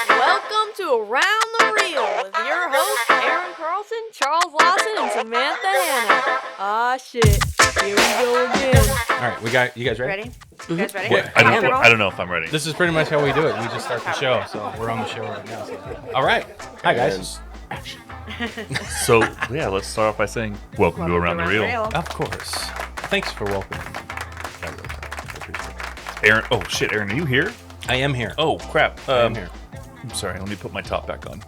Welcome to Around the Reel with your hosts, Aaron Carlson, Charles Lawson, and Samantha Hanna. Aw, shit. Here we go again. All right, you guys ready? You guys ready? Yeah, I don't know if I'm ready. This is pretty much how we do it. We just start the show, so we're on the show right now. So. All right. Hi, guys. So, yeah, let's start off by saying welcome to Around the Reel. Of course. Thanks for welcoming me. Aaron, oh shit, Aaron, are you here? I am here. Oh, crap. I am here. I'm sorry, let me put my top back on.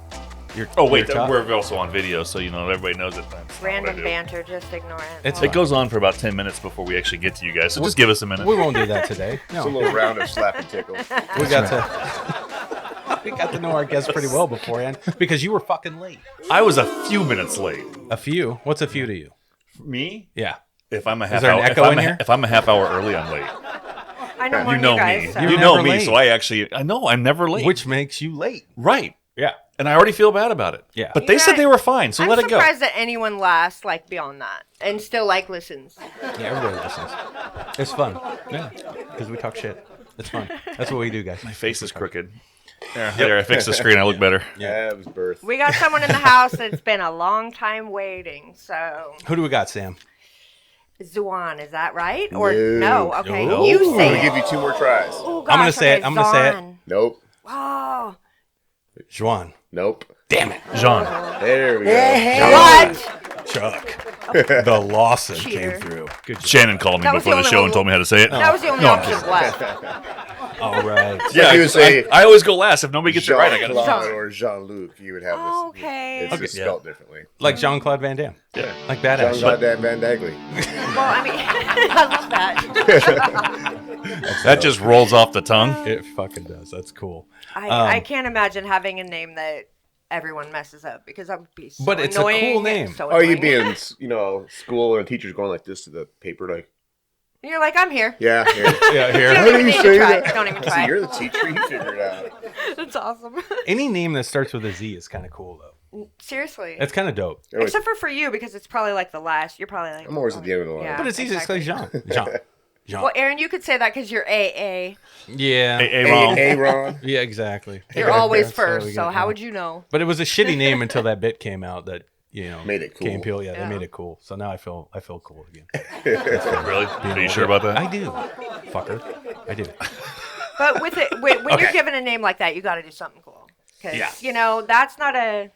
Your Wait, we're also on video, so everybody knows it. Random banter, just ignore it. It goes on for about 10 minutes before we actually get to you guys, so just give us a minute. We won't do that today. No. It's a little round of slap and tickle. We got to know our guests pretty well beforehand because you were fucking late. I was a few minutes late. A few? What's a few to you? Me? Yeah. If I'm a half there an hour, echo in here? if I'm a half hour early, I'm late. I know more You know than you guys. me. So. You know never me, late. so I know I'm never late. Which makes you late. Right. Yeah. And I already feel bad about it. Yeah. But they said they were fine, so I'm let it go. I'm surprised that anyone lasts beyond that and still listens. Yeah, everybody listens. It's fun. Yeah. Because we talk shit. It's fun. That's what we do, guys. My face is crooked. There, I fixed the screen. I look better. Yeah, it was birth. We got someone in the house that's been a long time waiting. So Who do we got, Sam? Zhaun, is that right? Or No. no? Okay, No. you I'm say gonna it. give you 2 more tries. Oh, gosh, I'm gonna say it. I'm gonna say it. Zhaun. Nope. Oh, Zhaun. Nope. Damn it. Zhaun. There we go. what? Chuck. The Lawson Cheater. came through. Good job. Shannon called me That was before the the only show one and told me how to say it. That was the only No, I'm option left. All right. Yeah, You would say I always go last. If nobody gets it right, I got to Jean-Claude or Jean-Luc. You would have this. Okay. It's just spelled differently. Like Jean-Claude Van Damme. Yeah. Like badass. Jean-Claude Van Dagley. Well, I mean, I love that. That just rolls off the tongue. It fucking does. That's cool. I can't imagine having a name that everyone messes up because that would be so But it's a annoying cool and name. so Oh, you'd annoying. be in, school and teachers going like this to the paper, like, You're like, I'm here. yeah, here. Yeah, You here. don't How do even you need say to try. that? Don't even See, try. you're the teacher. You figure it out. That's awesome. Any name that starts with a Z is kind of cool, though. Seriously. It's kind of dope. Except for you because it's probably like the last. You're probably like. I'm always at the end of the line. Yeah. But it's easy to say Jean. Jean. Well, Aaron, you could say that because you're AA. Yeah. Aaron. Yeah, exactly. You're always That's how we first. get So it. how would you know? But it was a shitty name until that bit came out that, Made it cool. Key and Peele, yeah, Yeah. they made it cool. So now I feel cool again. Really? Are you sure about that? I do. Fucker. I do. But with it, when you're given a name like that, you got to do something cool. Because, that's not a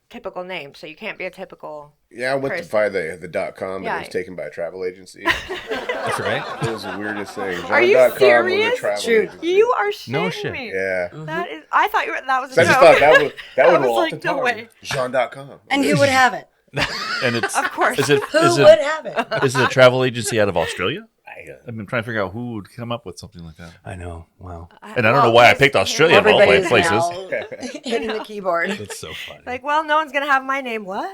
typical name. So you can't be a typical. Yeah, I went to buy the .com, Yeah. and it was taken by a travel agency. That's right. It was the weirdest thing. Are you John.com was a serious? travel True. agency. You are shitting No shit. me. Yeah. That is. I thought that was a So I just joke. thought that would I was roll like, off the no tongue. way. Jean.com. And who would have it? And it's Of course. Is it Who is would it have it? is it a travel agency out of Australia? I've been trying to figure out who would come up with something like that. I know. Wow. And I don't know why I picked Australia of all Everybody is places. now hitting the keyboard. It's so funny. Like, well, no one's gonna have my name. What?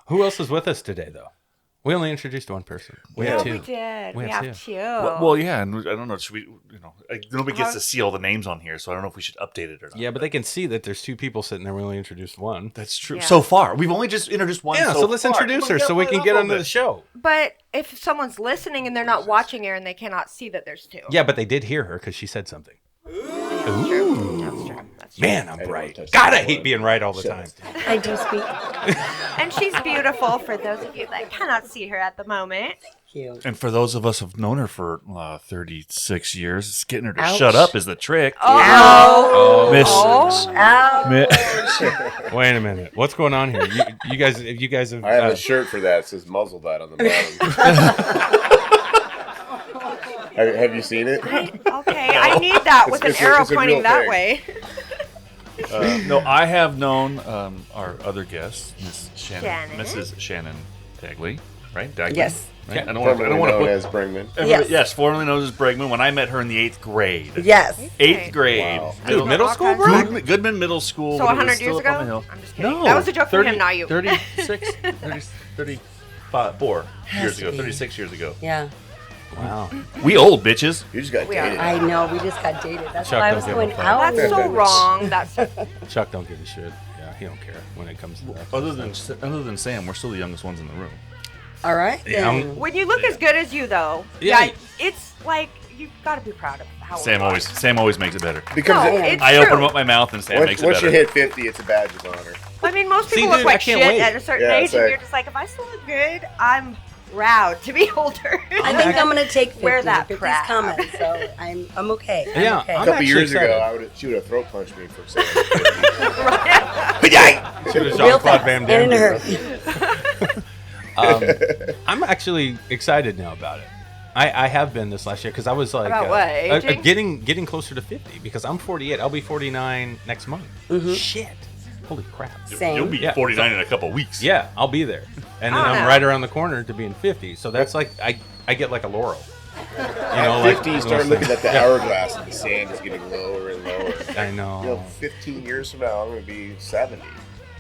Who else is with us today, though? We only introduced one person. We have two. We did. We We have have two. two. Well, yeah, and I don't know. Should we? Nobody gets to see all the names on here, so I don't know if we should update it or not. Yeah, but they can see that there's two people sitting there. We only introduced one. That's true. Yeah. So far, we've only just introduced one. Yeah, so let's far. introduce Come her on, so we can up get a onto bit. the show. But if someone's listening and they're not watching Aaron, they cannot see that there's two. Yeah, but they did hear her because she said something. That's true. That's true. Man, I'm don't right. touch God, that I hate one. being right all the Shut time. I do speak. And she's beautiful for those of you that cannot see her at the moment. Cute. And for those of us who've known her for 36 years, it's getting her to Ouch. shut up is the trick. Oh. Miss. Ow. Mi- Wait a minute. What's going on here? You guys have. I have a shirt for that. It says muzzle that on the bottom. Have you seen it? Okay, I need that with an It's a- arrow it's a pointing real that thing. way. no, I have known our other guest, Shannon. Mrs. Shannon Dagley, right? Dagley? Yes. Right? I don't Formerly want to known put. as Bringman. Yes. Yes, formerly known as Bregman. When I met her in the 8th grade. Yes. 8th grade. Wow. I don't- middle school, bro? Goodman Middle School. So when it 100 was years still up on the ago? hill. I'm just kidding. No. That was a joke for him, not you. 36, 34 years to ago. be. 36 years ago. Yeah. Wow. We old bitches. You just got We are. dated. I know. We just got dated. That's Chuck, why I don't was give a going fuck. out. That's so wrong. That's Chuck don't give a shit. Yeah, he don't care when it comes to that. Other than Sam, we're still the youngest ones in the room. All right. Yeah, Then. When you look as good as you, though, Yeah. it's like you've got to be proud of how Sam always makes it better. Because No, it- it's I true. open up my mouth and Sam makes it once better. you hit 50, it's a badge of honor. I mean, most See, people look dude, I like can't shit wait. at a certain Yeah, age, it's and like- you're just like, if I still look good, I'm proud to be older. I think I'm gonna take 50. Wear that 50's proud. coming, so I'm okay. I'm Yeah, okay. A I'm couple actually years excited. ago, she would have throat punched me for saying 50. Should have Real Jean-Claude fast Van and Damme in a did, hurry. I'm actually excited now about it. I have been this last year because I was like About what, aging? getting closer to 50 because I'm 48. I'll be 49 next month. Shit. Holy crap. Same. You'll be Yeah. 49 in a couple weeks. Yeah, I'll be there. And then Oh, I'm no. right around the corner to being 50. So that's like I get like a laurel. You know, like 50, you start looking at the hourglass and the sand is getting lower and lower. I know. You know, 15 years from now, I'm going to be 70.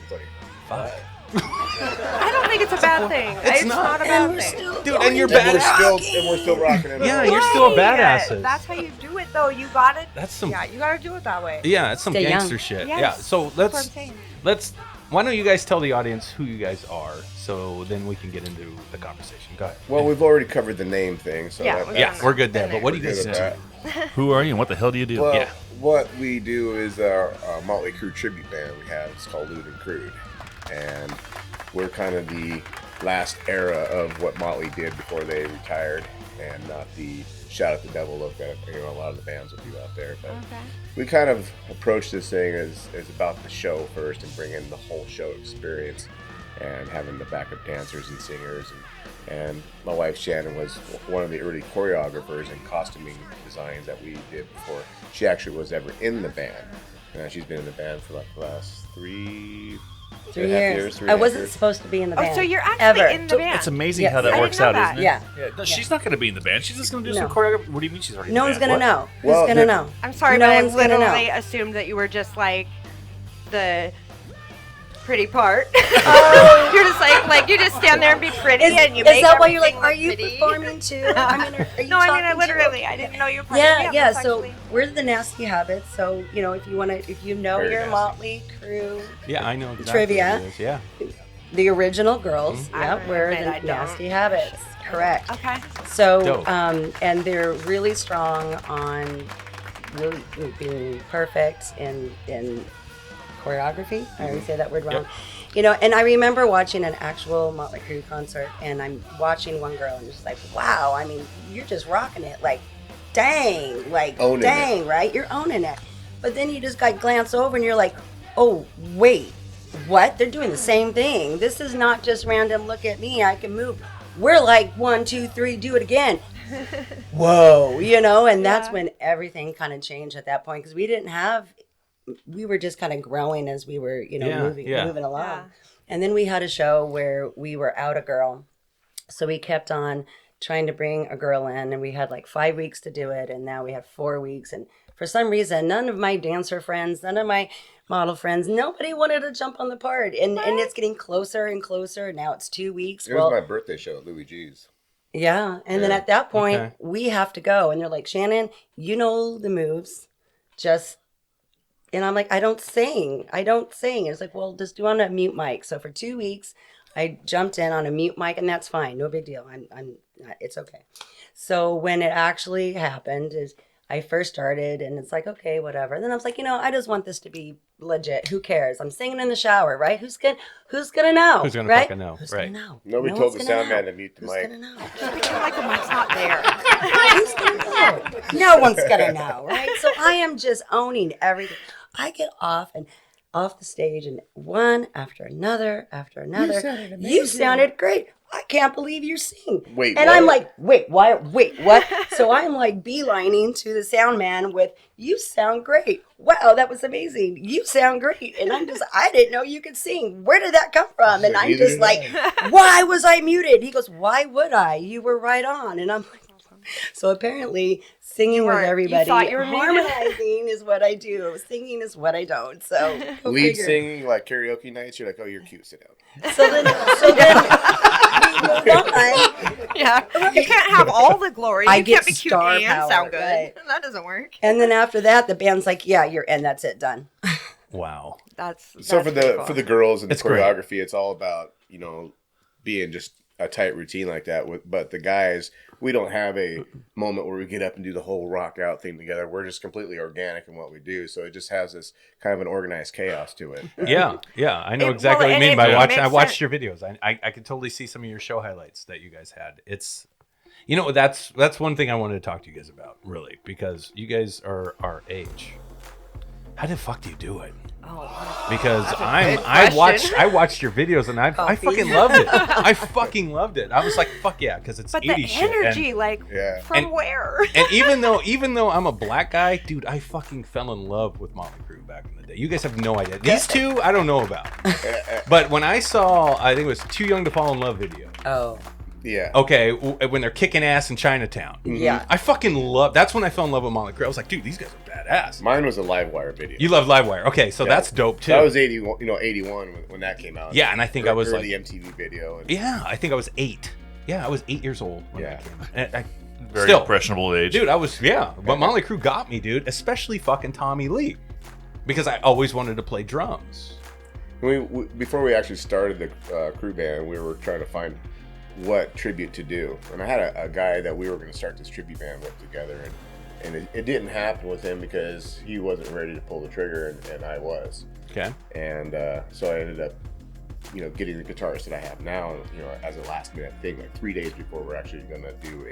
It's like, Fuck. I don't think it's a bad thing. It's not. not a And bad we're thing. still Dude, and you're going to badass. and we're still rocking it. Yeah, out. you're still a Right. badass. That's how you do it, though. You got it. That's some Yeah, you got to do it that way. Yeah, it's some Stay gangster young. shit. Yes, Yeah. So That's what I'm saying. let's why don't you guys tell the audience who you guys are so then we can get into the conversation. Go ahead. Well, we've already covered the name thing, so Yeah, that, we're Yeah, done. we're good there. Been But what do you we're guys good do? with that. Who are you and what the hell do you do? Well, Yeah. what we do is our Motley Crue tribute band we have. It's called Lewd And Crued. And we're kind of the last era of what Motley did before they retired, and not the shout at the devil look that a lot of the bands will do out there. But we kind of approach this thing as about the show first and bring in the whole show experience and having the backup dancers and singers. And my wife Shannon was one of the early choreographers and costuming designs that we did before she actually was ever in the band. And she's been in the band for like the last 3 3 and a half years. three I and a half wasn't years. supposed to be in the Oh, band. so you're actually ever. in the band. It's amazing Yes. how that I works didn't know out, that. isn't it? Yeah. No, she's not going to be in the band. She's just going to do some No. choreography. What do you mean she's already in No the one's band? gonna know. Well, Who's gonna know? I'm sorry, No but I one's gonna know. literally assumed that you were just like the pretty part. You're just like you just stand there and be pretty, and you Is make that why you're like, everything are look you pretty. performing too? I mean, are you No, I mean, I talking to- literally, I didn't know you were part Yeah, of the yeah. band. So That's we're the Nasty Habits. So you know, if you know Very your nasty. Motley Crue, Yeah, I know exactly Trivia. what it is. Yeah. the original girls, I yeah, we're admit I the don't. Nasty Habits. Correct. Okay. So, Dope. and they're really strong on really being perfect in choreography. I always say that word wrong. Yep. You know, and I remember watching an actual Motley Crue concert, and I'm watching one girl, and it's like, wow, I mean, you're just rocking it, like, dang, Owning dang, right? You're owning it. But then you just like glance over, and you're like, oh, wait, what? They're doing the same thing. This is not just random. Look at me, I can move. We're like 1, 2, 3, do it again. Whoa, you know, and that's Yeah. when everything kind of changed at that point because we were just kind of growing as we were, you know, Yeah, moving along. Yeah. And then we had a show where we were out a girl. So we kept on trying to bring a girl in, and we had like 5 weeks to do it, and now we have 4 weeks. And for some reason, none of my dancer friends, none of my model friends, nobody wanted to jump on the part. And it's getting closer and closer. Now it's 2 weeks. It was my birthday show at Louis G's. Yeah. And then Yeah. at that point, Okay. we have to go. And they're like, Shannon, you know the moves. And I'm like, I don't sing. It's like, well, just do on a mute mic. So for 2 weeks, I jumped in on a mute mic, and that's fine. No big deal. It's okay. So when it actually happened is I first started, and it's like, okay, whatever. And then I was like, you know, I just want this to be legit. Who cares? I'm singing in the shower, right? Who's gonna know? Who's gonna right? fucking know? Who's Right. gonna know? Nobody No told one's the gonna sound know. man to mute the Who's mic. gonna know? Pretend like the mic's not there. Who's gonna know? No one's gonna know, right? So I am just owning everything. I get off the stage, and one after another. You sounded great. I can't believe you're singing. Wait, and what? I'm like, wait, what? So I'm like beelining to the sound man with, you sound great. Wow, that was amazing. You sound great. And I didn't know you could sing. Where did that come from? And I'm Neither just did like, why was I muted? He goes, why would I? You were right on. And I'm like, so apparently singing with You everybody, thought you were muted? harmonizing is what I do. Singing is what I don't. So go Lead figure. singing, like karaoke nights, you're like, oh, you're cute, sit down. So then we move on. Yeah. You can't have all the glory. You I can't get be cute star and power, sound good. right. That doesn't work. And then after that, the band's like, yeah, you're in. That's it, done. That's So for pretty the cool. for the girls and the It's great. choreography, it's all about, you know, being just a tight routine like that. But the guys, we don't have a moment where we get up and do the whole rock out thing together. We're just completely organic in what we do. So it just has this kind of an organized chaos to it. Yeah, I know It- exactly well, what you mean and by it watching. I makes watched sense. your videos. I could totally see some of your show highlights that you guys had. It's, you know, that's one thing I wanted to talk to you guys about, really, because you guys are our age. How the fuck do you do it? Oh, Because good I question. watched your videos and I fucking loved it. I fucking loved it. I was like, fuck yeah, because it's but 80s the shit. energy, like, Yeah. from And- where? And even though I'm a black guy, dude, I fucking fell in love with Motley Crue back in the day. You guys have no idea. These two, I don't know about. But when I saw, I think it was Too Young to Fall in Love video. Oh, Yeah. Okay, when they're kicking ass in Chinatown. yeah. I fucking love. That's when I fell in love with Motley Crue. I was like, dude, these guys are badass. Mine was a Livewire video. You love Livewire. Okay, so Yeah. that's dope too. That was 81, 81 when that came out. Yeah, and I think I was early like- MTV video. And, Yeah, I think I was 8. Yeah, I was 8 years old when Yeah. that came out. And I, Very still, impressionable age. dude, I was, yeah. But Motley Crue got me, dude. Especially fucking Tommy Lee, because I always wanted to play drums. we before we actually started the crew band, we were trying to find what tribute to do, and I had a guy that we were going to start this tribute band with together, and it didn't happen with him because he wasn't ready to pull the trigger, and I was, Okay. and so I ended up, getting the guitarist that I have now, as a last minute thing, like 3 days before we're actually going to do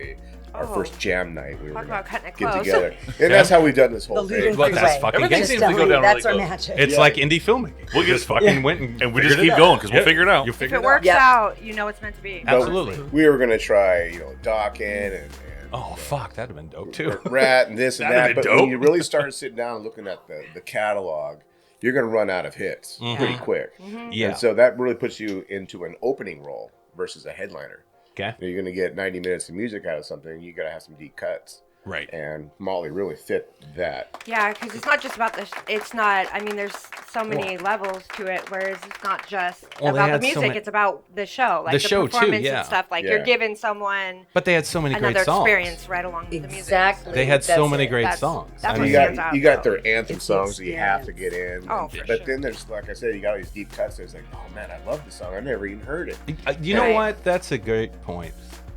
our Oh. first jam night. We were Talk going about to cutting it get close. together, and that's how we've done this The whole Lewd thing. and Well, Crued that's way. fucking Everything gangsta. seems to go down That's really our close. magic. It's Yeah. like indie filmmaking. We'll We just fucking went and we just figured keep it out. going because we'll Yeah. figure it out. You'll If figure it it works Yeah. out, you know it's meant to be. But Absolutely. we were going to try, Dawkins and Oh fuck, that'd have been dope too. Rat and this and That'd that. have But been when dope. you really start sitting down and looking at the catalog, you're going to run out of hits pretty quick. Yeah. And so that really puts you into an opening role versus a headliner. Okay. You're going to get 90 minutes of music out of something. You got to have some deep cuts. Right. And Motley really fit that. Yeah, because it's not just about the. It's not. I mean, there's so many levels to it. Whereas it's not just Well, they about the had so music. many- it's about the show, like The the, show, too, performance yeah. and stuff. Like Yeah. you're giving someone But they had so many another great songs. experience right along with the music. Exactly. They had so That's many it. great That's- songs. that's I what mean, stands out, You got though. their anthem It's the songs that you have to get experience. in. Oh, for but sure. then there's, like I said, you got all these deep cuts. There's like, oh man, I love this song. I never even heard it. you know Right. what? That's a great point.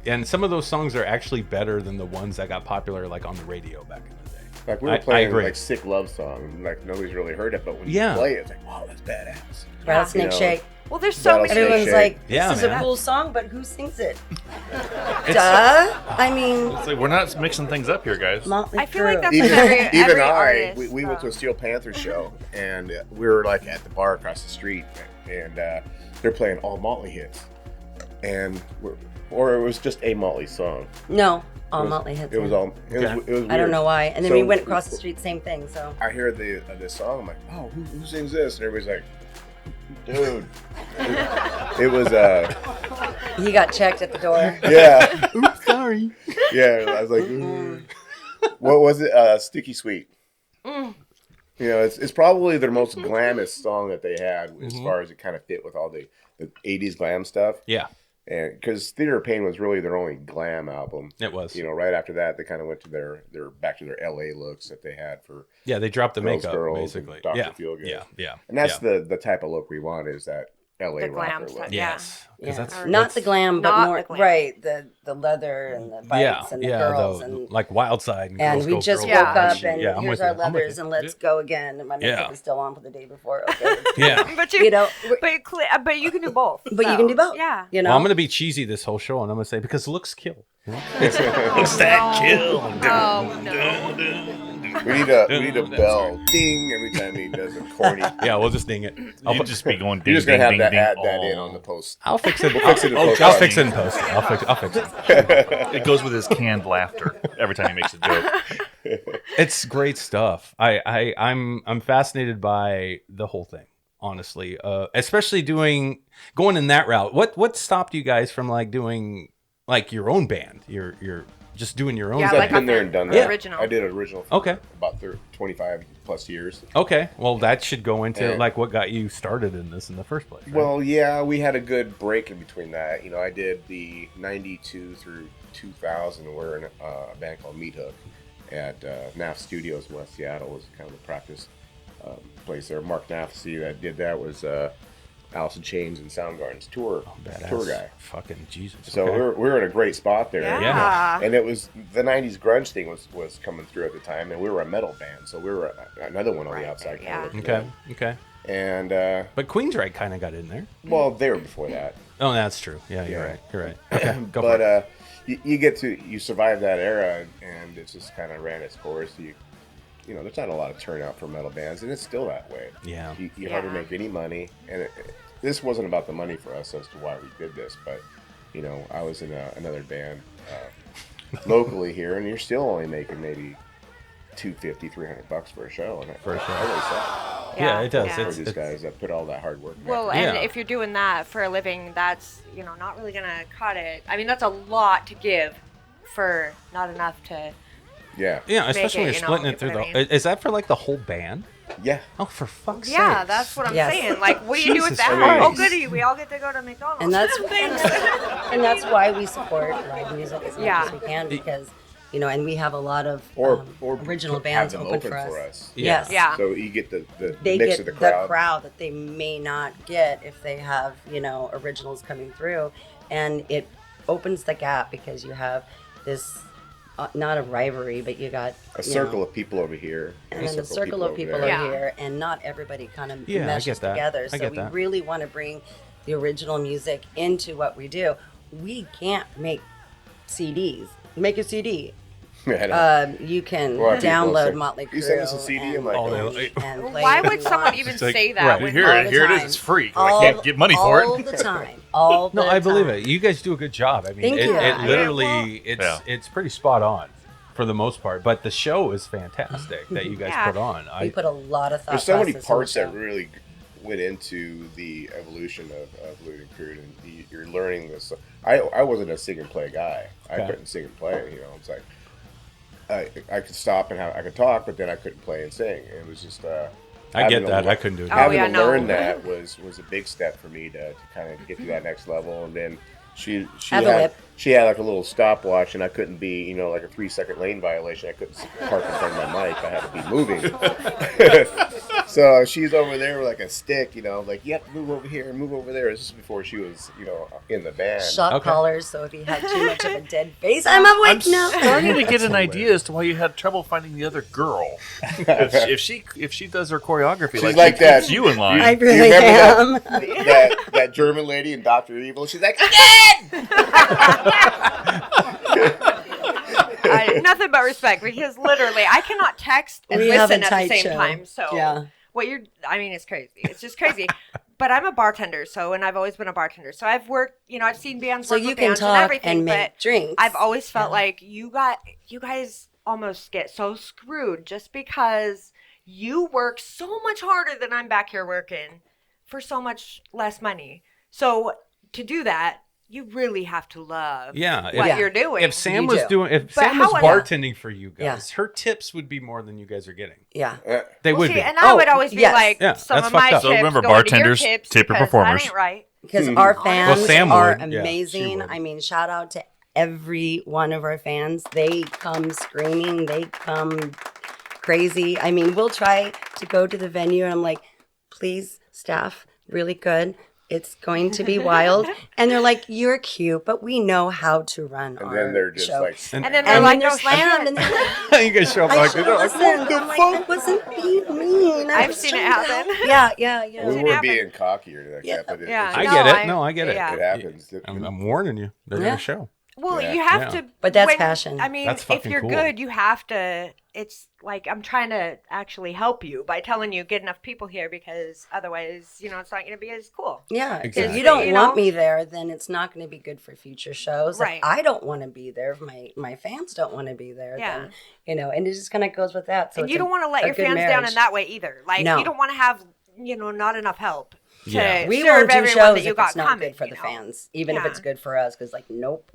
And some of those songs are actually better than the ones that got popular, like on the radio back in the day. Like we I were playing agree. like Sick Love Song. Like nobody's really heard it, but when Yeah. you play it, it's like, wow, that's badass. Rattlesnake You know, Shake. Well, there's so many. Rattlesnake Everyone's Shake. like, this Yeah, is man. a cool song, but who sings it? It's- Duh. I mean, It's like, we're not mixing things up here, guys. Motley I feel like Crue. that's Even, what every even artist, we went to a Steel Panther show, and we were like at the bar across the street, and they're playing all Motley hits, and or it was just a Motley song. No, all It was- Motley hits. It was yeah. all. It was. Okay. It was I don't weird. know why. And then So- we went across the street, same thing. So I hear this song. I'm like, oh, who sings this? And everybody's like, dude. It was he got checked at the door. yeah. Oops, sorry. Yeah, I was like, "Ooh." What was it? Sticky Sweet. It's probably their most glamorous song that they had as far as it kind of fit with all the 80s glam stuff. Yeah, And because Theater of Pain was really their only glam album. it was. Right after that, they kind of went to their back to their LA looks that they had for, Yeah, they dropped the Girls, makeup, Girls, basically. and Dr. Yeah. Feelgood. Yeah. and that's yeah. the type of look we want is that LA The glam rocker stuff, look. yeah. Yes. 'Cause Yeah. that's Not the glam, but Not more the glam. right. The leather and the bikes and the girls and like Wildside and, and Girls we Go just Girls. woke Yeah. up and Yeah, I'm here's with our you. I'm with leathers you. and let's go again. And my makeup Yeah. is still on for the day before. Okay. Yeah. But You know, but you can do both. but you can do both. Yeah. You know. Well, I'm gonna be cheesy this whole show, and I'm gonna say because looks kill. Looks that kill. Oh no. We need a bell ding every time he does a corny. Yeah, we'll just ding it. You'd just be going ding, You're just gonna ding, have ding, to ding, add that all. in on the post. I'll fix it. We'll fix it in I'll post. fix it in post. I'll fix it. It goes with his canned laughter every time he makes a joke. It's great stuff. I'm fascinated by the whole thing, honestly. Especially going in that route. What stopped you guys from like doing like your own band? You're just doing your own. Yeah, I've thing? like been on there the and done the that. original. I did an original for Okay. about 25 plus years. Okay. Well, that should go into Yeah. like what got you started in this in the first place. Right? Well, yeah, we had a good break in between that. I did the 92 through 2000. We're in a band called Meat Hook at NAF Studios in West Seattle was kind of the practice place there. Mark Nafsey that did that was Alice in Chains and Soundgarden's tour Badass. guy. Fucking Jesus. So okay. we were in a great spot there. Yeah. And it was the '90s grunge thing was coming through at the time, and we were a metal band, so we were another one on the outside. Yeah. Kind of Okay. And But Queensryche kind of got in there. well, they were before that. Oh, that's true. Yeah, you're Yeah. right. You're right. Okay, go for But it. you survive that era, and it just kind of ran its course. You know, there's not a lot of turnout for metal bands, and it's still that way. Yeah. You hardly Yeah. make any money, and this wasn't about the money for us as to why we did this, but you know, I was in another band locally here, and you're still only making maybe $250-$300 for a show, and For a show. that really sucks Yeah, it does. Yeah. for It's- these guys that put all that hard work. Well, back. and Yeah. if you're doing that for a living, that's, not really going to cut it. I mean, that's a lot to give for not enough to... Yeah, Yeah, especially when it, you're splitting you it through know the. what I mean? Is that for like the whole band? yeah. Oh, for fuck's sake! Yeah, that's what I'm Yes. saying. Like, what do you do with Jesus that? Christ. Oh, goody, we all get to go to McDonald's. And that's Thanks. and that's why we support live music as much Yeah. as we can, because and we have a lot of Or original have bands them open for us. Yeah. Yes. Yeah. So you get the They mix get of the crowd. that they may not get if they have originals coming through, and it opens the gap because you have this not a rivalry, but you got A circle of people over here, and then the circle of people over are Yeah. here, and not everybody kind of Yeah, I meshes get that. together. I So get we that. really want to bring the original music into what we do. We can't make CDs. Make a CD. You can Well, people download say, Motley Crue. "You send us a CD?" I'm and, like, and play Why it would if you someone want. even It's like, say that? right. when Here, All the here it is. time. It's free. All- I can't get money for all it. the time. All No, the I believe time. it. You guys do a good job. I mean, Thank you. it Yeah. literally, Yeah. it's pretty spot on for the most part. But the show is fantastic that you guys Yeah. put on. We put a lot of thought. There's so many process parts into that really went into the evolution of Lewd and Crude, and you're learning this. I wasn't a sing and play guy. I Okay. couldn't sing and play. It's like I could stop and I could talk, but then I couldn't play and sing. It was just. I get having to that. learn- I couldn't do it. Oh, Having yeah, to no. learn that was a big step for me to kind of get to that next level, and then she Have a had whip. she had like a little stopwatch, and I couldn't be like a 3-second lane violation. I couldn't park in front of my mic. I had to be moving. So she's over there with like a stick, like you have to move over here and move over there. This is before she was in the band. Shock Okay. collars, so if you had too much of a dead face, I'm awake now. starting to get an idea as to why you had trouble finding the other girl. if she does her choreography, She's like that. keeps you in line. I You really remember am. that German lady in Dr. Evil. She's like, Nothing but respect, because literally I cannot text and We have a listen at the tight same show. time. So Yeah. it's crazy. It's just crazy. But I'm a bartender, and I've always been a bartender. So I've worked, I've seen bands So work you with can bands and talk everything, and make but drinks. I've always felt like you guys almost get so screwed just because you work so much harder than I'm back here working for so much less money. So to do that, you really have to love Yeah, what Yeah. you're doing. If Sam You was do. if But Sam was how would- bartending for you Yeah. guys, her tips would be more than you guys are getting. Yeah. They Well, would see, be. and I would always be yes. like, Yeah, some that's of my fucked up. tips So remember, go into your bartenders, tips tip your because performers. That ain't right. Because our fans Well, Sam are would. Yeah, she amazing. would. I mean, shout out to every one of our fans. They come screaming. They come crazy. I mean, we'll try to go to the venue, and I'm like, please, staff, really good. It's going to be wild. And they're like, you're cute, but we know how to run and our then they're just show. like, And then they're And like, then they're oh, slammed, shit. and they're like, you guys show up I like, should they're have like, listened. I'm like, I wasn't being mean. I I've was seen it trying to happen. help. Yeah. we it were happen. being cockier to that Yeah. but Yeah. I No, get it. I- No, I get it. yeah. it happens. I'm warning you. They're Yeah. gonna show. Well, Yeah. you have Yeah. to. But that's passion. I mean, That's if fucking you're cool. good, you have to. It's like I'm trying to actually help you by telling you get enough people here, because otherwise, it's not going to be as cool. Yeah, if Exactly. you don't You want know? me there, then it's not going to be good for future shows. Right. If I don't want to be there, if my fans don't want to be there, Yeah. then, and it just kind of goes with that. So And it's you don't want to let a your good fans down marriage. in that way either. Like No. you don't want to have not enough help. To Yeah. We serve won't do everyone shows that you if got it's not coming, good for the you know? fans, even if Yeah. it's good for us, because nope,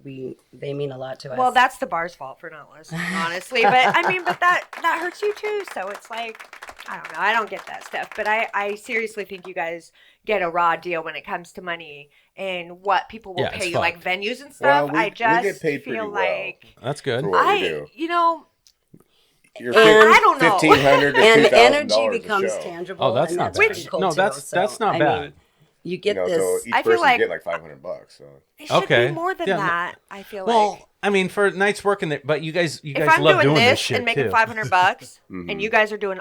they mean a lot to us. Well, that's the bar's fault for not listening, honestly. But I mean, but that hurts you too. So it's like, I don't know. I don't get that stuff. But I seriously think you guys get a raw deal when it comes to money and what people will Yeah, pay it's you, like fucked. venues and Well, stuff. we I just get paid pretty feel well. like That's good. For what we do. You're And- I don't know. $1,500 to and $2,000 energy a becomes show. tangible. Oh, that's and not that's bad. pretty cool No, too. that's So, not I bad. mean, You get So this. each I feel person like- get like $500. So It should Okay. be more than Yeah, that. I feel Well, like. I mean, for nights working there, but you guys If I'm love doing this this shit and making too. $500, Mhm. and you guys are doing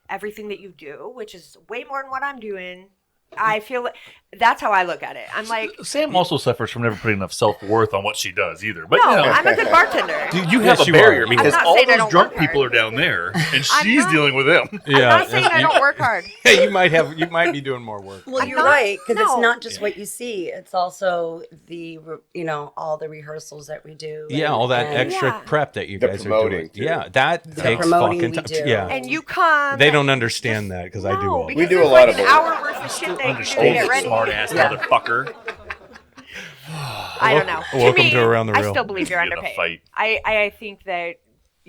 everything that you do, which is way more than what I'm doing, I feel like that's how I look at it. I'm like, Sam also suffers from never putting enough self-worth on what she does either. But no, you know, I'm a good bartender. dude, you Yes, have a you barrier are. because I'm not all saying I those don't drunk work hard. people are down there, and I'm she's not- dealing with them. I'm not saying I you- don't work hard. Hey, you might be doing more work. Well, I'm you're not- right, because no. it's not just what you see; it's also all the rehearsals that we do. Yeah, and- all that and- extra Yeah. prep that you The guys are promoting, doing. too. Yeah, that takes promoting fucking we time. do. Yeah, And you come. they don't understand that because I do all. because We do there's a lot like of an it. hour worth of shit that you do to Understand get it, ready. smart ass Yeah. motherfucker. I don't know. Welcome to Around the I Reel. still believe you're Get in a underpaid. fight. I think that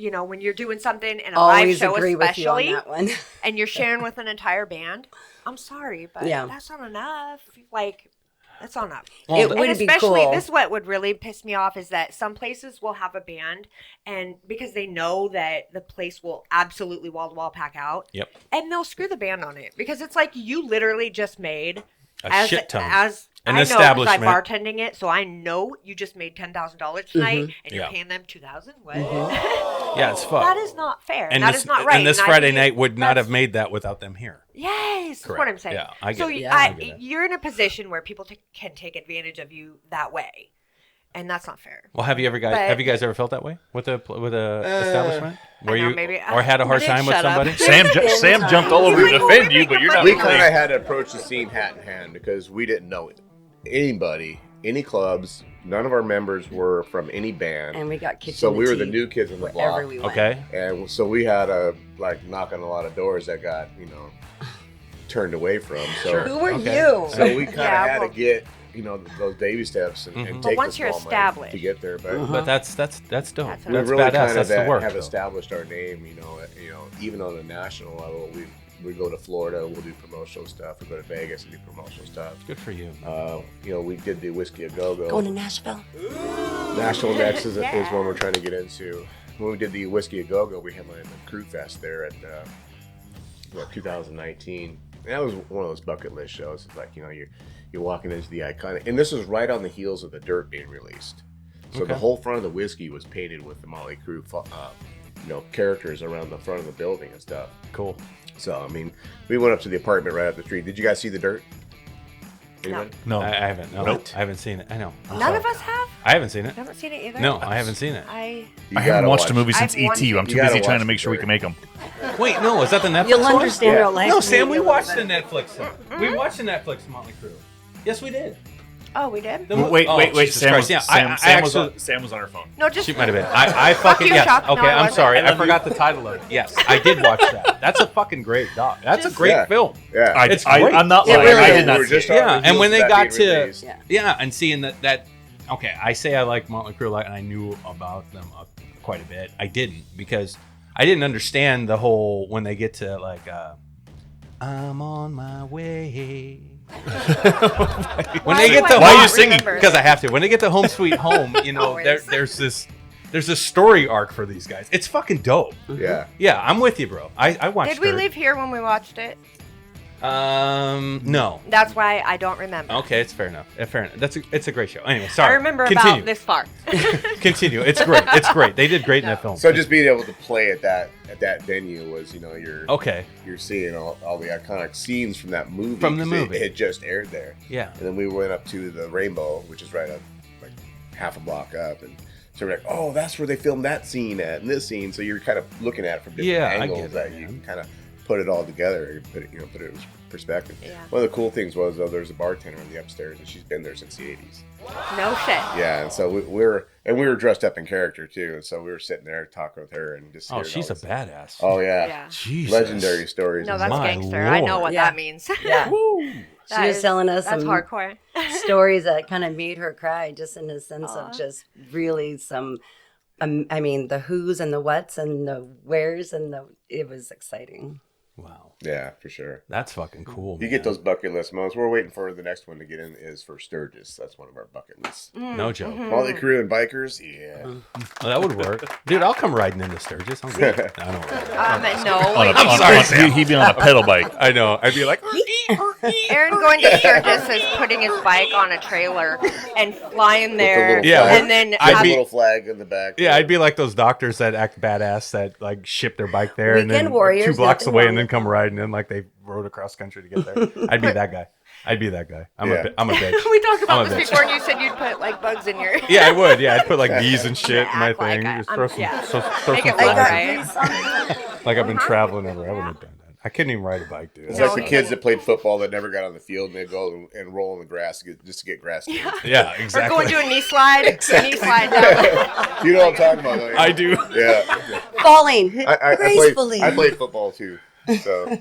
when you're doing something in a live Always show, agree with you on especially, that one. and you're sharing with an entire band, I'm sorry, but Yeah. that's not enough. Like, that's not enough. Well, It And would be especially, cool. this is what would really piss me off is that some places will have a band, and because they know that the place will absolutely wall to wall pack out, Yep. and they'll screw the band on it because it's like you literally just made A shit ton. As An I know, 'cause establishment. I'm bartending it, so I know you just made $10,000 tonight, and you're Yeah. paying them $2,000. What? Yeah, it's fucked. That is not fair. and That this, is not right. And this I Friday think night would not that's- have made that without them here. Yes, that's what Correct. I'm saying. Yeah, I get so it. Yeah. I get it. you're in a position where people can take advantage of you that way, and that's not fair. Well, have you guys ever felt that way with a establishment where know, you maybe. or had a hard Dude, time with shut up. somebody? Sam jumped all over you to defend you, but you're not. we really- kind of had to approach the scene hat in hand because we didn't know anybody, any clubs. None of our members were from any band, And we got kicked so in we were the teeth new kids on the wherever block. we went. Okay. And so we had to knock on a lot of doors that got turned away from. So Sure. Who were Okay. you? so we kind of Yeah, had well- to get those baby steps and, Mhm. and But take once the you're small money established. to get there. But But that's dope. That's That's what- we badass. really That's kind of the work. have though. established our name. Even on a national level, we go to Florida, we'll do promotional stuff. We go to Vegas and do promotional stuff. Good for you. We did the Whiskey a Go-Go. Going to Nashville. National Next is Yeah. one we're trying to get into. When we did the Whiskey a Go-Go, we had the Crew Fest there at 2019. And that was one of those bucket list shows. It's like, you're walking into the iconic, and this was right on the heels of the Dirt being released. So Okay. the whole front of the whiskey was painted with the Motley Crue, characters around the front of the building and stuff. Cool. So we went up to the apartment right up the street. Did you guys see the Dirt? Anyone? No. I haven't. No, Nope. I haven't seen it. I know. I'm None sorry. of us have. I haven't seen it. I haven't seen it either. No, I haven't seen it. I You I haven't gotta watched a watch movie it. since I've won- E.T. I'm too You gotta busy trying watch to make sure we it. can make them. Wait, no, is that the Netflix You'll one? understand Yeah. our life. No, Sam, we maybe a watched the little bit. Netflix one. We watched the Netflix Motley Crue. Yes, we did. Oh, we did. The Wait, oh, Jesus Sam Christ. was, Yeah, Sam was actually- on, Sam was on her phone. No, just She might have been. I fucking you, yes. Chuck. No, Okay, I I'm wasn't. sorry. I I love forgot the title of it. Yes, I did watch that. That's a fucking great doc. That's a great Yeah. film. Yeah. It's great. I'm not It lying. really I is. did not We're see just it. on Yeah, the and when heels they of got that being to released. Yeah. and seeing that okay, I say I like Motley Crue a lot, and I knew about them quite a bit. I didn't because I didn't understand the whole when they get to I'm on my way. When they get to Why are you home, singing? because I have to. When they get to Home Sweet Home, Always. there's this story arc for these guys. It's fucking dope. Yeah. Yeah, I'm with you, bro. I watched. Did we Dirt. leave here when we watched it? No. That's why I don't remember. Okay, it's fair enough. Fair enough. It's a great show. Anyway, sorry. I remember Continue. about this far. Continue. It's great. It's great. They did great in that film. So just being able to play at that venue was, you're Okay. you're seeing all the iconic scenes from that movie. From the 'cause movie. It had just aired there. Yeah. And then we went up to the Rainbow, which is right up like half a block up, and so we're like, oh, that's where they filmed that scene at and this scene. So you're kind of looking at it from different Yeah, I angles get it, that man. you can kind of put it all together and put it in perspective. Yeah. One of the cool things was there's a bartender in the upstairs and she's been there since the 80s. No shit. Yeah, and so we were dressed up in character too, and so we were sitting there talking with her and just. Oh, hearing she's all a this- badass. Oh yeah, Yeah. Jesus. legendary stories. No, and that's My gangster. I know Lord. what Yeah. that means. Yeah. Woo. She That was is- telling us That's some hardcore. stories that kind of made her cry, just in the sense Aw. of just really some. I mean, the who's and the whats and the wheres and it was exciting. Wow. Yeah, for sure. That's fucking cool. You get those bucket list moments. We're waiting for the next one to get in is for Sturgis. That's one of our bucket lists. No joke. Motley Crue and bikers, yeah. Well, that would work. Dude, I'll come riding into Sturgis. I'm good. I don't know. No. On a, wait, on, sorry, on, Sam. he'd be on a pedal bike. I know. I'd be like, Aaron going to Sturgis is putting his bike on a trailer and flying there. Yeah, and then I'd have- be a little flag in the back. Yeah, I'd be like those doctors that act badass that like ship their bike there and Weekend then warriors, 2 blocks nothing away wrong and then with come that. riding in like they rode across country to get there. I'd be that guy. I'm Yeah. I'm a bitch. we talked I'm about a this bitch. before, and you said you'd put like bugs in your. Yeah, I would. Yeah, I'd put like bees and shit in my Act like thing. I- Just I'm- throw some, yeah. throw Make some it fun, flowers. right? Like I've been traveling everywhere. I wouldn't have done that. I couldn't even ride a bike, dude. It's No, like the he kids didn't. that played football that never got on the field and they go and roll in the grass just to get grass. Yeah. Yeah, Or exactly. going to a knee slide. Knee slide down. You know what I'm talking about, don't you? I do. Yeah. Falling I gracefully. played football too. So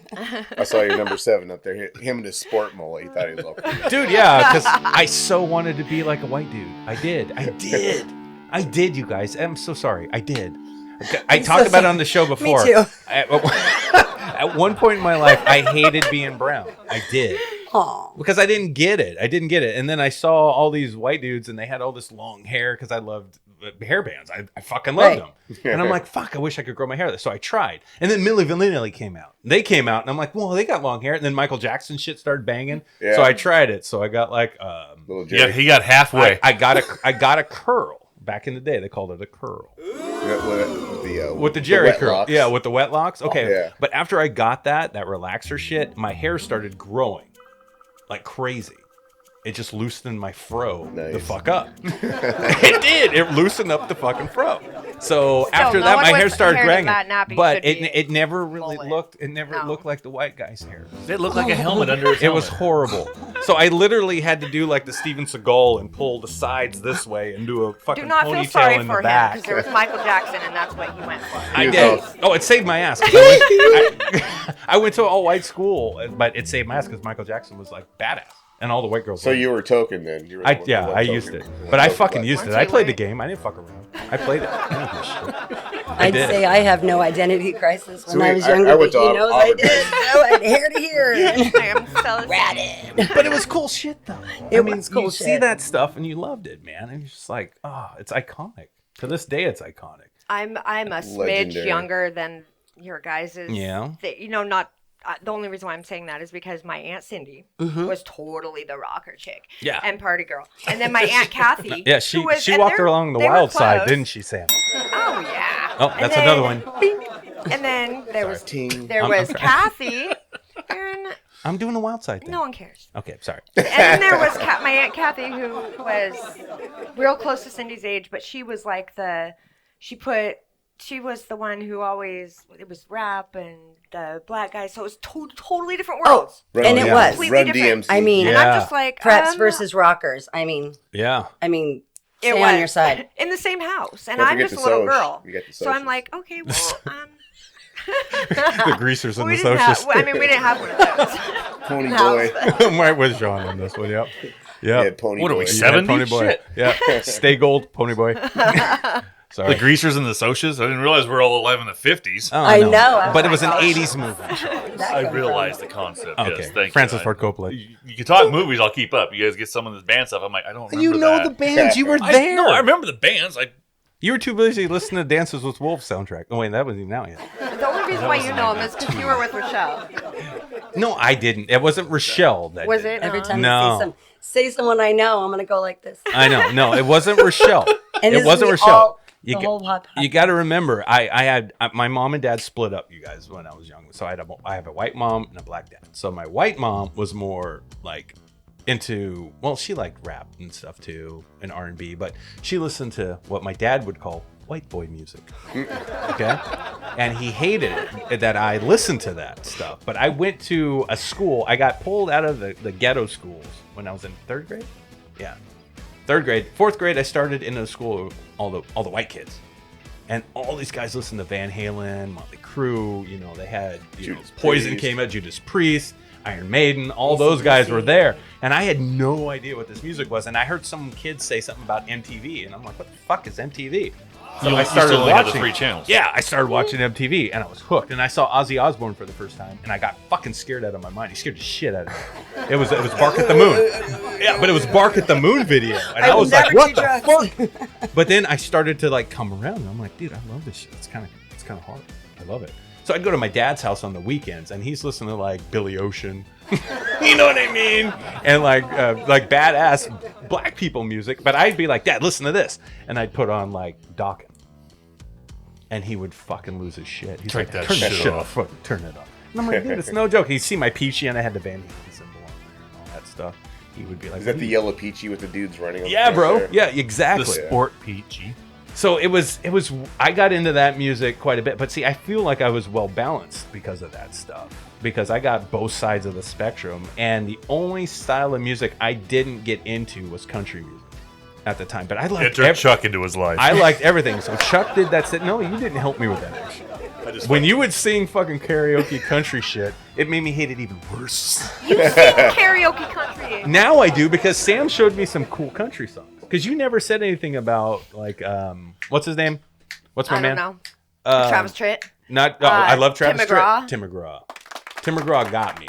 I saw your number 7 up there. Him and his sport mullet. He thought he was all cool. Dude, yeah, because I so wanted to be like a white dude. I did, you guys. I'm so sorry. I did. I talked about it on the show before. too. At one point in my life, I hated being brown. I did. Aw. Because I didn't get it. And then I saw all these white dudes and they had all this long hair because I loved hair bands. I fucking loved Right. them. And I'm like, fuck, I wish I could grow my hair. So I tried. And then Milli Vanilli came out. They came out and I'm like, well, they got long hair. And then Michael Jackson shit started banging. Yeah. So I tried it. So I got like, Little Yeah, Jerry. he got halfway. I got a curl. Back in the day, they called it a curl. With With the Jerry wet curl. locks. Yeah, with the wet locks. Okay. Yeah. But after I got that relaxer shit, my hair started growing like crazy. It just loosened my fro the Nice. fuck up. It did. It loosened up the fucking fro. So after no that, one my with hair started hair growing. that nappy But should be it never really mullet. looked. It never No. looked like the white guy's hair. It looked like a helmet under his It was helmet. horrible. So I literally had to do like the Steven Seagal and pull the sides this way and do a fucking Do not feel ponytail sorry in for the him back. because there was Michael Jackson, and that's what he went for. I He was did. all- Oh, it saved my ass. 'Cause I went to an all-white school, but it saved my ass because Michael Jackson was like badass, and all the white girls. So loved you him. were token then. You were I the yeah, one I token. used it, The one but I token fucking black. used it. Once I you played the learn- game. I didn't fuck around. I played it. I don't give a shit. I'd did. say I have no identity crisis when So I wait, was I younger, went but to he knows I Auburn. did. So I hair to here. I am so Ratted. But it was cool shit though. It I mean, was cool you see shit. that stuff and you loved it, man. And you're just like, oh, it's iconic. To this day, it's iconic. I'm a smidge Legendary. younger than your guys'. Yeah. Not. The only reason why I'm saying that is because my Aunt Cindy was totally the rocker chick. Yeah. And party girl. And then my Aunt Kathy. Yeah, who she was- she and walked they're- along the they were wild side, close. didn't she, Sam? Oh, yeah. Oh, And that's then- another one. And then there was Ting. there I'm was sorry. Kathy. Aaron, I'm doing the wild side thing. no one cares. Okay, sorry. And then there was my Aunt Kathy, who was real close to Cindy's age, but she was like she was the one who always, it was rap and the black guy, so it was totally different worlds. Run And it DMC. was. Completely Run different. DMC. I mean, And Yeah. I'm just like, preps versus rockers. I mean, Yeah. stay it on was your side. in the same house, and Don't I'm forget just a the little Soch. girl. You got the So I'm Soches. like, okay, well, The greasers and we the didn't have. socials. I mean, we didn't have one of those. Pony House. boy. I'm right with Sean on this one. Yep. Yeah, Yep. Pony What are boy. we, Yeah, 70? Pony boy. Shit. Yeah. Stay gold, pony boy. Sorry. The Greasers and the Socias? I didn't realize we're all alive in the 50s. Oh, I know. But it was an Oh my gosh. 80s movie. I realized the concept. Okay. Yes, thank Francis you. Ford Coppola. You can talk movies, I'll keep up. You guys get some of this band stuff. I'm like, I don't remember You know that. the bands. You were I there. know, I remember the bands. You were too busy listening to Dances with Wolves soundtrack. Oh, wait, that wasn't even out yet. The only reason why you know him is because you were with Rochelle. No, I didn't. It wasn't Rochelle that Was did it? Every time No. you say someone I know, I'm gonna go like this. I know. No, it wasn't Rochelle. And It this wasn't we Rochelle. all- You the got- whole hot You got to remember, my mom and dad split up, you guys, when I was young. So I have a white mom and a black dad. So my white mom was more like into, well, she liked rap and stuff too, and R&B, but she listened to what my dad would call white boy music. Okay? And he hated it that I listened to that stuff. But I went to a school, I got pulled out of the ghetto schools when I was in 3rd grade. Yeah. 3rd grade. 4th grade, I started in a school with all the white kids. And all these guys listened to Van Halen, Motley Crue, you know, they had Judas Poison Priest. came out, Judas Priest, Iron Maiden, all those guys were there. And I had no idea what this music was. And I heard some kids say something about MTV. And I'm like, what the fuck is MTV? So You I started still only had the watching 3 channels. Yeah, I started watching MTV and I was hooked. And I saw Ozzy Osbourne for the first time and I got fucking scared out of my mind. He scared the shit out of me. It was Bark at the Moon. Yeah, but it was Bark at the Moon video. And I was like, what the fuck? But then I started to like come around and I'm like, dude, I love this shit. It's kind of hard. I love it. So I'd go to my dad's house on the weekends, and he's listening to like Billy Ocean, you know what I mean, and like badass black people music. But I'd be like, Dad, listen to this, and I'd put on like Dawkins, and he would fucking lose his shit. He's Turn like, that turn that shit shit off. off, turn it off. And I'm like, dude, it's no joke. He'd see my Peachy, and I had the Van Halen symbol on there and all that stuff. He would be like, Is that the yellow peachy with the dudes running? On yeah, the bro. there? Yeah, The exactly. sport peachy. So it was. I got into that music quite a bit, but see, I feel like I was well balanced because of that stuff. Because I got both sides of the spectrum, and the only style of music I didn't get into was country music at the time. But I It liked turned Chuck into his life. I liked everything. So Chuck did that. No, you didn't help me with that. Actually. When you would sing fucking karaoke country shit, it made me hate it even worse. You sing karaoke country. Now I do because Sam showed me some cool country songs. Because you never said anything about like what's his name? What's my I man? don't know. Travis Tritt. Not. Oh, I love Travis Tim McGraw. Tritt. Tim McGraw. Tim McGraw got me.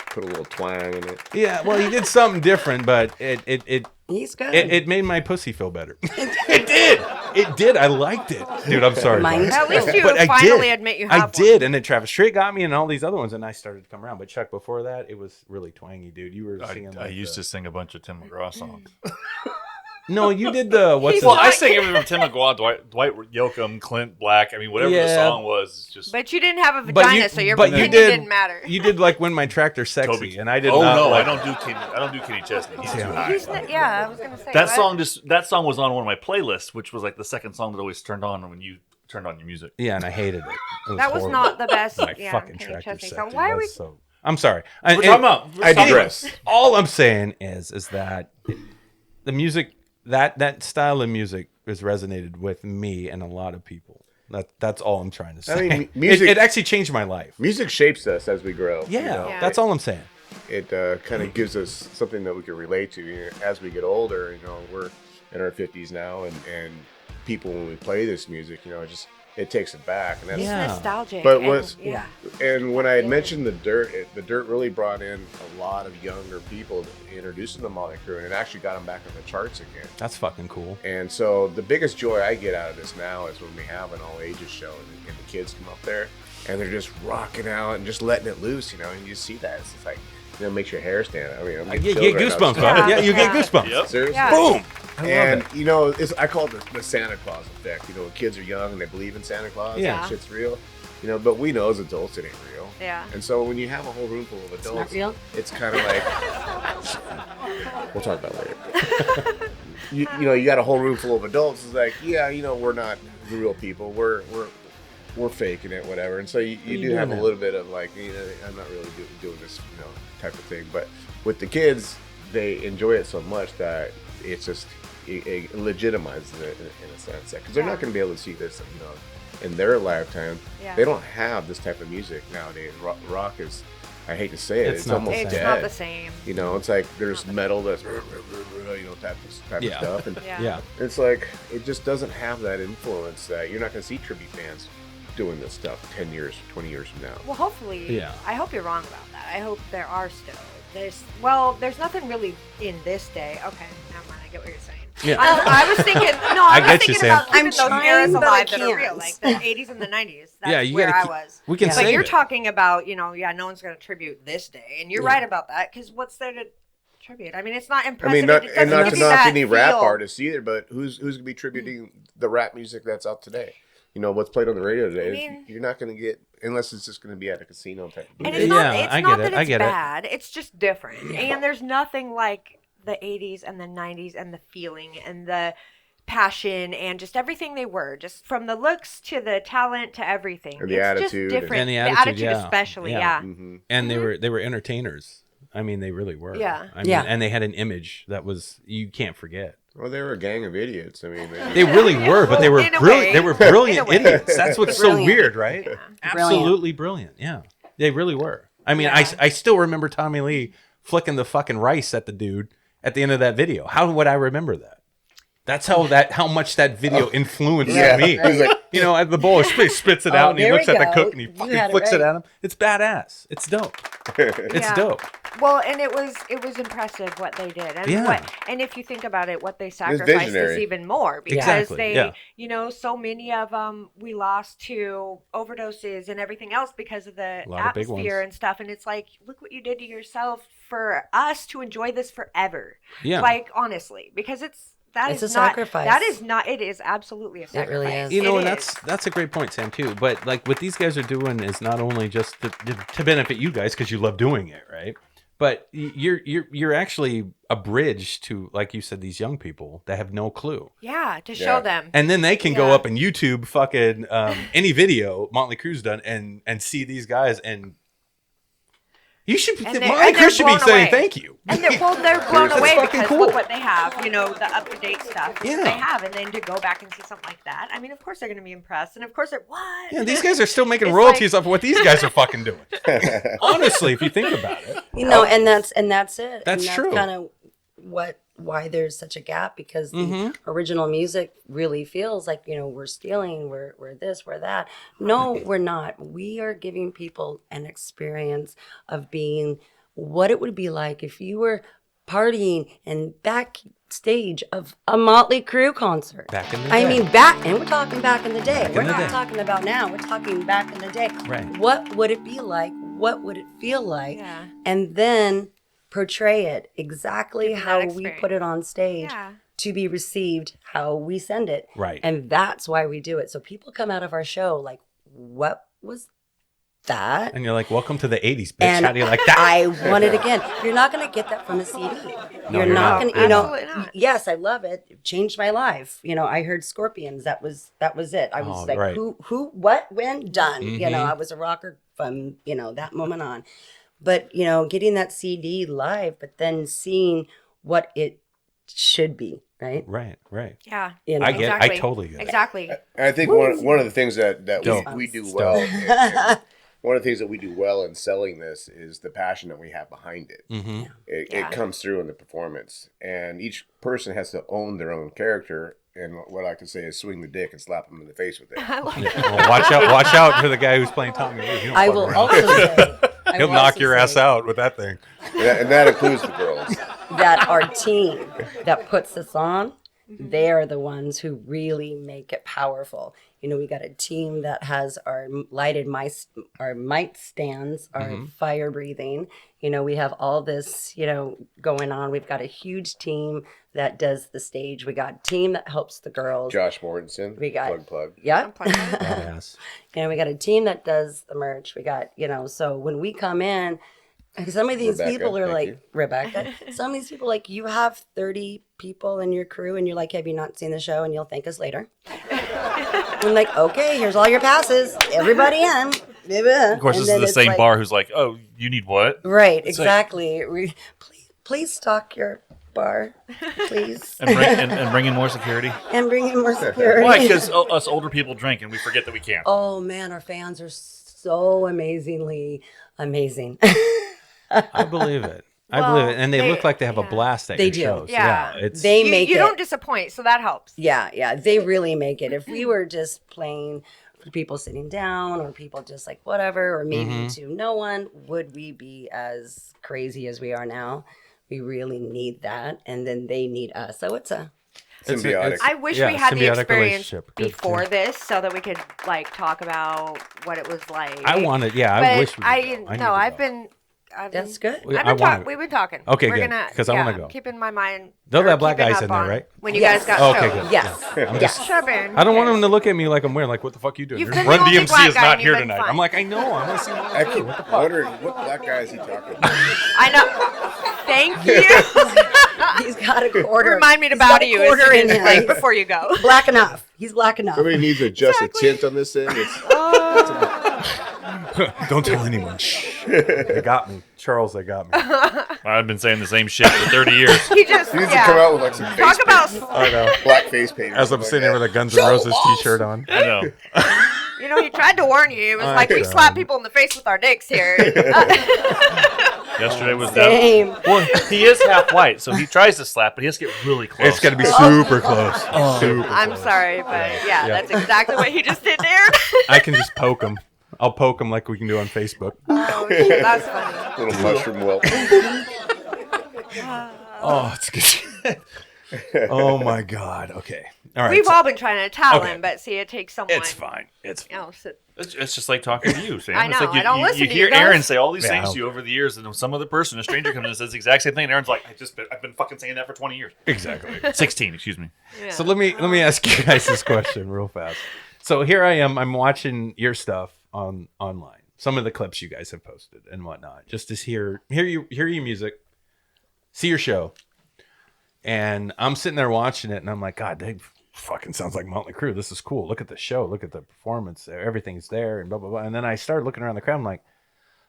Put a little twang in it. Yeah, well, he did something different, but He's good. it made my pussy feel better. It did. It did. I liked it, dude. I'm sorry. Mine Bob. too. At least you But I finally did. admit you have I one. did, and then Travis Tritt got me, and all these other ones, and I started to come around. But Chuck, before that, it was really twangy, dude. You were singing. I used to sing a bunch of Tim McGraw songs. No, you did the what's He's his Well, I like- sang everything from Tim McGraw, Dwight Yoakam, Clint Black. I mean, whatever the Yeah. song was, it's just. But you didn't have a But vagina, you- so your but you opinion did- didn't matter. You did like When My Tractor's Sexy, Toby. and I did Oh not. no, like, I don't do Kenny Chesney. He's too high. He's not, yeah, I was gonna say That what? song was on one of my playlists, which was like the second song that always turned on when you turned on your music. Yeah, and I hated it. That was horrible. not the best. My yeah, fucking Kenny Tractor's Chesney Sexy. song. Why are we? was so. I'm sorry. We're talking about. I digress. All I'm saying is that the music, that style of music, has resonated with me and a lot of people. That's all I'm trying to say. I mean, music- it actually changed my life. Music shapes us as we grow. Yeah, you know? Yeah. that's all I'm saying. It kind of gives us something that we can relate to. You know, as we get older, you know, we're in our 50s now, and people, when we play this music, you know, it takes it back. And that's, It's Yeah. nostalgic. But and- what's- yeah. And when I had mentioned the dirt really brought in a lot of younger people to introduce them to Motley Crue, and it actually got them back on the charts again. That's fucking cool. And so the biggest joy I get out of this now is when we have an all ages show and the kids come up there and they're just rocking out and just letting it loose, you know, and you see that. It's just like, you know, makes your hair stand up. I mean, I'm You getting get chills right now goosebumps, just bro. talking Yeah, about you get Yeah. goosebumps. Yep. Seriously? Yeah. Boom. I love And it. you know, I call it the Santa Claus effect. You know, when kids are young and they believe in Santa Claus, Yeah. that shit's real. You know, but we know as adults it ain't real. Yeah. And so when you have a whole room full of adults, not real? it's kind of like we'll talk about it later. you know, you got a whole room full of adults. It's like, yeah, you know, we're not the real people. We're faking it, whatever. And so you do have a little bit of like, you know, I'm not really doing this, you know, type of thing. But with the kids, they enjoy it so much that it's just it legitimizes it in a sense, because they're not going to be able to see this, you know, in their lifetime. Yeah. They don't have this type of music nowadays. Rock is, I hate to say it, It's it's not almost the It's same. dead. not the same. You know, it's like there's metal that's, you know, type of Yeah. stuff, and Yeah. Yeah. it's like it just doesn't have that influence that you're not going to see tribute bands doing this stuff 10 years, 20 years from now. Well, hopefully. Yeah. I hope you're wrong about that. I hope there are still. There's nothing really in this day. Okay, never mind. I get what you're saying. Yeah. I was thinking. No, I I, get was you, thinking Sam. about keeping I'm those trying, eras but I alive that are can't. real, like the 80s and the 90s. That's Yeah, you where gotta I keep- was. we can Yeah. But save you're it. talking about, you know, no one's going to tribute this day, and you're Yeah. right about that. Because what's there to tribute? I mean, it's not I impressive. mean, not, it and doesn't not give to you knock that any rap feel. artists either, but who's going to be tributing the rap music that's out today? You know, what's played on the radio today. I mean- You're not going to get, unless it's just going to be at a casino type. And of it's Yeah, not, I it's not get it, that I it's get it. bad. It's just different. And there's nothing like the 80s and the 90s and the feeling and the passion and just everything they were. Just from the looks to the talent to everything. And the it's attitude. just different. And the the attitude, attitude yeah. especially, Yeah. yeah. Mm-hmm. And they were entertainers. I mean, they really were. Yeah. I mean, Yeah. And they had an image that was you can't forget. Well, they were a gang of idiots. I mean, They really were, but they were In a brilliant. way. They were In a brilliant way. idiots. That's what's so Brilliant. weird, right? Yeah. Absolutely brilliant. Yeah, they really were. I mean, Yeah. I still remember Tommy Lee flicking the fucking rice at the dude at the end of that video. How would I remember that? That's how much that video influenced Yeah. me. He's like, You know, the bowl spits it Oh, out and he there looks we at the go. cook and he You fucking had it flicks it right. at him. It's badass. It's dope. It's Yeah. dope. Well, and it was impressive what they did, and Yeah. and if you think about it, what they sacrificed is visionary. even more because Exactly, they, yeah. so many of them we lost to overdoses and everything else because of the A lot of big atmosphere ones. and stuff. And it's like, look what you did to yourself for us to enjoy this forever. Yeah. Like honestly, because it's a not, sacrifice. That is not. It is absolutely a It sacrifice. really is. You know, It and is. that's a great point, Sam, too. But like what these guys are doing is not only just to benefit you guys because you love doing it, right? But you're actually a bridge to, like you said, these young people that have no clue. Yeah, to show them. And then they can go Yeah. up and YouTube fucking any video Motley Crue's done and see these guys, and you should And Motley they're Crue should be blown saying away. thank you. And they're blown It's away fucking because cool. look what they have, the up-to-date stuff Yeah. that they have. And then to go back and see something like that, I mean, of course they're going to be impressed. And of course they're, what? Yeah, these guys are still making It's royalties like- off of what these guys are fucking doing. Honestly, if you think about it. And that's it. That's and true. Kind of why there's such a gap, because the Mm-hmm. original music really feels like, we're stealing, we're this, we're that. No, we're not. We are giving people an experience of being what it would be like if you were partying and backstage of a Motley Crue concert. Back in the I day. mean, and we're talking back in the day. Back in We're the not day. talking about now. We're talking back in the day. Right. What would it be like? What would it feel like? Yeah. And then portray it exactly Give them how that we experience. put it on stage Yeah. to be received how we send it. Right. And that's why we do it. So people come out of our show like, what was that? And you're like, welcome to the 80s, bitch. And How do you like that? I want it again. You're not going to get that from a CD. No, you're you're not not. going to, Absolutely not. yes, I love it. It changed my life. I heard Scorpions. That was it. I was Oh, like, right. who, what, when, done. Mhm. I was a rocker from, that moment on. But, getting that CD live, but then seeing what it should be, right? Right. Yeah. I get it. I totally get it. Exactly. And I think one of the things that Dope. we do Dope. well, and one of the things that we do well in selling this is the passion that we have behind it. Mm-hmm. It comes through in the performance, and each person has to own their own character. And what I can say is swing the dick and slap them in the face with it. I like that. Well, watch out for the guy who's playing Tommy Lee. He don't I fuck will around. also say, He'll knock your ass out with that thing. And that includes the girls. that our team that puts this on, they're the ones who really make it powerful. We got a team that has our lighted our mic stands, our fire breathing. We have all this, going on. We've got a huge team that does the stage. We got a team that helps the girls. Josh Mortensen, We got- plug. Yep. Badass. We got a team that does the merch. We got, so when we come in, some of these Rebecca, people are thank like, you. Rebecca, some of these people, like, you have 30 people in your crew and you're like, have you not seen the show? And you'll thank us later. I'm like, okay, here's all your passes. Everybody in. Of course, this is the same bar who's like, oh, you need what? Right, It's like- exactly. Please stock your bar, please. And bring in more security. And bring in more security. Why? Because us older people drink and we forget that we can't. Oh, man, our fans are so amazingly amazing. I believe it. I believe it. And they look like they have a blast at They your do. shows. Yeah. It's They You, make you it. don't disappoint, so that helps. Yeah, they really make it. If we were just playing for people sitting down or people just like whatever, or maybe to no one, would we be as crazy as we are now? We really need that, and then they need us. So it's a Symbiotic. I wish Yeah, we had the symbiotic experience relationship. Good, before yeah. this so that we could talk about what it was like. I wanted, I But wish we could go. I need to I've go. been. that's good. Yeah, I've I been wanna- we've been talking. Okay, We're good, gonna 'cause I wanna go. Keep in my mind. They'll or have black keeping guys up in there, on right? When you Yes. guys got Okay, shows. good. Yes. I'm Yes. just, Should have been. I don't want them to look at me like I'm weird. Like, what the fuck you doing? You've been the Run only DMC black is guy not and here you've been tonight. fine. I'm like, I know. I want to see more. I keep wondering what black guy is he talking about. I know. Thank you. He's got a quarter. Remind me to He's got bow a to you quarter in him. like before you go. Black enough. He's black enough. Somebody needs to adjust a tint on this thing. Don't tell anyone. Shh. They got me. Charles, they got me. I've been saying the same shit for 30 years. He just He needs to come out with like some face talk about. paint, I know. black face paint. or As I'm something sitting here like with a Guns N' Roses t-shirt on. I know. He tried to warn you. It was like we know. slap people in the face with our dicks here. Yesterday was that. Same. Well, he is half white, so he tries to slap, but he has to get really close. It's got to be super close. Super I'm close. sorry, but yeah, that's exactly what he just did there. I can just poke him. I'll poke them like we can do on Facebook. Oh, shit, that's funny. Little mushroom whelp. Oh, it's good. Oh my God. Okay. All right. We've so- all been trying to tell Okay. him, but see, it takes someone. it's fine. It's fine. Else. It's just like talking to you, Sam. I It's know, like you, I don't you, listen you to hear you guys. Aaron say all these Yeah, things I'll- to you over the years, and some other person, a stranger, comes in and says the exact same thing. And Aaron's like, I've been fucking saying that for 20 years. Exactly. 16, excuse me. Yeah. So let me ask you guys this question real fast. So here I am. I'm watching your stuff online. Some of the clips you guys have posted and whatnot. Just to hear your music, see your show, and I'm sitting there watching it, and I'm like, God, they fucking sounds like Motley Crue. This is cool. Look at the show. Look at the performance. There, everything's there, and blah blah blah. And then I started looking around the crowd. I'm like,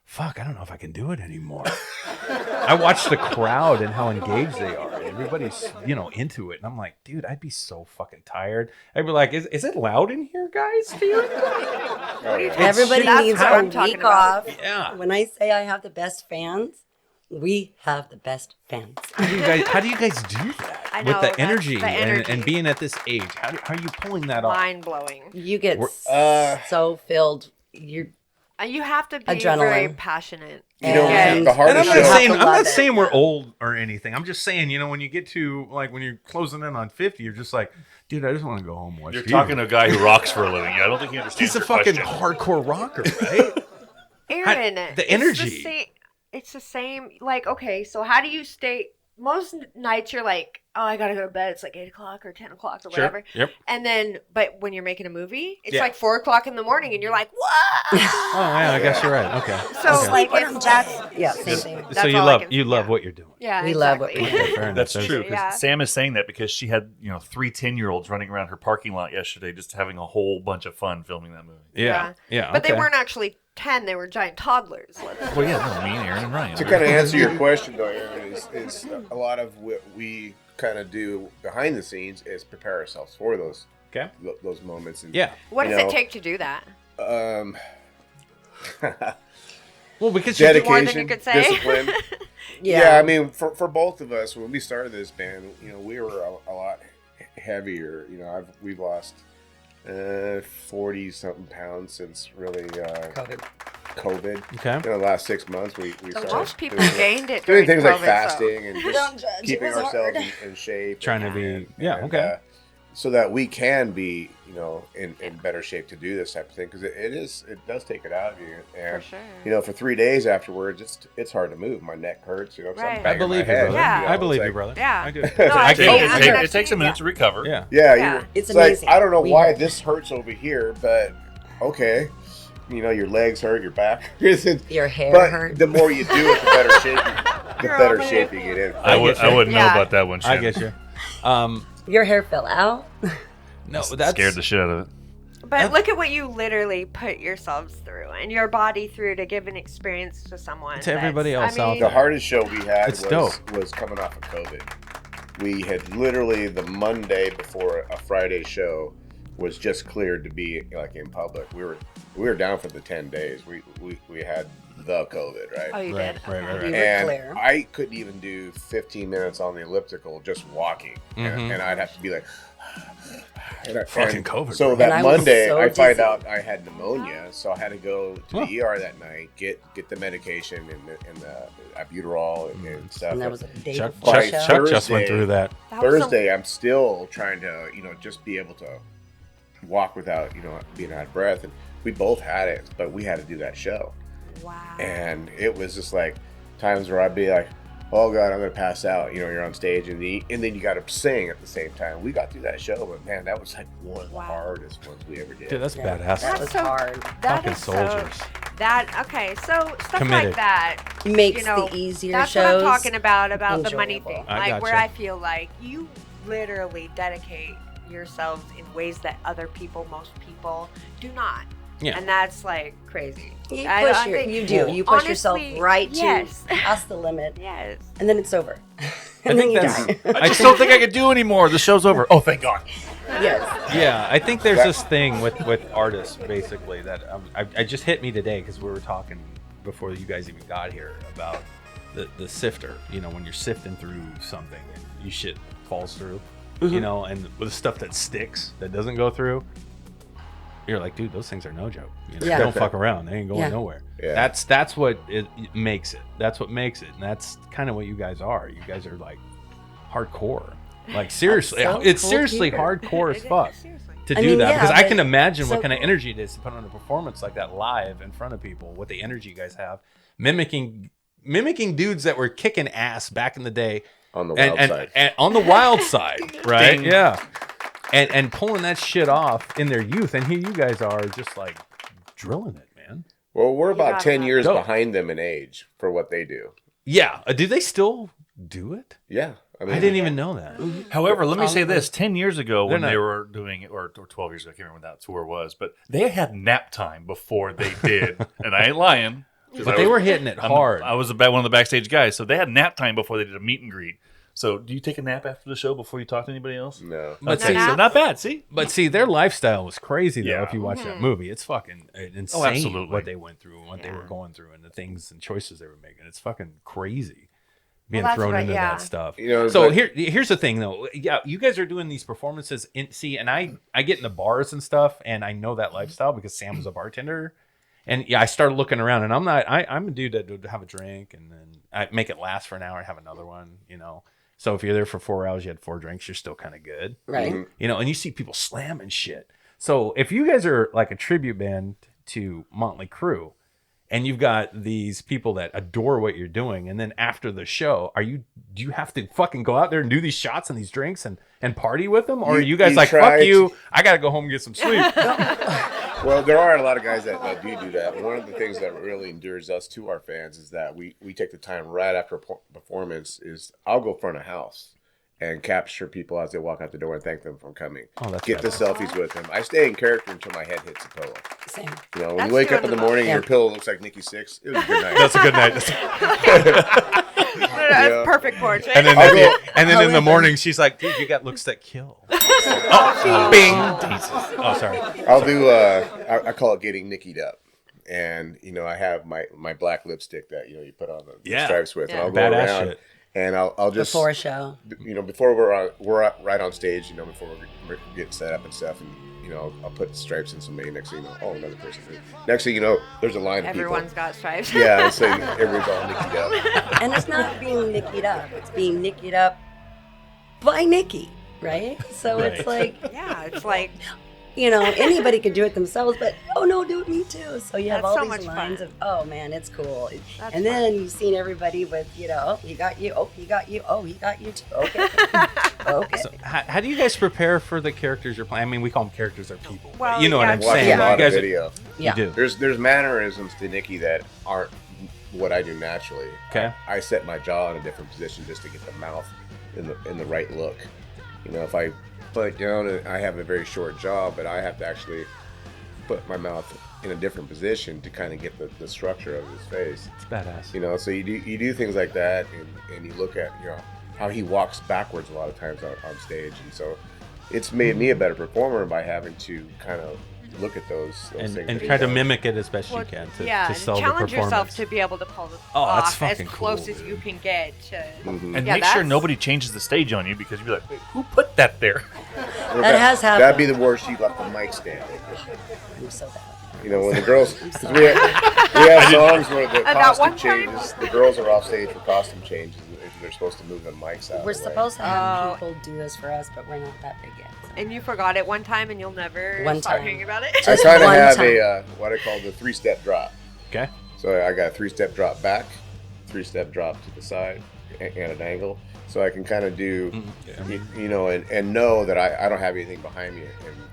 fuck, I don't know if I can do it anymore. I watched the crowd and how engaged they are. Everybody's, into it. And I'm like, dude, I'd be so fucking tired. I'd be like, is it loud in here, guys? To you? Everybody That's needs what a I'm talking week about. off. Yeah. When I say I have the best fans, we have the best fans. How do you guys do that? I With know, the that's energy, the energy. And being at this age? How are you pulling that off? Mind blowing. You get We're- so filled. You're You have to be Adrenaline. very passionate. You know, Yeah. the And I'm hardest not You have show. saying to I'm love not it. saying we're old or anything. I'm just saying, when you get to when you're closing in on 50, you're just like, dude, I just want to go home and watch You're TV. talking to a guy who rocks for a living. I don't think he understands He's a your fucking question. hardcore rocker, right? Aaron, the energy. It's the same. Like, okay, so how do you stay? Most nights you're like, oh, I gotta go to bed. It's like 8 o'clock or 10 o'clock or whatever. Yep. And then, but when you're making a movie, it's Yeah. like 4 o'clock in the morning, and you're like, what? Oh yeah, I guess you're right. Okay. So Okay. like, it's that's yeah, same thing. So you all I love can- you love yeah. what you're doing. yeah, We love what exactly. we Okay, fair enough. That's There's- true. 'Cause Yeah. Sam is saying that because she had 3 10-year-olds running around her parking lot yesterday, just having a whole bunch of fun filming that movie. Yeah. Yeah. But they okay. weren't actually 10; they were giant toddlers. Well, yeah, no, me and Aaron and Ryan. To kind of answer your question, though, Aaron, is a lot of what we kind of do behind the scenes is prepare ourselves for those Okay. those moments. And, Yeah. What You does know, it take to do that? Well, because dedication, More than you could say. discipline. Yeah, I mean, for both of us, when we started this band, we were a lot heavier. We've lost 40 something pounds since really COVID. Okay. The last 6 months, we So started most people doing, gained it doing during things like COVID, so- fasting and Don't just judge, keeping it was ourselves hard. in shape, Trying to be okay. so that we can be in better shape to do this type of thing, because it does take it out of you. And For sure. for 3 days afterwards, it's hard to move. My neck hurts. 'cause I'm Right. I banging my believe you, head, brother. Yeah. I it's believe you, like- brother. Yeah. I do. No, It, I take- think- it, I take- think- it takes a minute to recover. Yeah. Yeah, Yeah. It's like, amazing. I don't know We why have- this hurts over here, but okay. Your legs hurt, your back hurts. Your hair But hurt. the more you do it, the better shape you get in. I wouldn't know Yeah. about that one. I Shannon. get you. Your hair fell out. No, that's Scared the shit out of it. But look at what you literally put yourselves through and your body through to give an experience to someone. To everybody that's- else out The there. hardest show we had It's dope. was coming off of COVID. We had literally the Monday before a Friday show was just cleared to be like in public. We were down for the 10 days. We had the COVID, right? Oh, you Right, did? right, Okay. right, We were And clear. I couldn't even do 15 minutes on the elliptical just walking, Mhm. and I'd have to be like, Fucking COVID, So bro. that And I was Monday, so I find dizzy. out I had pneumonia, so I had to go to Huh. the ER that night, get the medication and the albuterol and stuff. And that was a day Chuck, before By the show. Chuck just went Thursday- through that. That was Thursday, I'm still trying to, just be able to walk without, being out of breath. And we both had it, but we had to do that show. Wow. And it was just like times where I'd be like, oh God, I'm going to pass out. You're on stage and then you got to sing at the same time. We got through that show, but man, that was like one of the Wow. hardest ones we ever did. Dude, that's Yeah. badass. That was so- hard. That Fucking is soldiers. Okay, so stuff Committed. like that. Makes You know, the easier That's shows. what I'm talking about the money enjoyable. thing. I Like where gotcha. I feel like you literally dedicate yourselves in ways that most people do not. Yeah. And that's like crazy. You I push don't your, think- you do. You push yourself Honestly, right yes. to past the limit, Yes. and then it's over. I and then think you that's. die. I just don't think I could do anymore. The show's over. Oh, thank God. Yes. Yeah, I think there's this thing with artists basically that I just hit me today because we were talking before you guys even got here about the sifter. When you're sifting through something and you shit falls through, and with the stuff that sticks that doesn't go through, you're like, dude, those things are no joke. You know, Yeah. Don't fuck around. They ain't going Yeah. nowhere. Yeah. That's what it makes it. That's what makes it. And that's kind of what you guys are. You guys are like hardcore. Like seriously, so it's cool seriously to hear. hardcore as fuck Seriously. to I do mean, that, yeah, because I but can imagine what so kind of cool. energy it is to put on a performance like that live in front of people. What the energy you guys have, mimicking dudes that were kicking ass back in the day On the wild side. and on the wild side, right? Ding. Yeah, and pulling that shit off in their youth, and here you guys are just like drilling it, man. Well, we're about got 10 that. years Go. behind them in age for what they do. Yeah, do they still do it? Yeah. I mean, I didn't even know that. However, let me say this: 10 years ago, when They're they not- were doing it, or 12 years ago, I can't remember when that tour was, but they had nap time before they did, and I ain't lying. 'cause But I they was- were hitting it hard. I was one of the backstage guys, so they had nap time before they did a meet and greet. So, do you take a nap after the show before you talk to anybody else? no. But Okay, see, so not bad. See, But see, their lifestyle was crazy though. Yeah. If you watch that movie, it's fucking insane absolutely. what they went through and what they were going through and the things and choices they were making. It's fucking crazy being that's thrown right, into yeah. that stuff. You know, so but- here's the thing though. Yeah, you guys are doing these performances and I get in the bars and stuff, and I know that lifestyle because Sam was a bartender. And yeah, I started looking around, and I'm a dude that would have a drink and then I make it last for an hour and have another one, you know. So if you're there for 4 hours, you had 4 drinks, you're still kind of good. Right. Mhm. You know, and you see people slamming shit. So if you guys are like a tribute band to Motley Crue, and you've got these people that adore what you're doing, and then after the show, do you have to fucking go out there and do these shots and these drinks and party with them, or are you guys You like, try fuck to- you, I gotta go home and get some sleep? Well, there are a lot of guys that do that. One of the things that really endures us to our fans is that we take the time right after a performance is I'll go front of house and capture people as they walk out the door and thank them for coming. Oh, that's Get the selfies with them. I stay in character until my head hits the pillow. Same. You know, when That's you wake up doing in the the morning most. and your pillow looks like Nikki Sixx, it was a good night. That's a good night. Yeah. Perfect portrait. And then, I'll go- in the morning, she's like, dude, you got looks that kill. Oh, bing. Oh, sorry. I'll do. I call it getting Nickied up, and you know I have my black lipstick that you know you put on the Yeah. stripes with, and Yeah. I'll go Badass around shit. and I'll just Before a show. you know before we're right on stage, you know before we're getting set up and stuff, and you know I'll put stripes in somebody. Next thing you know, oh another person. Next thing you know, there's a line of Everyone's got stripes. people. Yeah, so everybody's all Nickied up. And it's not being Nickied up. It's being Nickied up by Nikki, right? So it's like, Yeah, it's like you know, anybody could do it themselves, but oh no, do it me too. So you have That's all so these much lines fun. of, oh man, it's cool. That's And then you've seen everybody with, you know, oh, he got you, oh, he got you, oh, he got you too. Okay. Okay. So how do you guys prepare for the characters you're playing? I mean, we call them characters, they're people. But Well, you know what yeah, I'm Watch saying. a lot You of guys are- video. Yeah. You do. There's mannerisms to Nikki that aren't what I do naturally. Okay. I set my jaw in a different position just to get the mouth in the right look. You know, if I put it down and I have a very short jaw, but I have to actually put my mouth in a different position to kind of get the structure of his face. It's badass. You know, so you do things like that, and you look at how he walks backwards a lot of times on stage, and so it's made me a better performer by having to kind of look at those And things and that try he to does. mimic it as best well, you can to, yeah, to sell the challenge performance. yourself to be able to pull this Oh, that's off as fucking close cool, as you dude. can get to. Mhm. and Yeah, make sure that's- nobody changes the stage on you because you'd be like, wait, who put that there? Well, That has happened. That'd be the worst. She left the mic stand. I'm so bad. You know, when the girls, we have songs where the That costume one time- changes. The girls are off stage for costume changes. They're supposed to move the mics out. We're of the way. supposed to have Oh. people do this for us, but we're not that big yet. And you forgot it one time, and you'll never One start time. hearing about it. I Just kind of one have time. a what I call the 3-step drop. Okay. So I got a 3-step drop back, 3-step drop to the side, and an angle. So I can kind of do, you know, and know that I don't have anything behind me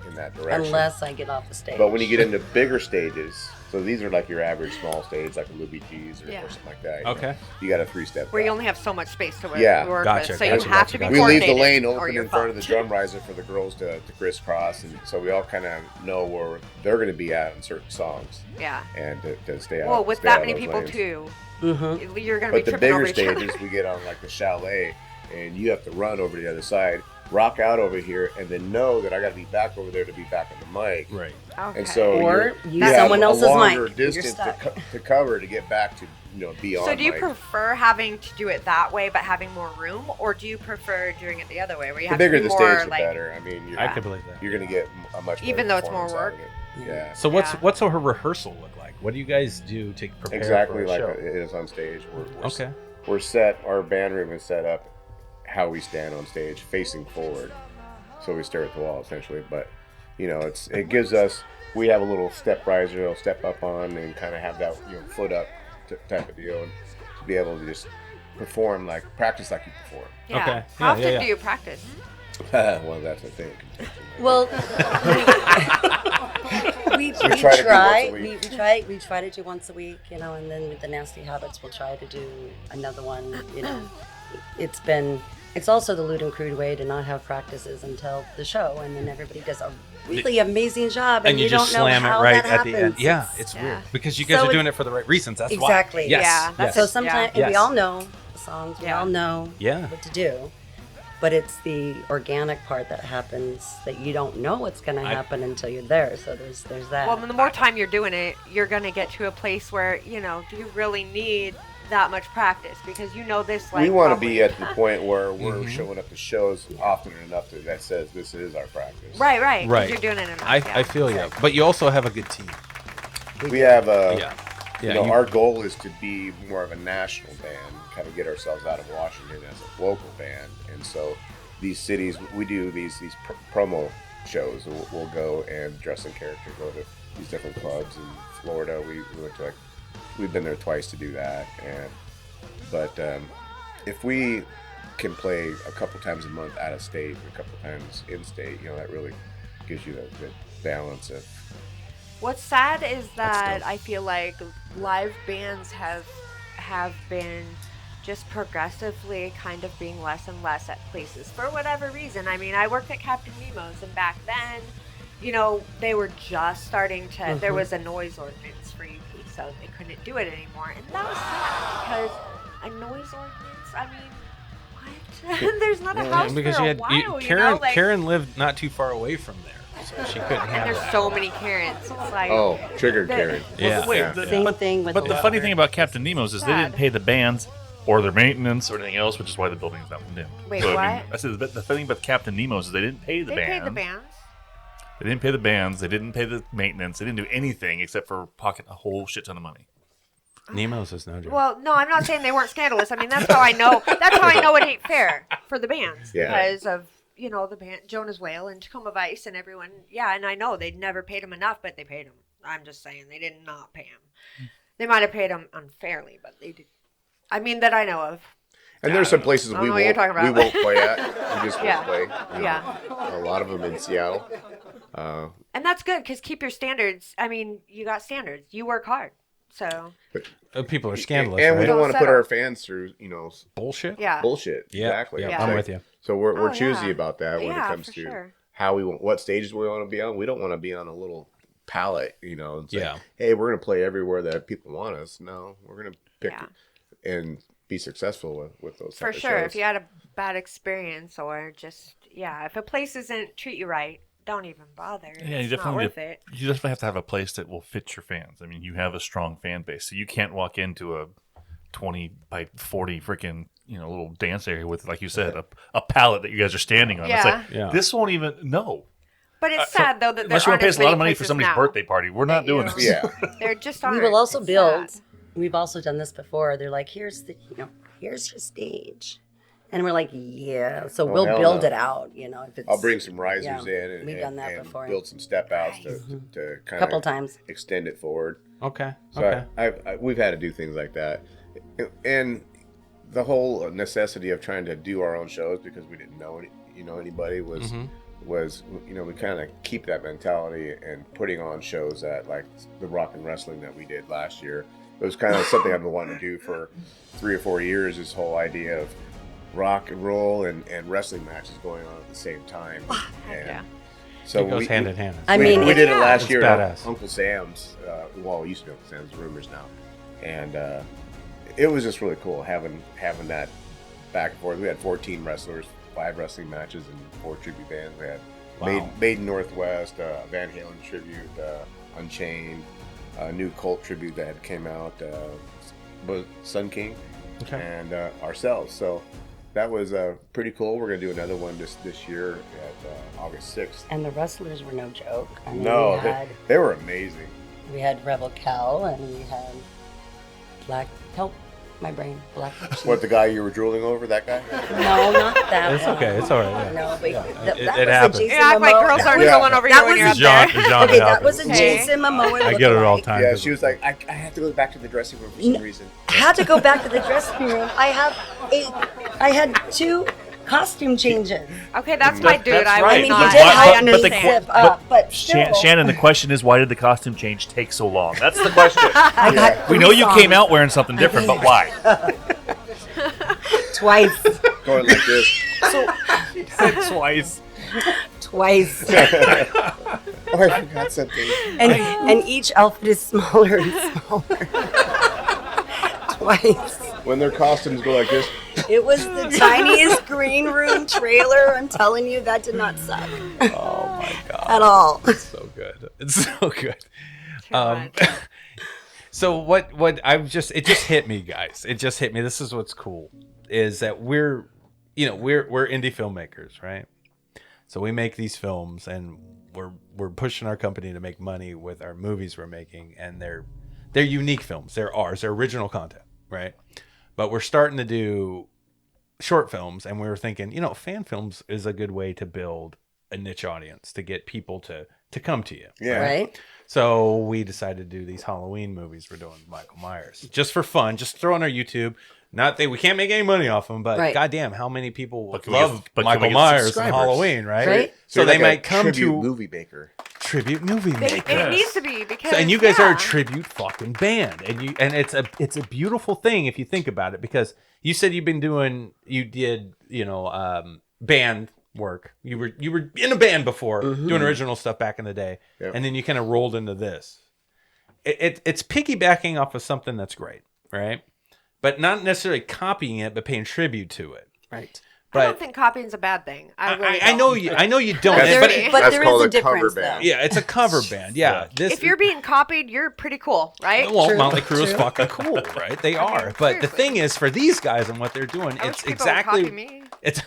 in that direction. Unless I get off the stage. But when you get into bigger stages, so these are like your average small stage, like a Luby G's or Yeah. something like that. you know, Okay. You got a 3-step Where you drop. only have so much space to work, Yeah. work Gotcha, with, so gotcha, you have gotcha, to be gotcha. We leave the coordinated, lane or open you're in front of the fucked. drum riser for the girls to crisscross, and so we all kind of know where they're going to be at in certain songs, Yeah. and to stay out. Well, with stay that out many of those people lanes. too, Mm-hmm. you're gonna be But the tripping over bigger each other. stages, we get on like the chalet, and you have to run over to the other side, rock out over here, and then know that I got to be back over there to be back on the mic. Right. Okay. And so Or you use have someone a else's longer mic. You're distance stuck. to cover to get back to be on. So do you mic. prefer having to do it that way, but having more room, or do you prefer doing it the other way, where you The have bigger to be the more stage, the like? better. I mean, I could believe that. you're going to get a much better Even though it's more performance out work? of it. Yeah. So what's a rehearsal look like? What do you guys do to prepare Exactly for a like show? it is on stage. Okay. We're set. Our band room is set up how we stand on stage, facing forward. So we stare at the wall essentially. But it gives us. We have a little step riser. They'll step up on and kind of have that foot up type of deal, and to be able to just practice like you perform. Yeah. Okay. How often Yeah. do you practice? Well, that's the thing. Well, we try to do once a week. we try to do once a week, and then with the Nasty Habits, we'll try to do another one. It's also the Lewd and Crude way to not have practices until the show, and then everybody does a really amazing job, and you just don't know slam how it right that at happens. the end. Yeah, it's weird because you guys So are doing it for the right reasons. That's exactly. why. Yes. Yeah, Yes. So sometimes and we Yes. all know the songs, we Yeah. all know Yeah. what to do, but it's the organic part that happens that you don't know what's going to happen until you're there. So there's that. Well, the more time you're doing it, you're going to get to a place where, do you really need that much practice? Because this, We want to be probably- at the point where we're Mm-hmm. showing up to shows often enough that says this is our practice. Right, 'cause Right. you're doing it enough. I feel you, but you also have a good team. We have Yeah. our goal is to be more of a national band, kind of get ourselves out of Washington as a local band, and so these cities we do these promo shows. We'll go and dress in character, go to these different clubs in Florida. We went to we've been there twice to do that, but if we can play a couple times a month out of state, or a couple times in state, that really gives you the balance of. What's sad is that dope. I feel like live bands have been just progressively kind of being less and less at places for whatever reason. I mean, I worked at Captain Nemo's, and back then, they were just starting to. There was a noise ordinance for EP, so they couldn't do it anymore, and that was sad because a noise ordinance. I mean, what? There's not a house because for you a had while. Karen. Like, Karen lived not too far away from there, so she couldn't have and there's that. so many Karens. It's like Triggered that- Karen. Yeah. Wait, Yeah. Same thing with But the funny thing about Captain Nemo's is they Sad. didn't pay the bands or their maintenance or anything else, which is why the building's not condemned. Wait, I what? said the thing about Captain Nemo's is they didn't pay the They bands. paid the bands. They didn't pay the bands. They didn't pay the maintenance. They didn't do anything except for pocket a whole shit ton of money. Nemo's is no joke. Well, no, I'm not saying they weren't scandalous. I mean, that's how I know. That's how I know it ain't fair for the bands Yeah. because of the band Jonah's Whale and Tacoma Vice and everyone. Yeah, and I know they never paid them enough, but they paid them. I'm just saying they did not pay them. They might have paid them unfairly, but they did. I mean, that I know of. And there's some places I we know what you're won't talking we about. won't play at. We just Yeah. won't play. Yeah. A lot of them in Seattle. And that's good because keep your standards. I mean, you got standards. You work hard. So, People are scandalous, And we right? don't want to put settle. our fans through, Bullshit. yeah. bullshit. Yeah. Exactly. Yeah, It's I'm like- with you. So we're Oh, choosy yeah. about that when it Yeah, comes for to sure. what stages we want to be on. We don't want to be on a little palette, and say, Yeah. hey, we're going to play everywhere that people want us. No, we're going to pick Yeah. and be successful with those For type of sure. shows. If you had a bad experience or just, if a place doesn't treat you right, don't even bother. Yeah, It's you not definitely worth it. you definitely have to have a place that will fit your fans. I mean, you have a strong fan base, so you can't walk into a 20 by 40 freaking little dance area with, like you said, a pallet that you guys are standing on. It's Yeah. like Yeah. this won't even But it's sad, though, that there unless you want aren't to pay as us a lot many of money for places somebody's now. birthday party. We're not that you doing know- this. Yeah. They're just we aren't. will also It's build. sad. We've also done this before. They're like, here's your stage, and we're like, yeah. So we'll hell build no. it out. If it's I'll bring some risers Yeah, in and, we've done that and before. build some step outs to a kind couple of times. extend it forward. Okay. So Okay. we've had to do things like that, and the whole necessity of trying to do our own shows because we didn't know anybody was we kind of keep that mentality and putting on shows at like the rock and wrestling that we did last year. It was kind of something I've been wanting to do for 3 or 4 years. This whole idea of rock and roll and wrestling matches going on at the same time. And yeah. so It goes hand in hand. I we, mean, we did it yeah. last It's year badass. at Uncle Sam's. Well, it used to be Uncle Sam's, Rumors now, and it was just really cool having that back and forth. We had 14 wrestlers, 5 wrestling matches, and 4 tribute bands. We had Wow. Maiden Northwest, Van Halen tribute, Unchained, a new Cult tribute that came out, was Sun King, Okay. and ourselves. So that was pretty cool. We're gonna do another one this year at August 6th. And the wrestlers were no joke. I mean, No, they were amazing. we had Rebel Cal and we had Black. Help my brain. Black. What, the guy you were drooling over? That guy? No, not that. It's one. okay. It's all right. Yeah. No, but Yeah, that it was a happens. Jason You act like Momoa. girls aren't Yeah. going over That here when was you're a up Zhaun, there. Zhaun Okay, that was a happens. Jason Momoa. I get it all the lookalike. time. Yeah, she was like, I have to go back to the dressing room for some reason. I had to go back to the dressing room. I had 2 costume changes. Okay, that's my dude. That's I right. I would mean, not. you did But- help but me the- zip up, but still. Shannon, the question is, why did the costume change take so long? That's the question. I got We know you 3 came out wearing something different, but why? twice. Going like this. Twice. Twice. Oh, I forgot something. And each outfit is smaller and smaller. Twice. When their costumes go like this, It was the tiniest green room trailer. I'm telling you, that did not suck Oh my god. at all. It's so good. It's so good. much. So what it just hit me, guys. It just hit me. This is what's cool is that we're indie filmmakers, right? So we make these films and we're pushing our company to make money with our movies we're making, and they're unique films. They're ours. They're original content, right? But we're starting to do short films, and we were thinking, fan films is a good way to build a niche audience, to get people to come to you. yeah. Right? So we decided to do these Halloween movies we're doing with Michael Myers. Just for fun, just throw on our YouTube. We can't make any money off them, but Right. goddamn, how many people But can we love get- but can Michael we get Myers and subscribers? Halloween, right? Right. So You're they like might a come tribute to movie maker. tribute movie maker. It needs to be because. And you guys are a yeah. tribute fucking band, and it's a beautiful thing if you think about it, because you said you did band work. You were in a band before doing original stuff back in the day, Yep. and then you kind of rolled into this. It's piggybacking off of something that's great, right? But not necessarily copying it, but paying tribute to it. Right. I don't But think copying's a bad thing. I really I know don't. you. I know you don't. That's- But Dirty. But That's there called is a a cover difference, band. though. yeah, it's a cover band. Yeah. This, If you're being copied, you're pretty cool, right? well, True, Motley Crue is true. fucking cool, right? They are. But the seriously. thing is, for these guys and what they're doing, I it's wish people would exactly. copy me. It's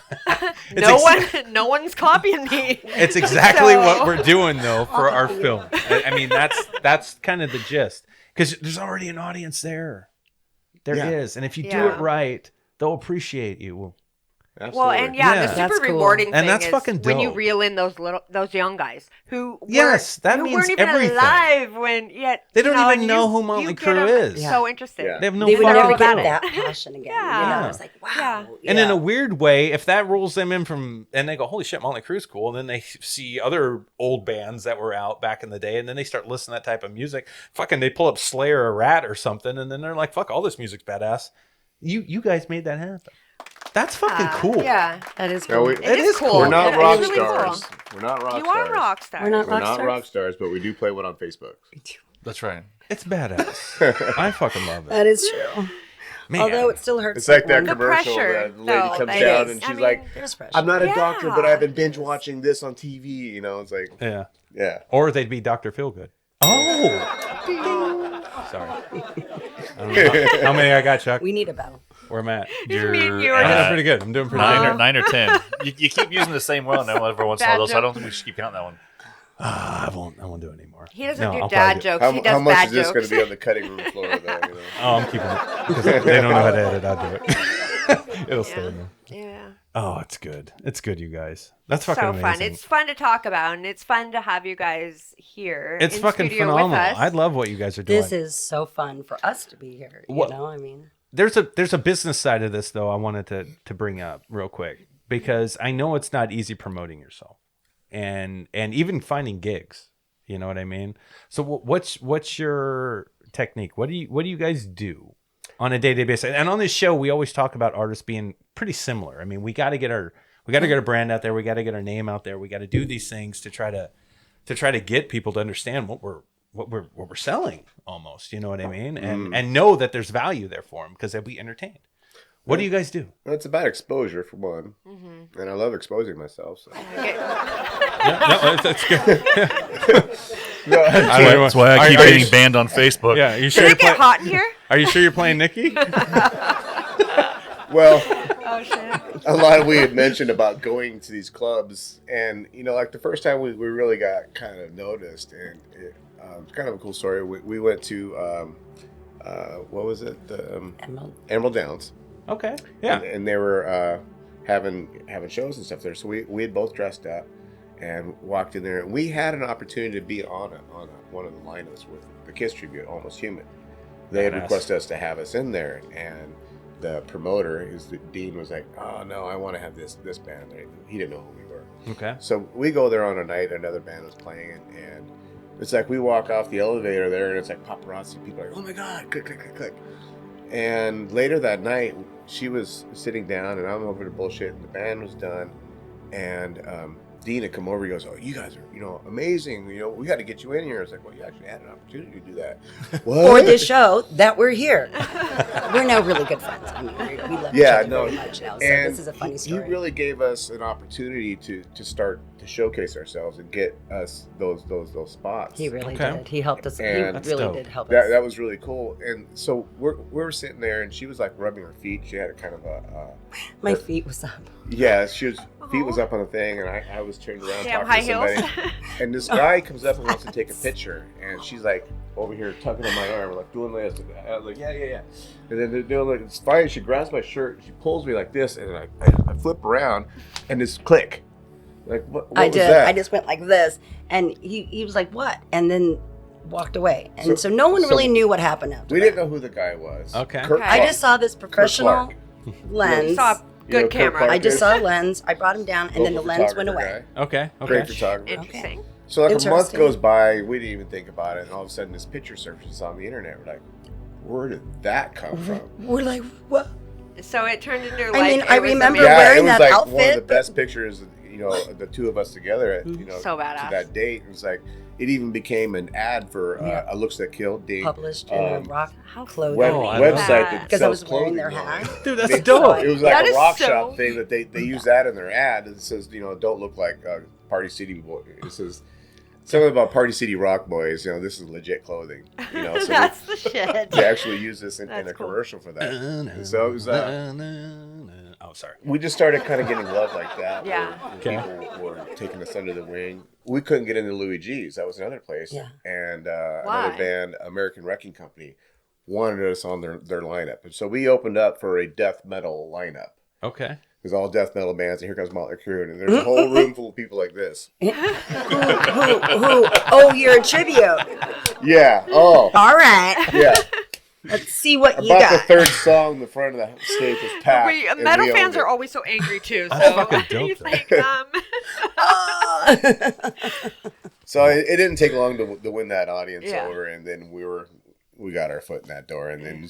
No one's copying me. It's exactly So- what we're doing though for our film. I mean, that's kind of the gist, because there's already an audience there. There is, Yeah. and if you do Yeah. it right, they'll appreciate you. Absolutely. Well, and Yeah. the That's super cool. rewarding And thing that's is fucking when you dope. reel in those young guys who Yes, that who means weren't even everything. alive when yet They you don't know, even and know you- who Motley you get Crue them is. So interested. Yeah. They have no They would fucking never all about get it. that passion again. Yeah. You know, it's like, wow. And in yeah. a weird way, if that rolls them in and they go, holy shit, Motley Crue's cool, and then they see other old bands that were out back in the day, and then they start listening to that type of music, fucking they pull up Slayer or Rat or something, and then they're like, fuck, all this music's badass. You guys made that happen. That's fucking cool. Yeah, That is No, cool. we- it is cool. We're not It rock is really stars. cool. We're not rock You stars. are a rock star. We're not We're rock not stars. rock stars, but we do play one on Facebook. That's right. It's badass. I fucking love it. That is true. Man. Although it still hurts. It's like that when- The commercial pressure, that the lady though, comes that down is- and I she's mean, like, There's pressure. I'm not a Yeah. doctor, but I've been binge watching this on TV. You know, it's like, Yeah. yeah. Or they'd be Dr. Feelgood. Oh! Sorry. I don't know how many I got, Chuck? We need a bell. Where I'm at. You're mean you were I'm doing just- pretty good. I'm doing pretty good. 9 or 10. You keep using the same one every once in a Bad while, so I don't joke. think we should keep counting that one. I won't do it anymore. He doesn't No, do I'll dad probably jokes. How, he does how much bad is this jokes. going to be on the cutting room floor? Though, you know? Oh, I'm keeping it because they don't know how to edit. I'll do it. It'll stay in there. Yeah. Oh, it's good. It's good, you guys. That's fucking So amazing. fun. It's fun to talk about, and it's fun to have you guys here. It's in fucking studio phenomenal. With us. I love what you guys are doing. This is so fun for us to be here. You What- know, I mean, There's a business side of this though I wanted to bring up real quick, because I know it's not easy promoting yourself and even finding gigs. You know what I mean? So what's your technique? What do you guys do on a day-to-day basis? And on this show, we always talk about artists being pretty similar. I mean, we got to get our brand out there. We got to get our name out there. We got to do these things to try to get people to understand what we're selling almost. You know what I mean? And know that there's value there for them, because they'll be entertained. What do you guys do? Well, it's about exposure for one, and I love exposing myself. So. Okay. No, that's good. No, That's why I keep getting banned on Facebook. Yeah, you sure Did you're it get hot in here? Are you sure you're playing Nikki? well, Oh shit. a lot we had mentioned about going to these clubs, and like the first time we really got kind of noticed, and it's kind of a cool story. We went to what was it? The Emerald Downs. Okay. Yeah. And they were having shows and stuff there. So we had both dressed up and walked in there, and we had an opportunity to be on one of the lineups with the Kiss tribute, Almost Human. They had requested us to have us in there, and the promoter, the dean, was like, "Oh no, I want to have this band." He didn't know who we were. Okay. So we go there on a night, another band was playing, and it's like we walk off the elevator there, and it's like paparazzi. People are like, "Oh my god!" Click, click, click, click. And later that night, she was sitting down, and I'm over to bullshit, and the band was done, and Dean had come over. He goes, "Oh, you guys are, amazing. We got to get you in here." I was like, "Well, you actually had an opportunity to do that." What? For this show that we're here. We're now really good friends. I mean, we love each other very much now. So and this is a funny story. He really gave us an opportunity to start to showcase ourselves and get us those spots. He really did. He helped us. And he really did help us. That was really cool. And so we're sitting there, and she was like rubbing her feet. She had a kind of my feet was up. Yeah, feet was up on the thing, and I was turned around Damn, talking to high somebody. heels. And this guy comes up and wants to take a picture, and she's like over here tugging on my arm, like doing this. And I was like, yeah. And then they're doing like, it's fine. She grabs my shirt, she pulls me like this, and I flip around, and this click. Like what I was did. that? I just went like this, and he was like, "What?" And then walked away. And so no one really knew what happened after. We that. didn't know who the guy was. Okay. I just saw this professional Clark. lens. You saw a good Kurt camera. Clark I just is saw a lens. I brought him down, and then the local lens went photographer away. Okay. guy. Great Okay. photographer. Interesting. So like a month Interesting. goes by, we didn't even think about it, and all of a sudden this picture surfaces on the internet. We're like, where did that come from? We're like, what? So it turned into like. I mean, I it was remember amazing. wearing it was that like outfit. one of the best pictures, the two of us together, So badass. to that date. It was like, it even became an ad for a Looks That Killed date. Published in a rock clothing I love website that. that because I was sells wearing clothing. their line. hat. Dude, that's They- dope. It was like That a is rock so- shop thing that they use that in their ad. It says, don't look like Party City Boy. It says something about Party City Rock Boys. This is legit clothing. So That's the shit. they actually use this in That's a cool. commercial for that. And so it was. Oh, sorry. We just started kind of getting love like that. Yeah. where people were taking us under the wing. We couldn't get into Louis G's. That was another place. Yeah. And Why? another band, American Wrecking Company, wanted us on their lineup. And so we opened up for a death metal lineup. Okay. It was all death metal bands, and here comes Motley Crue, and there's a whole room full of people like this. Who? Oh, you're a tribute. Yeah. Oh. All right. Yeah. Let's see what you About the got. third song, the front of the stage was packed. and Metal we fans owned are it. always so angry too. So That's fucking dope, you though. think, So it didn't take long to win that audience Yeah. over, and then we got our foot in that door, and then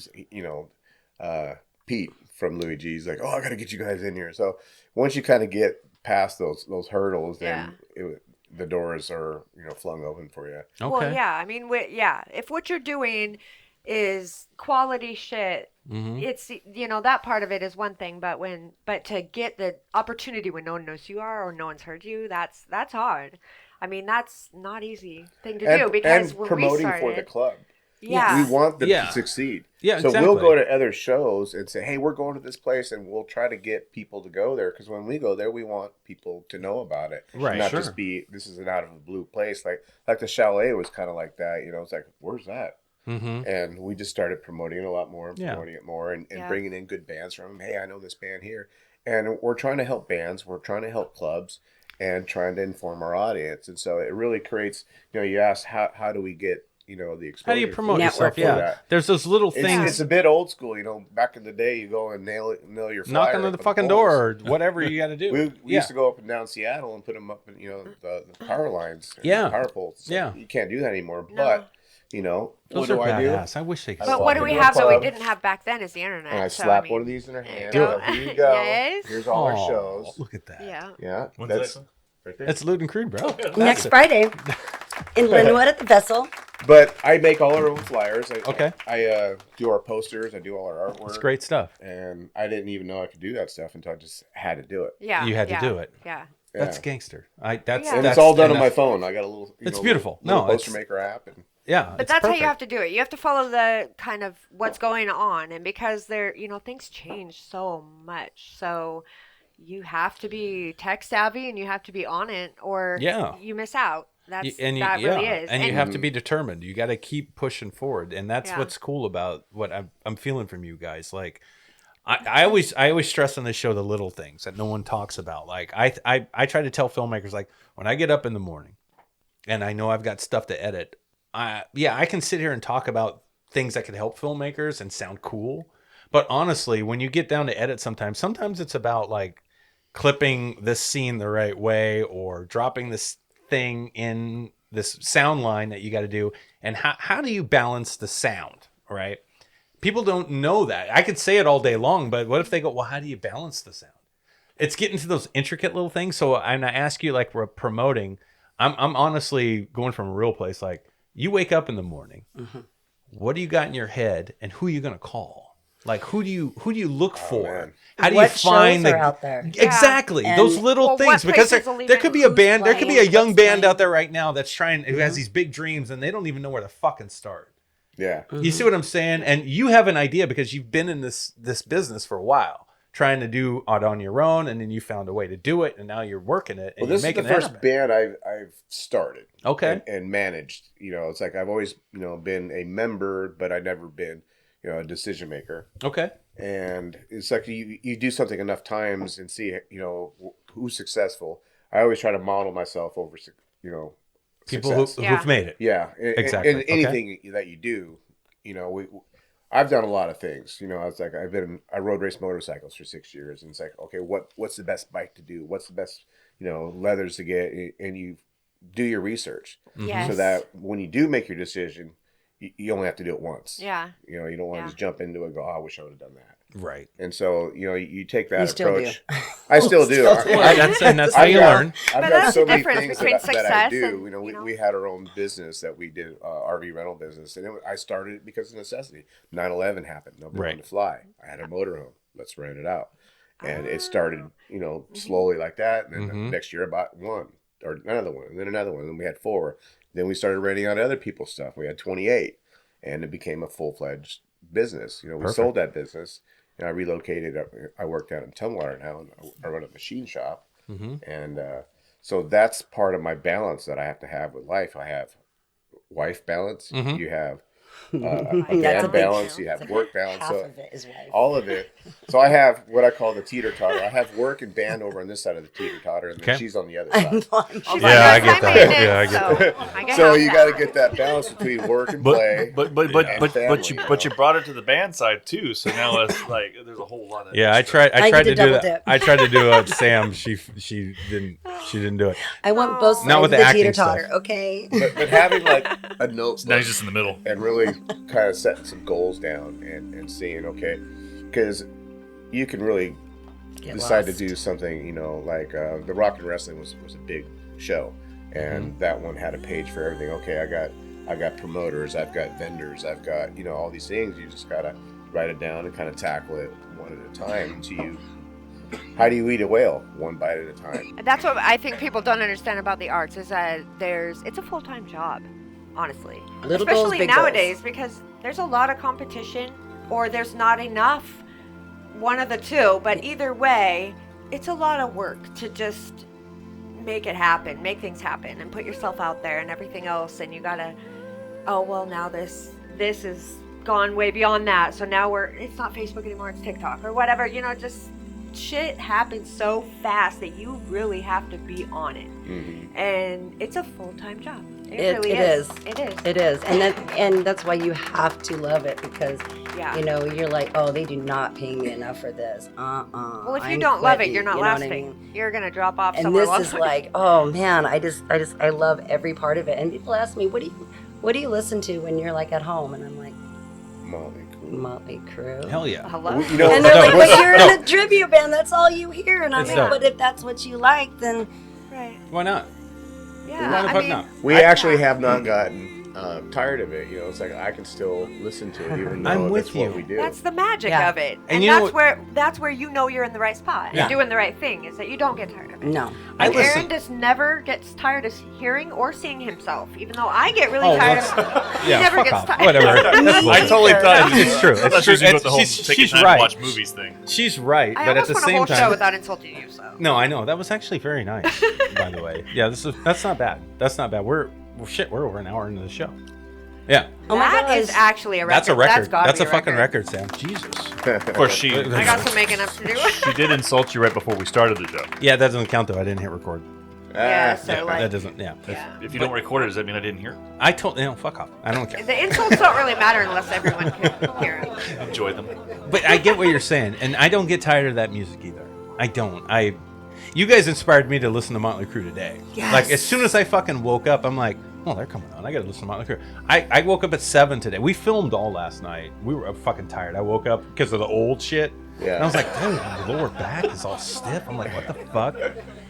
Pete from Louis G's like, "Oh, I got to get you guys in here." So once you kind of get past those hurdles, then the doors are flung open for you. Okay. well, yeah. I mean, if what you're doing is quality shit, it's that part of it is one thing, but to get the opportunity when no one knows who you are or no one's heard you, that's hard. I mean, that's not easy thing to do because and when promoting we started, for the club. yeah, We want them Yeah. to succeed. Yeah, So exactly. we'll go to other shows and say, "Hey, we're going to this place," and we'll try to get people to go there, because when we go there, we want people to know about it, Right, Not sure. just be this is an out of the blue place. Like the Chalet was kind of like that. It's like, where's that? Mm-hmm. And we just started promoting it a lot more, and Yeah. promoting it more, and Yeah. bringing in good bands from them. Hey, I know this band here, and we're trying to help bands. We're trying to help clubs, and trying to inform our audience. And so it really creates. You ask how do we get the exposure? How do you promote Network yourself? for Yeah. that. There's those little It's, things. it's a bit old school, Back in the day, you go and nail your flyer Knock on up the on fucking poles. door or whatever you got to do. We used to go up and down Seattle and put them up in the power lines, and Yeah. the power poles. So Yeah. you can't do that anymore. No. But Those what are do I do? badass. I wish they could. I But walk what do we into a have that we club, didn't have back then is the internet. And I so, slap mean, one of these in her hand. go. Here you go. Yes. Here's all our Oh, shows. look at that. Yeah. Yeah, When's that's. that? Right there. That's Lewd and Crude, bro. Next Friday in Linwood at the Vessel. But I make all our own flyers. Okay. I do our posters. I do all our artwork. It's great stuff. And I didn't even know I could do that stuff until I just had to do it. Yeah. You had to yeah, do it. Yeah. That's Yeah. gangster. That's Yeah. And that's, it's all done and on my that's- phone. I got a little. It's beautiful. Little No, poster it's- maker app. And Yeah, But it's that's how you perfect. have to do it. You have to follow the kind of what's going on, and because things change so much. So you have to be tech savvy and you have to be on it, or Yeah. you miss out. That Yeah, really is. and you have to be determined. You got to keep pushing forward, and that's Yeah. what's cool about what I'm feeling from you guys. Like, I always stress on this show the little things that no one talks about. Like, I try to tell filmmakers, like, when I get up in the morning, and I know I've got stuff to edit, I can sit here and talk about things that could help filmmakers and sound cool. But honestly, when you get down to edit, sometimes it's about like clipping this scene the right way or dropping this thing in this sound line that you got to do. And how do you balance the sound, right? People don't know that. I could say it all day long, but what if they go, well, how do you balance the sound? It's getting to those intricate little things. So and I ask you, like, we're promoting, I'm honestly going from a real place. Like, you wake up in the morning, what do you got in your head, and who are you going to call? Like, who do you look for? Man. How do What you find shows are out there? Exactly, And- those little Well, things, what because places will there could be a even band, there could be a playing, young what's band playing. out there right now that's trying, who has these big dreams, and they don't even know where to fucking start. Yeah. You see what I'm saying? And you have an idea because you've been in this business for a while, trying to do it on your own, and then you found a way to do it, and now you're working it, and Well, this you're is the making first it. band I've started. Okay. And managed. You know, it's like I've always, been a member, but I've never been, a decision maker. Okay. And it's like you do something enough times and see, who's successful. I always try to model myself over, People success. who've made it. Yeah, Exactly. And anything that you do, I've done a lot of things. It's like I road race motorcycles for 6 years, and it's like, okay, what's the best bike to do? What's the best, leathers to get? And you do your research, Yes. so that when you do make your decision, you only have to do it once. Yeah. You don't want to Yeah. just jump into it and go, oh, I wish I would have done that. Right. And so, you take that You still approach. do. I still do. That's how I've you got- learn. I've But got that's so the many difference things between that I success do. and, We had our own business that we did, RV rental business, and I started it because of necessity. 9/11 happened. Nobody Right. wanted to fly. I had a motorhome. Let's rent it out. And it started, slowly like that. And then the next year I bought one or another one, and then another one. And then we had 4. Then we started renting out other people's stuff. We had 28, and it became a full-fledged business. We Perfect. sold that business. And I relocated. I work down in Tumwater now, and I run a machine shop. And so that's part of my balance that I have to have with life. I have wife balance. You have a That's a band big balance. deal. You have work balance. Half So of it is wife. all of it. So I have what I call the teeter-totter. I have work and band over on this side of the teeter-totter, and then Okay. she's on the other side. She's Yeah, like, I "That's get my that. maintenance," Yeah, I get so I can So have you that. got to get that balance between work and play. But and family, you brought it to the band side too. So now it's like there's a whole lot of Yeah, I extra- tried. I tried get to to do double that. dip. I tried to do it. Sam, she didn't do it. I want both sides Not with of the the acting teeter totter, stuff. okay? But having like a notebook Now he's just in the middle. and really kind of setting some goals down and seeing, okay, because you can really Get decide lost. to do something, like the Rock and Wrestling was a big show, and that one had a page for everything. Okay, I got promoters, I've got vendors, I've got all these things. You just gotta write it down and kind of tackle it one at a time until you. How do you eat a whale? One bite at a time. That's what I think people don't understand about the arts is that it's a full-time job, honestly. Little goals, Especially big nowadays because there's a lot of competition or there's not enough, one of the two. But either way, it's a lot of work to just make it happen, make things happen, and put yourself out there and everything else. And you gotta, now this is gone way beyond that. So now it's not Facebook anymore, it's TikTok or whatever. Just shit happens so fast that you really have to be on it. And it's a full-time job. It really is. It is. It is, and that's why you have to love it because Yeah. you're like, oh, they do not pay me enough for this. Well, if you I'm don't love it, quitting, you're not you know what I lasting. mean? You're gonna drop off And somewhere. this is like, oh man, I love every part of it. And people ask me, what do you listen to when you're like at home? And I'm like, Motley Crue. Motley Crue. Hell yeah. hello. You know, And they're like, what's- but you're no. in a tribute band. That's all you hear. And I'm It's like, dope. but if that's what you like, then Right. Why not? Yeah. Why the I fuck mean, not? we actually have not gotten tired of it. It's like I can still listen to it even though I'm with that's what you. we do. That's the magic Yeah. of it, And and you know that's where you know you're in the right spot Yeah. and doing the right thing. Is that you don't get tired of it. No. I And listen- Aaron just never gets tired of hearing or seeing himself, even though I get really Oh, tired that's- of. He yeah, never fuck gets off. tired. Whatever. That's I bullshit. totally thought It's true. I thought It's she was true. doing the whole She's taking time right. to watch movies thing. She's right, I but at almost the went a same whole show time, without insulting you. So no, I know that was actually very nice. By the way, yeah, that's not bad. That's not bad. We're over an hour into the show. Yeah, Oh my that is gosh. actually a record. that's a record. gotta That's be a fucking record, Sam. Jesus. Of course, she I got some making up to do. she did insult you right before we started the show. Yeah, that doesn't count though. I didn't hit record. Yeah, so That like, doesn't. Yeah. yeah. If you don't record it, does that mean I didn't hear? I told fuck off. I don't care. The insults don't really matter unless everyone can hear them. Enjoy them. But I get what you're saying, and I don't get tired of that music either. I don't. You guys inspired me to listen to Motley Crue today. Yes. Like as soon as I fucking woke up, I'm like, oh, they're coming on. I gotta listen to Motley Crue. I woke up at 7 today. We filmed all last night. We were fucking tired. I woke up because of the old shit. Yeah. And I was like, dude, my lower back is all stiff. I'm like, what the fuck?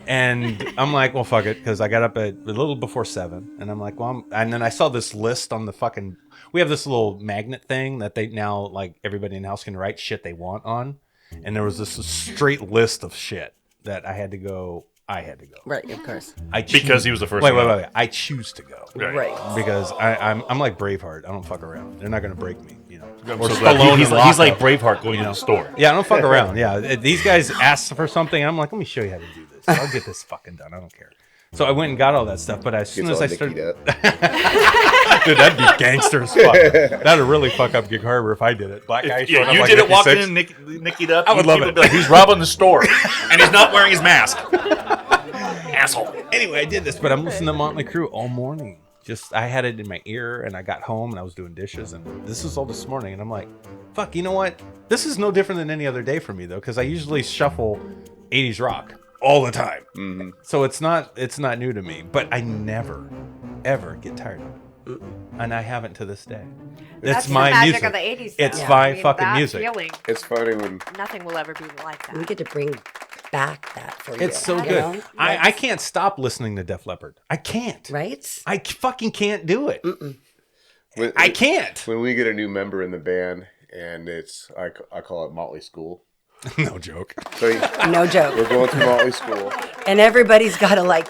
And I'm like, well, fuck it, because I got up at a little before 7, and I'm like, well, and then I saw this list on the fucking. We have this little magnet thing that they now like everybody in the house can write shit they want on, and there was this straight list of shit that I had to go. Right, of course. Because he was the first Wait, one. wait. I choose to go. Right. Because I'm like Braveheart. I don't fuck around. They're not gonna break me, I'm Or so glad. Stallone He's in like lockup. Braveheart going to the store. Yeah, I don't fuck around. Yeah, these guys asked for something. I'm like, let me show you how to do this. I'll get this fucking done. I don't care. So I went and got all that stuff. But as soon Gets as I all started, nickied up. dude, that'd be gangster as fuck. That'd really fuck up Gig Harbor if I did it. Black guy. showing Yeah, up you like did it walking 56. in, Nickied up. I would love people it. Be like, he's robbing the store, and he's not wearing his mask. Asshole. Anyway, I did this, but I'm listening to Motley Crue all morning. Just I had it in my ear, and I got home and I was doing dishes, and this was all this morning, and I'm like, fuck, you know what? This is no different than any other day for me though, because I usually shuffle 80s rock all the time. Mm-hmm. So it's not new to me, but I never ever get tired of it, and I haven't to this day. That's It's my the magic music. of the 80s. It's though. my I mean, fucking that music. Feeling, It's funny when nothing will ever be like that. We get to bring back that for you. It's so you good. know? I can't stop listening to Def Leppard. I can't. Right? I fucking can't do it. when, I can't. when we get a new member in the band, and I call it Motley School. No joke. So No joke. we're going through Motley School. And everybody's got to like,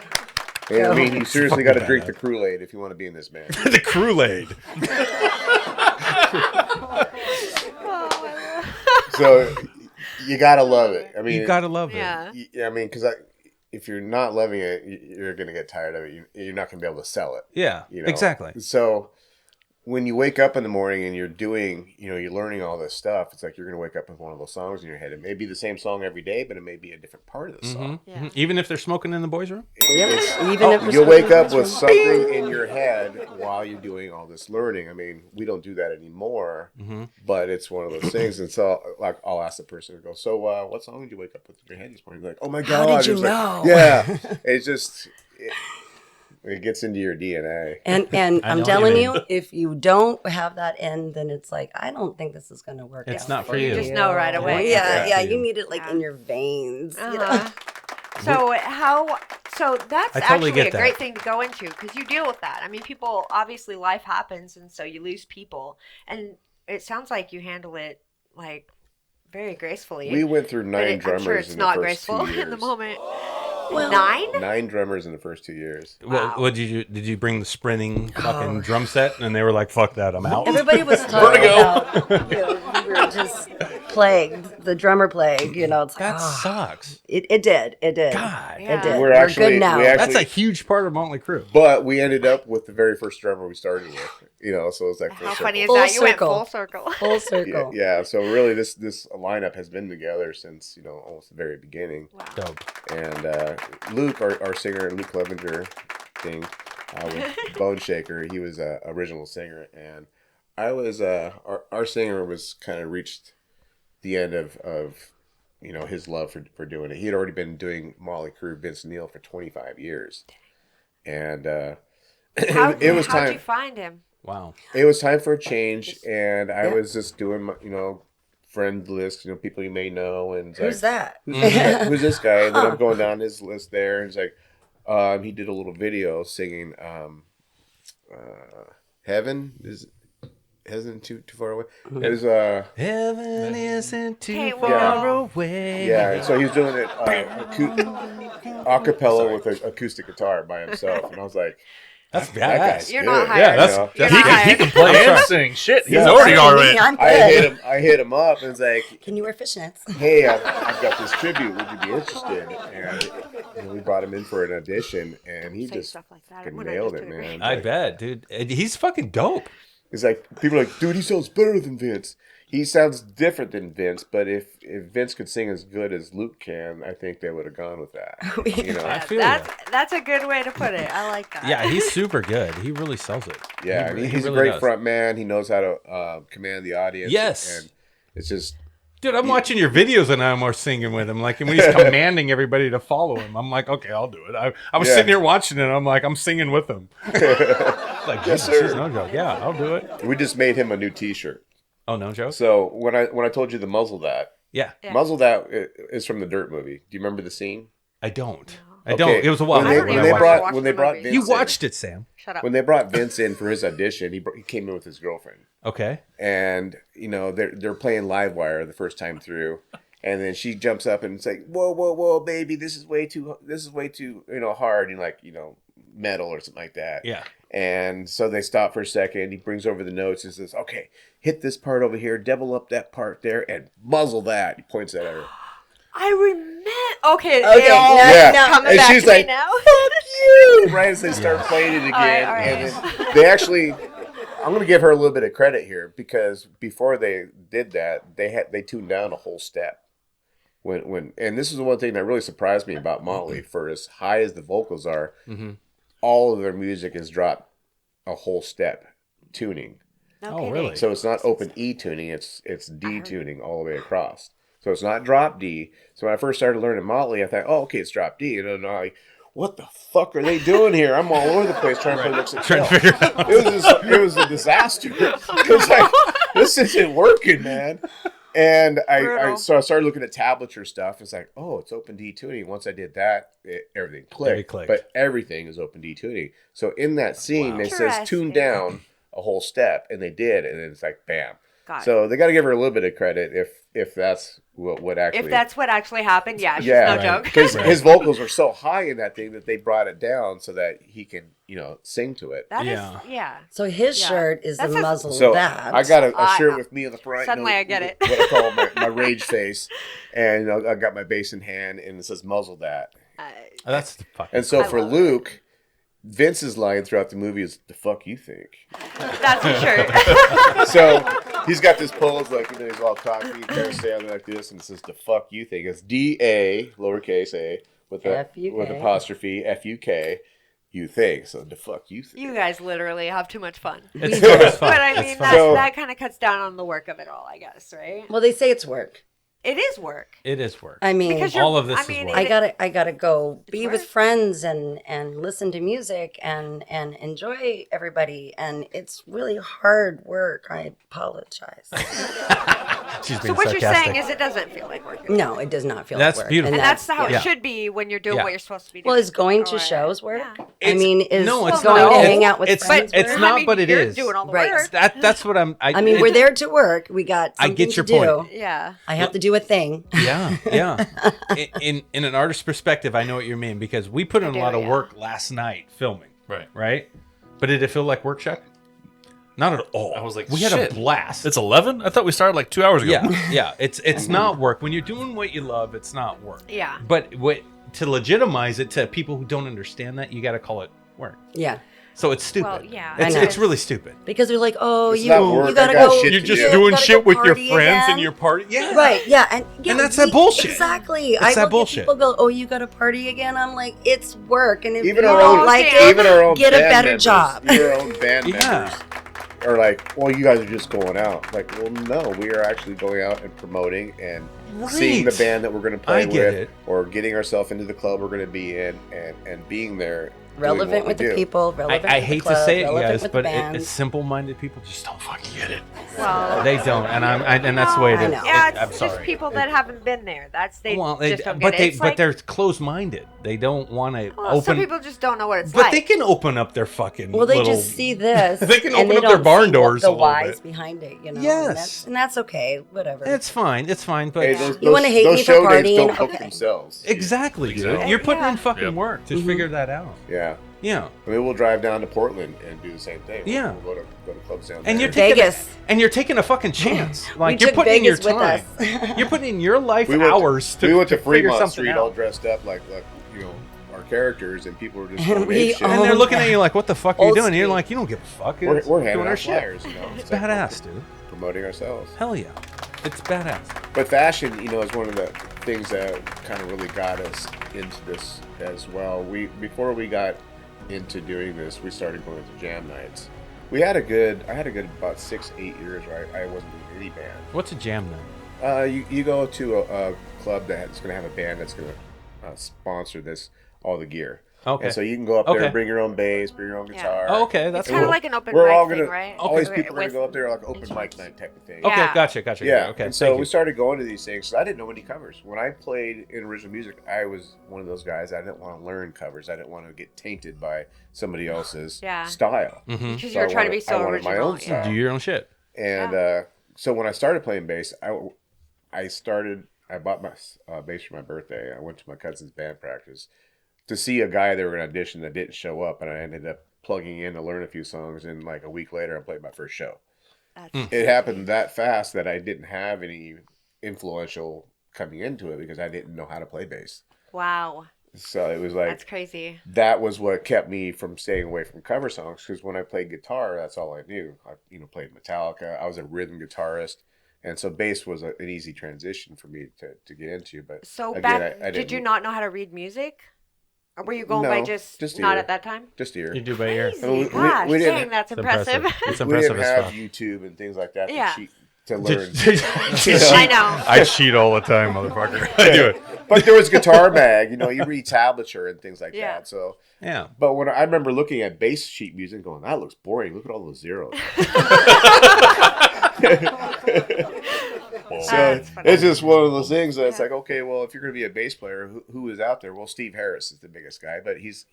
And I mean, you seriously fucking got to drink badass. the Kool-Aid if you want to be in this band. The Kool-Aid. So you gotta love it. I mean, You gotta love it. Yeah. I mean, because if you're not loving it, you're gonna get tired of it. You're not gonna be able to sell it. Yeah, You know? exactly. So when you wake up in the morning and you're doing, you're learning all this stuff, it's like you're going to wake up with one of those songs in your head. It may be the same song every day, but it may be a different part of the song. Yeah. Mhm. Even if they're smoking in the boys' room? even if it's You'll wake up with something in your head while you're doing all this learning. I mean, we don't do that anymore, but it's one of those things. And so, like, I'll ask the person, go, so what song did you wake up with in your head this morning? You're like, oh my God. How did you It's like, know? yeah. It's just, it gets into your DNA. And I know I'm what telling you you, if you don't have that end, then it's like, I don't think this is going to work. It's out not for You you. just know right away. Yeah, Yeah. you need it like in your veins. You know? Uh-huh. So that's I totally actually get a that. great thing to go into because you deal with that. I mean, people obviously life happens, and so you lose people, and it sounds like you handle it like very gracefully. We went through But 9 I'm drummers sure it's in not the first 2 graceful years. in the moment. Well- 9? 9 drummers in the first 2 years. Wow. What did you bring the sprinting fucking drum set? And they were like, fuck that, I'm out. Everybody was talking about, we were just plagued, the drummer plague, it's like, That sucks. it did. God. Yeah. It did. We're We're actually- good now. we actually- That's a huge part of Motley Crue. But we ended up with the very first drummer we started with, so it's like full How circle. funny is Full that? You went circle. full circle. Full circle. Yeah, so really this lineup has been together since, almost the very beginning. Dope. And Luke, our singer, Luke Clevenger, with Bone Shaker, he was a original singer, and I was our singer was kind of reached the end of his love for doing it. He had already been doing Motley Crue, Vince Neil, for 25 years, and it was How'd time. you find him? Wow. It was time for a change, and I was just doing my, friend list, people you may know, and it's Who's like, that? Who's this guy? And then I'm going down his list there, and it's like, he did a little video singing Heaven isn't too far away. It was Heaven isn't too Okay, far well- away. yeah. So he was doing it a cappella with an acoustic guitar by himself, and I was like, That's that badass. guy's You're good. not hired. Yeah, that's- you know? You're he, not can, he hired. can play and sing. Shit, he's Yeah. already all right. I'm I good. hit him up and was like, Can you wear fishnets? hey, I've got this tribute. Would you be interested? And we brought him in for an audition, and he Say just stuff like that fucking when I nailed just it, took a man. I Like, bet, dude. He's fucking dope. it's like people are like, dude, he sounds better than Vince. He sounds different than Vince, but if Vince could sing as good as Luke can, I think they would have gone with that. You know? I feel That's a good way to put it. I like that. Yeah, he's super good. He really sells it. Yeah, He he's really a great does. front man. He knows how to command the audience. Yes. and it's just Dude, I'm watching your videos and I'm more singing with him. Like, and when he's commanding everybody to follow him, I'm like, okay, I'll do it. I was Yeah. sitting here watching it. I'm like, I'm singing with him. Like, Yes, this sir. is no joke. Yeah, I'll do it. we just made him a new T-shirt. Oh, no joke? So when I told you the muzzle that Yeah, Yeah. muzzle that is from the Dirt movie. Do you remember the scene? I don't. I Okay, don't. It was a while when ago they, I don't when when I they watched brought watched when the they brought movie. Vince it. You in- watched it, Sam. Shut up. when they brought Vince in for his audition. He came in with his girlfriend, Okay. and you know they're playing Livewire the first time through. And then she jumps up and it's like, whoa, baby, this is way too hard, and like, metal or something like that. Yeah. And so they stop for a second. He brings over the notes and says, okay, hit this part over here, double up that part there, and muzzle that. He points that at her. I remember. Okay. Okay, all now- Yeah. now- coming And back she's to me like, now. Right as they start playing it again. All right. And then they actually, I'm going to give her a little bit of credit here, because before they did that, they tuned down a whole step. And this is the one thing that really surprised me about Motley. For as high as the vocals are, all of their music is dropped a whole step tuning. No Oh, kidding. really? So it's not open E tuning, it's D tuning all the way across. So it's not drop D. So when I first started learning Motley, I thought, oh, okay, it's drop D. And then I'm like, what the fuck are they doing here? I'm all over the place trying to play licks at Trying to figure it out. it was a disaster. It was like, this isn't working, man. And Brutal. so I started looking at tablature stuff. It's like, oh, it's open D tuning. Once I did that, everything clicked. clicked. But everything is open D tuning. So in that scene, it says tune Interesting. down a whole step, and they did, and then it's like, bam. Got it. So they got to give her a little bit of credit if that's what actually. If that's what actually happened, yeah, she's yeah, no joke. because his vocals were so high in that thing that they brought it down so that he can sing to it. That is, Yeah. yeah. So his Yeah. shirt is That's the a- muzzle So that. I got a I- shirt with me on the front. Suddenly I get it. What I call my rage face, and I got my bass in hand, and it says "muzzle that." Oh, that's the fucking. And so I for love it. Luke, Vince's line throughout the movie is "the fuck you think." That's a shirt. So he's got this pose like he's all cocky, kind of standing like this, and it says "the fuck you think." It's D-A lowercase a with a F-U-K. with apostrophe F-U-K. You think so? The fuck you think? You guys literally have too much fun. It's fun. It's fun. But I It's mean, fun. So- that kind of cuts down on the work of it all, I guess, right? Well, they say it's work. It is work. It is work. I mean, Because All of this I is mean, work. I gotta go be with work. friends and listen to music and enjoy everybody, and it's really hard work. I apologize. She's So being what you're sarcastic. saying is it doesn't feel like work. No, it does not feel That's like work. beautiful. And that's how Yeah. it should be when you're doing Yeah. what you're supposed to be doing. Well, is going to Or- shows work? Yeah. I mean, is no, it's going not. to It's- hang out with it's- friends it's work? not, I mean, but it you're is. doing all the Right. work. That's what I'm. I mean, we're there to work. We got I something get your to do. point. Yeah. I have to do a thing. Yeah, yeah. In an artist's perspective, I know what you mean, because we put in a do, lot of yeah. work last night filming, Right. right? But did it feel like work, Chuck? Not at all. I was like, we had shit. a blast. It's 11? I thought we started like 2 hours ago. yeah, yeah. It's not work. When you're doing what you love, it's not work. Yeah. But to legitimize it to people who don't understand that, you got to call it work. Yeah. So it's stupid. Well, yeah. It's, I know. it's really stupid. Because they're like, oh, It's you not work, gotta I got go. shit You're to just do. doing gotta shit go with your party friends again. and your party. Yeah. Right, yeah, and that's that bullshit. Exactly. That's that look at bullshit. People go, "Oh, you got to party again?" I'm like, "It's work, and if Even you our don't own, like damn. it, even our own get a band better members, job." Even our own band Yeah. members are like, well, you guys are just going out. Like, well, no, we are actually going out and promoting and seeing the Right. band that we're going to play I get with, it. or getting ourselves into the club we're going to be in, and being there. doing Relevant what with we the do. people, relevant I with the hate club, to say it, relevant guys, with but the band. it's simple-minded people just don't fucking get it. Well, They don't, and that's the way it I is. know. yeah, I'm it's just sorry. people that haven't been there. They Well, just don't but get it. It's like, they're closed-minded. They don't want to well, some open. people just don't know what it's But like. they can open up their fucking. Well, they little, just see this. They can and open they up their don't barn see doors a the little whys bit. behind it, Yes. and that's okay. Whatever. It's fine. It's fine. But Hey, those, You wanna hate those me for show dates partying? don't book Okay. themselves. exactly, dude. Exactly. You're putting in Yeah. fucking Yep. work to Mhm. figure that out. Yeah. Yeah. I mean, we'll drive down to Portland and do the same thing. Yeah. We'll go to clubs down And there. you're taking Vegas. and you're taking a fucking chance. Like We you're took putting in your Vegas with time. us. You're putting in your life we went hours we went to figure Fremont something Street all out. dressed up like our characters, and people were just And going we ape shit. And they're Oh, looking yeah. at you like, "What the fuck are you Old doing?" And you're school. like, "You don't give a fuck." We're It's handing doing our out shit. flyers, It's like badass, dude. promoting ourselves. Hell yeah, it's badass. But fashion, is one of the things that kind of really got us into this as well. Before we got into doing this, we started going to jam nights. I had a good about 6-8 years where I wasn't in any band. What's a jam night? You go to a club that's going to have a band that's going to sponsor all the gear. Okay. And so you can go up there Okay. and bring your own bass, bring your own Yeah. guitar. Oh, okay, that's it's kind of cool. like an open We're mic all thing, gonna, right? all these people are going With to go up there like open mic instruments. night type of thing. Okay, Yeah. gotcha. Yeah, Okay, and so thank we you. started going to these things. So I didn't know any covers. When I played in original music, I was one of those guys. I didn't want to learn covers. I didn't want to get tainted by somebody else's Yeah. style. Mhm. Because So you're I trying to be wanted- so I wanted my original. own style. Do your own shit. And so when I started playing bass, I bought my bass for my birthday. I went to my cousin's band practice to see a guy they were going to audition that didn't show up, and I ended up plugging in to learn a few songs. And like a week later, I played my first show. That's It happened that fast that I didn't have any influential coming into it because I didn't know how to play bass. wow. So it was like That's crazy. that was what kept me from staying away from cover songs, because when I played guitar, that's all I knew. I played Metallica. I was a rhythm guitarist, and so bass was an easy transition for me to get into. But So again, back, I did you didn't- not know how to read music? Or were you going No, by just not ear. at that time? just ear? You do by ear. Crazy. I mean, we Gosh, didn't- dang, that's It's impressive. It's We impressive didn't as have fuck. YouTube and things like that Yeah. to learn. I know. I cheat all the time, motherfucker. I do it. But there was Guitar Mag, you read tablature and things like Yeah. that. So, Yeah. but when I remember looking at bass sheet music, and going, that looks boring. Look at all those zeros. So That's funny. it's just one of those things that it's like, okay, well, if you're going to be a bass player, who is out there? Well, Steve Harris is the biggest guy, but he's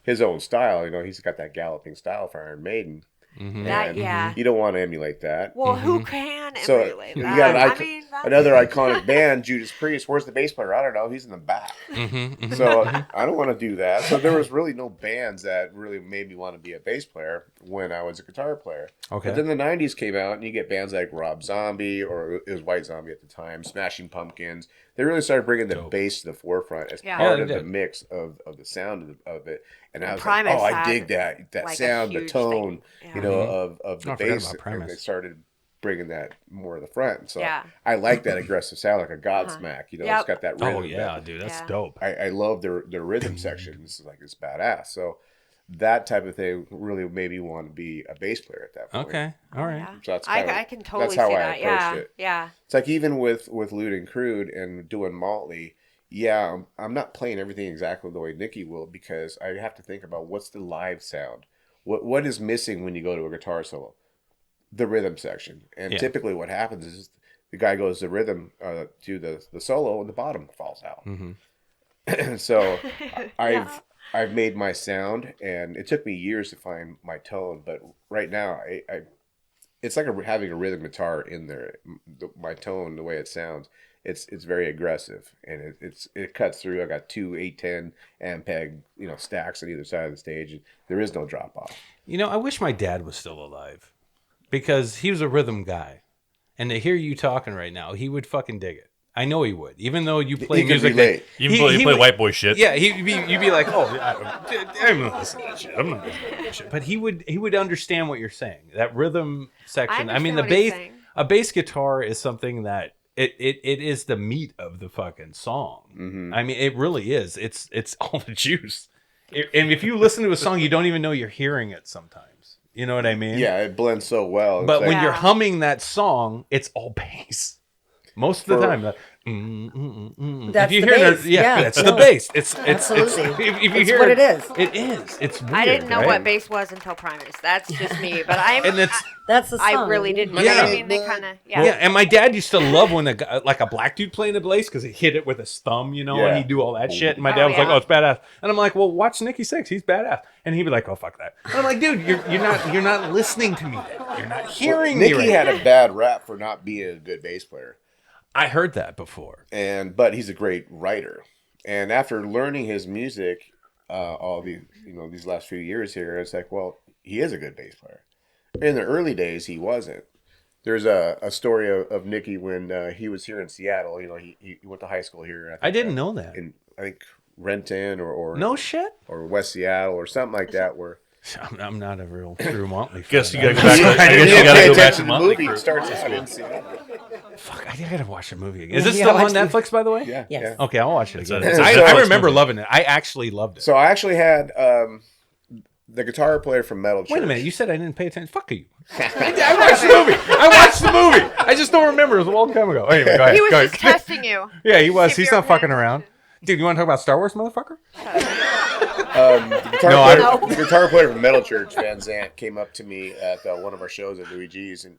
his own style. He's got that galloping style for Iron Maiden. Mhm. That, And yeah. You don't want to emulate that. Well, who can So emulate you that? got I mean, that's- another iconic band, Judas Priest. Where's the bass player? I don't know. He's in the back. Mhm. So I don't want to do that. So there was really no bands that really made me want to be a bass player when I was a guitar player. Okay. But then the 90s came out, and you get bands like Rob Zombie, or it was White Zombie at the time, Smashing Pumpkins. They really started bringing the Dope. bass to the forefront as Yeah. part Yeah, they of the did. mix of the sound of it. And I was Primus like, oh, I had, dig that like, a sound, the huge tone, thing. you Yeah. know, Mhm. of the I forgot bass. about And Primus. they started bringing that more to the front. So Yeah. I like that aggressive sound, like a Godsmack. Yep. It's got that rhythm. Oh yeah, that- dude, that's Yeah. dope. I love their rhythm section. This is it's badass. So that type of thing really made me want to be a bass player at that point. Okay. All right. Yeah. So that's kind of, I can totally that's how see I that. approached Yeah. it. Yeah. It's like even with Lewd and Crude and doing Motley, yeah, I'm not playing everything exactly the way Nikki will, because I have to think about what's the live sound. What is missing when you go to a guitar solo? The rhythm section. And Yeah. typically what happens is the guy goes to rhythm to the solo, and the bottom falls out. Mhm. So Yeah. I've made my sound, and it took me years to find my tone, but right now I it's like having a rhythm guitar in there. My tone, the way it sounds, it's very aggressive, and it cuts through. I got two 810 Ampeg stacks on either side of the stage, and there is no drop off. I wish my dad was still alive, because he was a rhythm guy, and to hear you talking right now, he would fucking dig it. I know he would, even though you play He could music. relate. You play would- white boy shit. Yeah, you'd be like, oh, I'm not listening to that shit. I'm not listening to that shit. But he would understand what you're saying. That rhythm section. I mean, understand the what he's bass, saying. a bass guitar is something that it is the meat of the fucking song. Mm-hmm. I mean, it really is. It's all the juice. And if you listen to a song, you don't even know you're hearing it sometimes. You know what I mean? Yeah, it blends so well. It's But like- when you're Yeah. humming that song, it's all bass. Most of the For- time. That's if you the hear bass. that, yeah, that's the no. bass. It's Absolutely. if you It's hear what it is. It is. It's weird, I didn't know right? what bass was until Primus. That's just me. But And it's That's the song. I really didn't. Yeah. I mean, they kind of yeah. And my dad used to love when a guy, like a black dude playing the bass because he hit it with his thumb, and Yeah. he'd do all that shit. And my Oh, dad was like, yeah. "Oh, it's badass." And I'm like, "Well, watch Nicky Six. He's badass." And he'd be like, "Oh, fuck that." And I'm like, "Dude, you're not listening to me. Then. You're not hearing me." Nicky Right had now." a bad rap for not being a good bass player, I heard that before. but he's a great writer. And after learning his music, all these last few years here, it's like, well, he is a good bass player. In the early days, he wasn't. There's a story of Nicky when he was here in Seattle. He went to high school here. I didn't know that. I think Renton or No shit. or West Seattle or something like that. Where I'm not a real true Motley fan. Guess you gotta go back. I I didn't guess you gotta pay go back attention to to the Motley movie. It Crue. starts out in Seattle. Fuck, I gotta watch the movie again. Is this Yeah, still on watch the- Netflix, by the way? Yeah. Yes. Yeah. Okay, I'll watch it again. It's a I Netflix remember movie. loving it. I actually loved it. So I actually had the guitar player from Metal Church. Wait a minute, you said I didn't pay attention. Fuck you. I watched the movie. I watched the movie. I just don't remember. It was a long time ago. Anyway, go ahead. he was go just ahead. testing you. Yeah, he was. If He's you're not fucking paying around. Dude, you want to talk about Star Wars, motherfucker? The guitar player from Metal Church, Van Zant, came up to me at one of our shows at Louis G's, and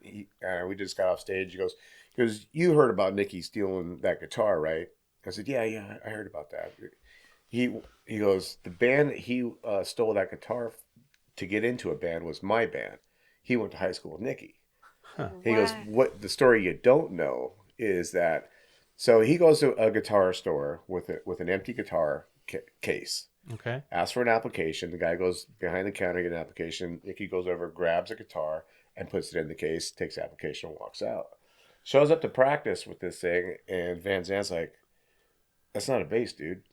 we just got off stage. He goes, "You heard about Nicky stealing that guitar, right?" I said, "Yeah, I heard about that." He goes, "The band that he stole that guitar to get into a band was my band. He went to high school with Nicky." He goes, "What the story you don't know is that." So he goes to a guitar store with an empty guitar case. Okay. Asks for an application. The guy goes behind the counter, get an application. Nicky goes over, grabs a guitar, and puts it in the case, takes the application, and walks out. Shows up to practice with this thing, and Van Zant's like, "That's not a bass, dude."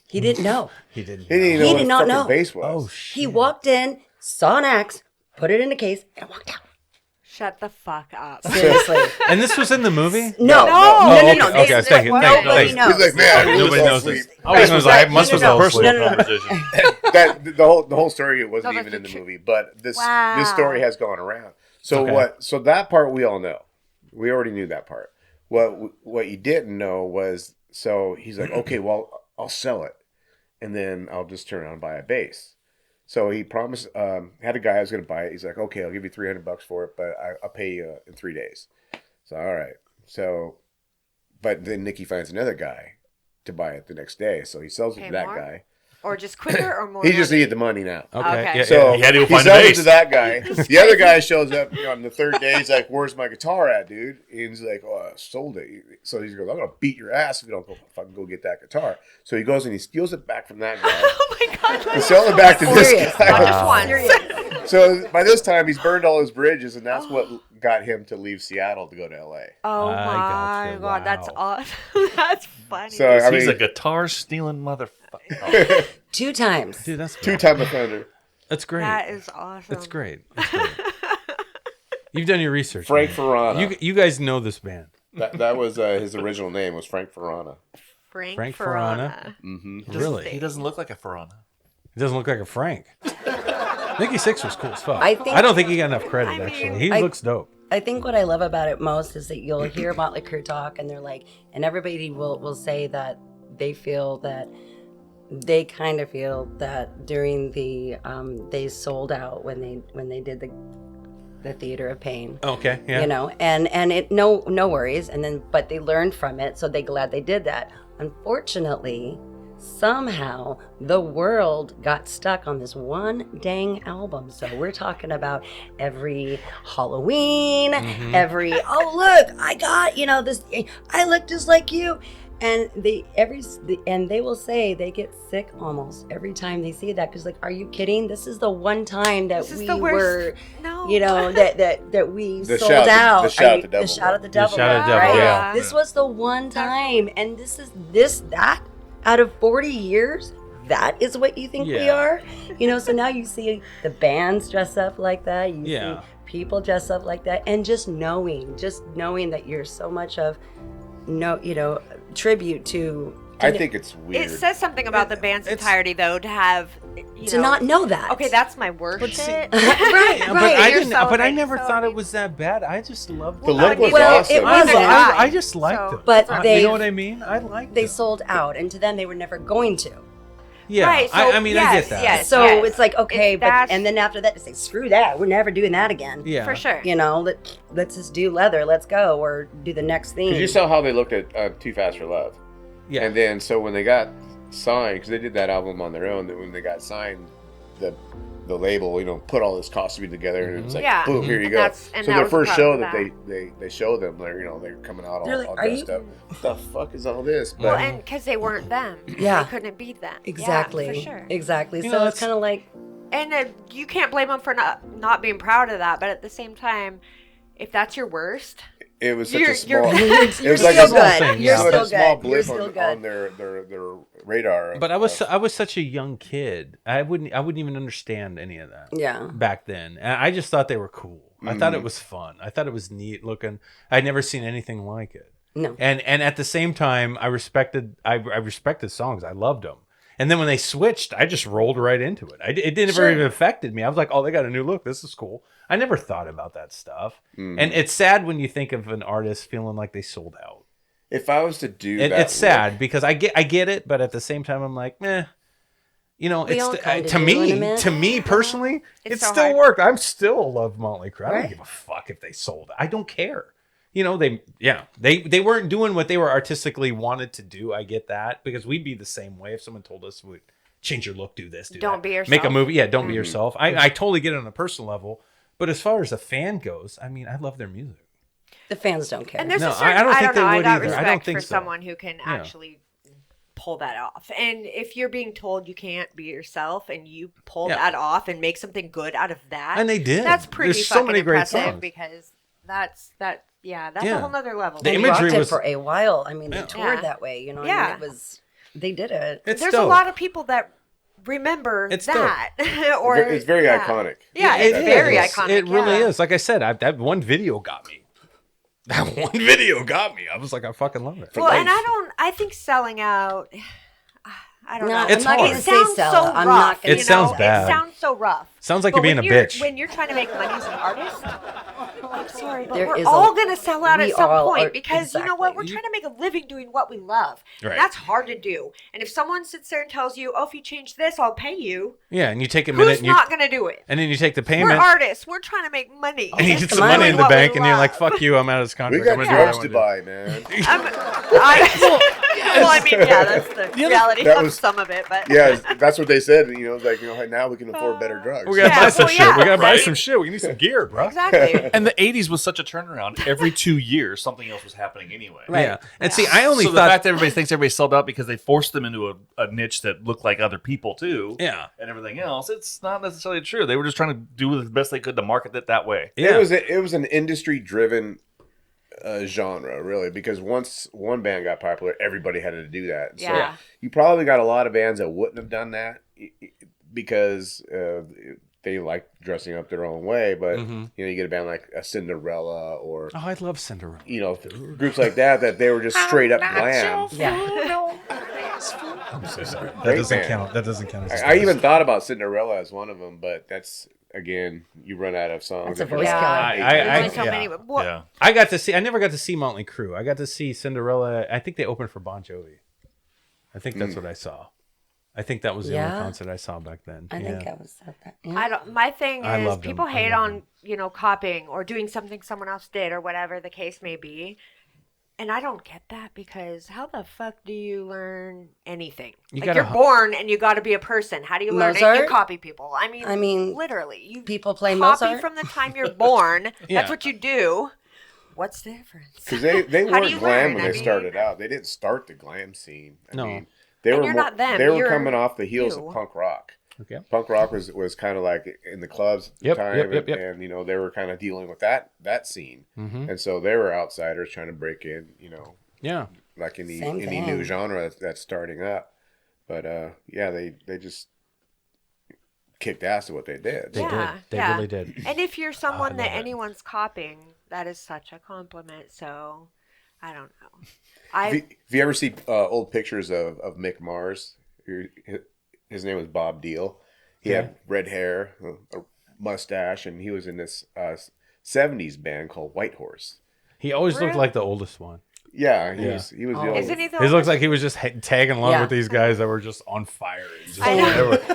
He didn't know. He didn't. He didn't He know did what not a fucking know. bass was. Oh shit. He walked in, saw an axe, put it in a case, and walked out. Shut the fuck up. Seriously. And this was in the movie? No. okay, This okay, is thank you, what thank you, nobody thank you. knows. He's like, "Man, I Nobody fell knows asleep." this. I was like, I must have fell asleep. Personal No. conversation. The whole story wasn't No, even that's in the a movie, but this Wow. story has gone around. So Okay. So that part we all know. We already knew that part. What you didn't know was, so he's like, "Okay, well, I'll sell it, and then I'll just turn around and buy a bass." So he promised, had a guy who was going to buy it. He's like, "Okay, I'll give you $300 for it, but I'll pay you in 3 days." So all right. So, but then Nicky finds another guy to buy it the next day. So he sells it Pay to that more? guy. Or just quicker or more He just money? needed the money now. Okay. Okay. Yeah, So He had to go he find a sells it bass. to that guy. The other guy shows up on the third day. He's like, "Where's my guitar at, dude?" And he's like, "Oh, I sold it." So he goes, "I'm gonna beat your ass if you don't go get that guitar." So he goes and he steals it back from that guy. Oh my god. He sells it back to this Serious. guy. Not just one. So by this time, he's burned all his bridges, and that's what got him to leave Seattle to go to LA. Oh I my gotcha. god, that's Wow. awesome. That's funny. So I He's a mean, guitar stealing motherfucker. 2 times. Dude, that's two-time offender. That's great. That is awesome. That's great. That's great. You've done your research. Frank man. Farana. You guys know this band. That was his original name was Frank Farana. Frank Farana. Farana. Really? He doesn't look like a Farana. He doesn't look like a Frank. Nicky Six was cool as fuck. I think- I don't think he got enough credit, I mean- actually. He I- looks dope. I think what I love about it most is that you'll hear Motley Crue talk, and they're like, and everybody will say that they feel that they kind of feel that during the they sold out when they did the Theater of Pain. Okay, yeah. You know, and it no worries, and then but they learned from it, so they glad they did that. Unfortunately, somehow the world got stuck on this one dang album. So we're talking about every Halloween, every look, I got this, I look just like you. And they will say they get sick almost every time they see that, because like, are you kidding? This is the one time that This is we the worst. were, No. that we The sold shout- out. the shout Are at you- the devil. The shout at the devil. shout at the devil, right? yeah. This was the one time, and that out of 40 years. That is what you think we Yeah. are, So now you see the bands dress up like that. You Yeah. see people dress up like that, and just knowing that you're so much of tribute to I think it's weird. It says something about the band's entirety, though, to have to not know that. Okay, that's my worst shit. Right, Yeah, right. but I never thought it was that bad. I just loved The look was Well, awesome. it wasn't. I just liked So- it. But you know what I mean? I liked They it. sold out, and to them, they were never going to. Yeah, Right, so I mean, I yes, get that. yes. So it's like, okay, but that's- and then after that, to say, screw that, we're never doing that again. Yeah, For sure. You know, let's just do Leather, let's go, or do the next thing. Because you saw how they looked at Too Fast for Love. Yeah. And then, so when they got signed, because they did that album on their own, then when they got signed, the label, put all this costuming together, and it was like, Yeah. boom, here you And go. that's- and So that their was the first problem show with that they show them, they're coming out They're like, all "Are dressed you-" up. What the fuck is all this? Well, But and because they weren't them. Yeah. They couldn't be them. Exactly. Yeah, for sure. Exactly. You So know, it's kind of like, And you can't blame them for not being proud of that. But at the same time, if that's your worst, it was such You're- a small. you're- it you're was like still a small good. thing, You're yeah. It was still a small good. You're blip still on good. their radar. But I was such a young kid. I wouldn't even understand any of that. Yeah. Back then, and I just thought they were cool. I thought it was fun. I thought it was neat looking. I'd never seen anything like it. No. And at the same time, I respected songs. I loved them. And then when they switched, I just rolled right into it. It never Sure. even affected me. I was like, oh, they got a new look. This is cool. I never thought about that stuff. And it's sad when you think of an artist feeling like they sold out. If I was to do that, It's sad because I get it, but at the same time, I'm like, meh. We all kinda To do in a minute. me personally, It's it so still hard. worked. I'm still love Motley Crue. I don't Right. give a fuck if they sold it. I don't care. They weren't doing what they were artistically wanted to do. I get that because we'd be the same way if someone told us we change your look, do this, do Don't that. be yourself. Make a movie. Yeah, don't be yourself. I totally get it on a personal level, but as far as a fan goes, I mean, I love their music. The fans don't care. and there's No, a certain, I don't think they I would got either. I respect don't think for so. someone who can actually pull that off. And if you're being told you can't be yourself and you pull Yeah. that off and make something good out of that, And they did. That's pretty There's so fucking many great impressive songs. because that's Yeah. a whole nother level. The They imagery rocked it was- for a while. I mean, they Yeah. toured Yeah. that way. You know, I Yeah. mean, they did it. It's There's dope. a lot of people that remember It's that. or it's very yeah. iconic. Yeah, It it's very is. iconic. It really yeah. is. Like I said, that one video got me. That one video got me. I was like, I fucking love it. Well, and I think selling out. I don't No, know. I'm It's not hard. gonna It say sounds sell so it. I'm rough. not gonna It you sounds know? bad. It sounds so rough. Sounds like But you're being a when you're- bitch. When you're trying to make money as an artist, I'm sorry, but There we're is all going to sell out we at some all point are- because you know what? We're exactly. trying to make a living doing what we love. Right. And that's hard to do. And if someone sits there and tells you, oh, if you change this, I'll pay you, Yeah, and you take a minute who's and you not going to do it? and then you take the We're payment artists. We're trying to make money. and you get the some money money. in the What we bank and you're like, love. fuck you, I'm out of this We contract. got I'm gonna do what I drugs to wanna do. buy, man. Well, I mean, yeah, that's the reality that of was- some of it. But Yeah, that's what they said. It's like, now we can afford better drugs. We gotta Yeah, buy some well, shit. yeah, We gotta buy right? some shit. We need some gear, bro. exactly. And the 80s was such a turnaround. Every 2 years, something else was happening anyway. Right. Yeah. And see, I only So the thought fact that everybody thinks everybody sold out because they forced them into a niche that looked like other people too, Yeah. and everything else, it's not necessarily true. They were just trying to do the best they could to market it that way. Yeah. It was an industry driven genre, really, because once one band got popular, everybody had to do that. Yeah. So you probably got a lot of bands that wouldn't have done that because they like dressing up their own way. But you get a band like a Cinderella or Oh, I love Cinderella. groups like that they were just straight up glam. Yeah. I'm so sorry. That Great doesn't band. count. That doesn't count as a I even status. thought about Cinderella as one of them, but that's again, you run out of songs. That's a after voice about killer. 8 There's I- only so yeah. many. Well, Yeah. I never got to see Motley Crue. I got to see Cinderella. I think they opened for Bon Jovi. I think that's what I saw. I think that was the only Yeah. concert I saw back then. I think Yeah. I was at that. Yeah. I don't. My thing I is loved 'em. people I hate loved on 'em. copying or doing something someone else did or whatever the case may be, and I don't get that because how the fuck do you learn anything? You Like gotta you're born and you got to be a person. How do you learn it? You Mozart? copy people. I mean, literally, you people play copy Mozart. from the time you're born. Yeah. That's what you do. What's the difference? Because they How do weren't you glam learn? when I they mean- started out. They didn't start the glam scene. I No. mean, they And were you're more, not them, They were you're coming off the heels you. of punk rock. Okay. Punk rock was kind of like in the clubs at the Yep, time, yep. and they were kind of dealing with that scene, and so they were outsiders trying to break in, Yeah. like any Same new thing. genre that's starting up. But yeah, they just kicked ass at what they did. They So- Yeah, did. They yeah. really did. And if you're someone I that love it. anyone's copying, that is such a compliment. So I don't know. If you ever see old pictures of Mick Mars, his name was Bob Deal. He had red hair, a mustache, and he was in this 70s band called White Horse. He always looked like the oldest one. Yeah, he was the oldest. Isn't he the He looks like he was just tagging along with these guys that were just on fire.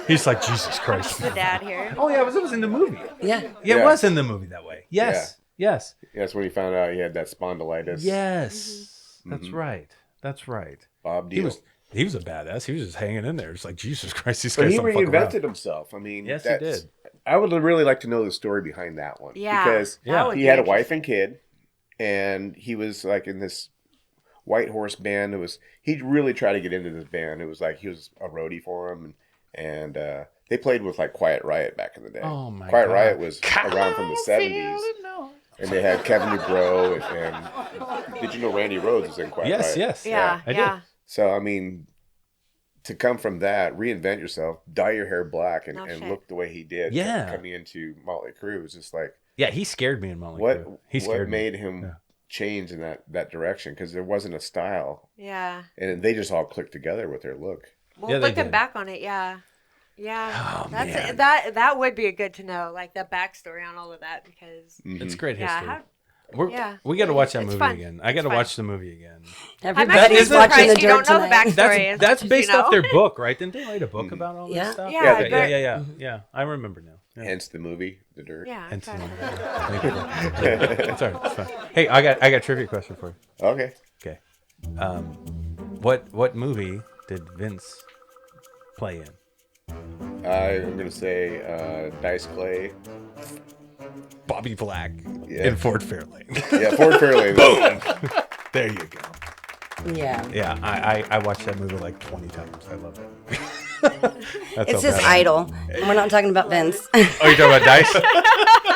He's like, Jesus Christ. the dad here? Oh, yeah, it was in the movie. Yeah. It was in the movie that way. Yes. Yes. That's when he found out he had that spondylitis. Yes. That's right. That's right. Bob Deal. He was a badass. He was just hanging in there. It's like, Jesus Christ, these But guys he don't fuck around. reinvented himself. I mean, Yes, he did. I would really like to know the story behind that one. Yeah. Because that would he be had a wife and kid, and he was like in this White Horse band. He really tried to get into this band. It was like he was a roadie for him, and they played with like Quiet Riot back in the day. Oh my Quiet God. Riot was around from the 70s. And they had Kevin DuBrow and did you know Randy Rhoads was in Quiet Riot? Yes. Yeah. I did. So I mean, to come from that, reinvent yourself, dye your hair black, and shit. look the way he did. Yeah. Coming into Motley Crue was just like Yeah, he scared me in Motley Crue. He what scared made me. him change in that direction, because there wasn't a style, Yeah. and they just all clicked together with their look. Well, Yeah, they looking did. back on it, yeah. Oh, That's man. that would be good to know, like the backstory on all of that, because It's great yeah, history. Yeah. We got to watch that It's movie fun. again. I got to It's fun. watch the movie again. I'm Everybody's actually watching the surprised you don't dirt know the tonight. backstory. That's Did based you know? off their book, right? Didn't they write a book about all Yeah. this stuff? Yeah, I yeah, bet. yeah. I remember now. Yeah. Hence the movie, The Dirt. Yeah. Hence the exactly. movie. Thank you. It's all right. It's fine. Hey, I got a trivia question for you. Okay. Okay. What movie did Vince play in? I'm gonna say Dice Clay. Bobby Black Yeah. in Fort Fairlane. Yeah, Ford Fairlane. Boom. There you go. Yeah. Yeah, I watched that movie like 20 times. I love it. That's It's how his bad I am. idol. And we're not talking about Vince. Oh, you're talking about Dice?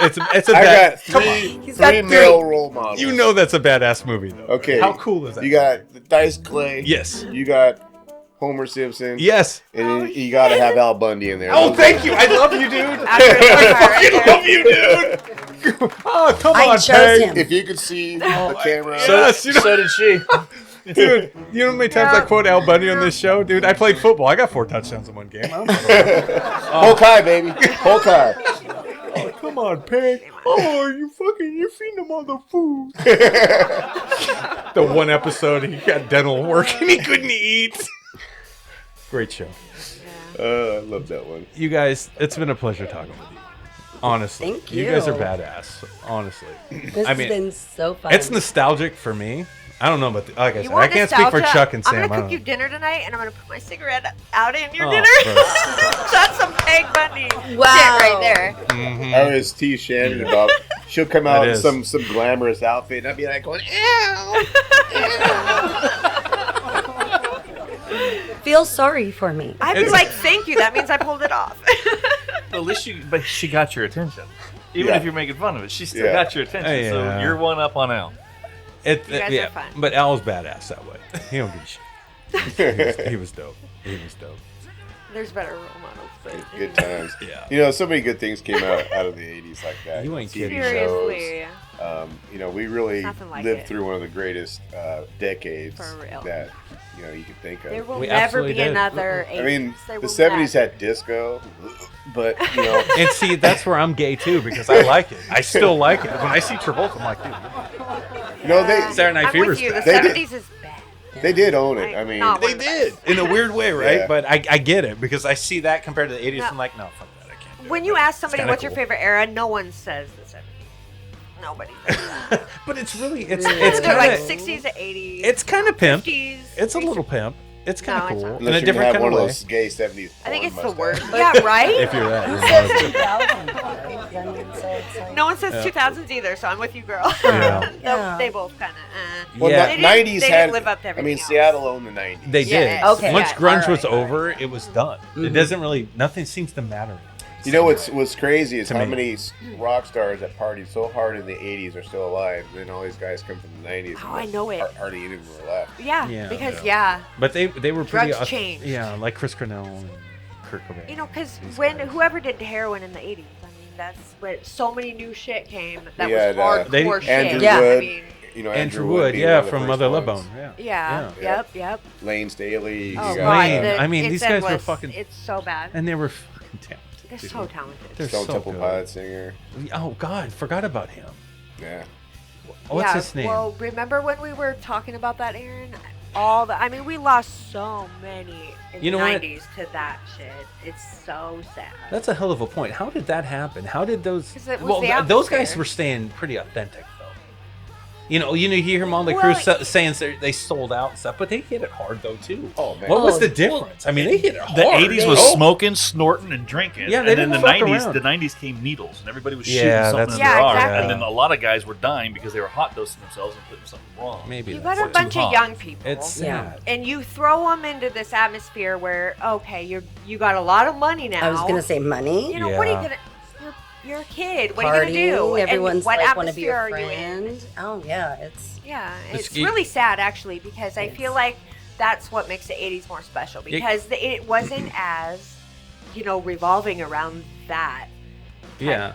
It's a I bad. got Come three, on. He's got three three. male role models. You know that's a badass movie, though. Okay. How cool is that? You got the Dice Clay. Yes. You got Homer Simpson. Yes. And then you got to have Al Bundy in there. Oh, thank you. I love you, dude. After the I love you, dude. Oh, come I on, chose Peg. him. If you could see the camera. Yes, you know, So did she. dude. You know how many times I quote Al Bundy on this show, dude? I played football. I got 4 touchdowns in one game. I don't know. Hawkeye, baby. Hawkeye. Oh, come on, Peg. Oh, you feeding him all the food. The one episode he got dental work and he couldn't eat. Great show. I love that one. You guys, it's been a pleasure talking with you. Honestly. Thank You guys are you. badass. Honestly. This I mean, has been so fun. It's nostalgic for me. I don't know, but like I You said, I want can't speak for nostalgia? Chuck and Sam. I'm I gonna don't cook you know. dinner tonight, and I'm gonna put my cigarette out in your Oh, dinner. bro. That's some Peg Bundy Wow. shit right there. Mhm. I always tease Shannon about she'll come out It in is. some glamorous outfit, and I'd be like going, Feel sorry for me. I'd be It's- like, "Thank you." That means I pulled it off. At least she got your attention. Even Yeah. if you're making fun of it, she still Yeah. got your attention. Yeah. So you're one up on Al. You guys are fun. But Al's badass that way. He don't give a shit. He was dope. He was dope. There's better role models, but good times. Yeah. You know, so many good things came out of the 80s like that. You ain't TV kidding. seriously, shows. You know, we really Nothing like lived it. through one of the greatest decades For real. that, you know, you could think of. there will We never absolutely be did. another 80s. I mean, There the will 70s never. had disco, but, you know, And see, that's where I'm gay too because I like it. I still like it. When I see Travolta, I'm like, dude, you know they Saturday Night I'm Fever's with you. The back. They did. 70s is bad. they did own it. I mean, Not They one of the did best. in a weird way, right? Yeah. But I get it because I see that compared to the 80s. No. I'm like, no, fuck that. I can't. Do When it. you ask somebody kinda what's your cool. favorite era, no one says the 70s. Nobody. But it's really it's They're it's kind like of 60s to 80s. it's kind of pimp. 50s. It's a little pimp. It's kind No, of it's cool not. in a unless you different have kind one of of way. those gay 70s. I think it's the porn worst. mustaches. Yeah, right? If you're that, Who you're says awesome. 2000? Right? I mean, so it's like, No one says 2000s either, so I'm with you, girl. Yeah. Yeah. They both kind of. Well, Yeah. They didn't- 90s they had. didn't live up to I mean, everything else. Seattle owned the 90s. They Yeah, did. okay. Once Yeah, grunge all was right. over, it was done. It doesn't really. Nothing seems to matter. You know what's crazy is To how me. many rock stars that partied so hard in the 80s are still alive. And then all these guys come from the 90s. Oh, I know it. Hardly any of them were left. Yeah, Yeah. because But they were pretty. Drugs changed. Yeah, like Chris Cornell and Kurt Cobain. you know, because These when guys. whoever did heroin in the 80s, I mean, that's what so many new shit came that He had, was hardcore they- shit. Andrew Yeah. I Wood, mean, Andrew Wood, being one of the from first Mother Love ones. Bone. Yeah. Yeah. Yep. Lane Staley. Oh you Lane. God. I mean, It these said guys were was- fucking- It's so bad. And they were fucking talented. They're dude. so talented. They're Stone so Temple good. Pilot singer. Oh God, forgot about him. Yeah. What's yeah, his name? Well, remember when we were talking about that, Aaron? We lost so many in You the know what? 90s to that shit. It's so sad. That's a hell of a point. How did that happen? How did those? 'Cause it was Well, the those guys atmosphere. were staying pretty authentic, though. You hear Motley Well, Crue saying they sold out and stuff, but they hit it hard though too. Oh, man. What was Oh, the difference? I mean, they hit it hard. The 80s was Oh. smoking, snorting, and drinking. Yeah, they and then didn't the fuck 90s, around. the 90s came needles, and everybody was Yeah, shooting something that's- in Yeah, their arm. exactly. And then a lot of guys were dying because they were hot dosing themselves and putting something wrong. Maybe You that's got a it. bunch too of hot. young people. It's Yeah. sad. And you throw them into this atmosphere where, okay, you got a lot of money now. I was gonna say money. You know, what are you Yeah. gonna... You're a kid. What are you gonna do? Everyone's and what like want to be atmosphere a are you in? friend. Oh yeah, it's Yeah, It's- it's really sad actually because I feel like that's what makes the 80s more special because it wasn't as, revolving around that. Yeah.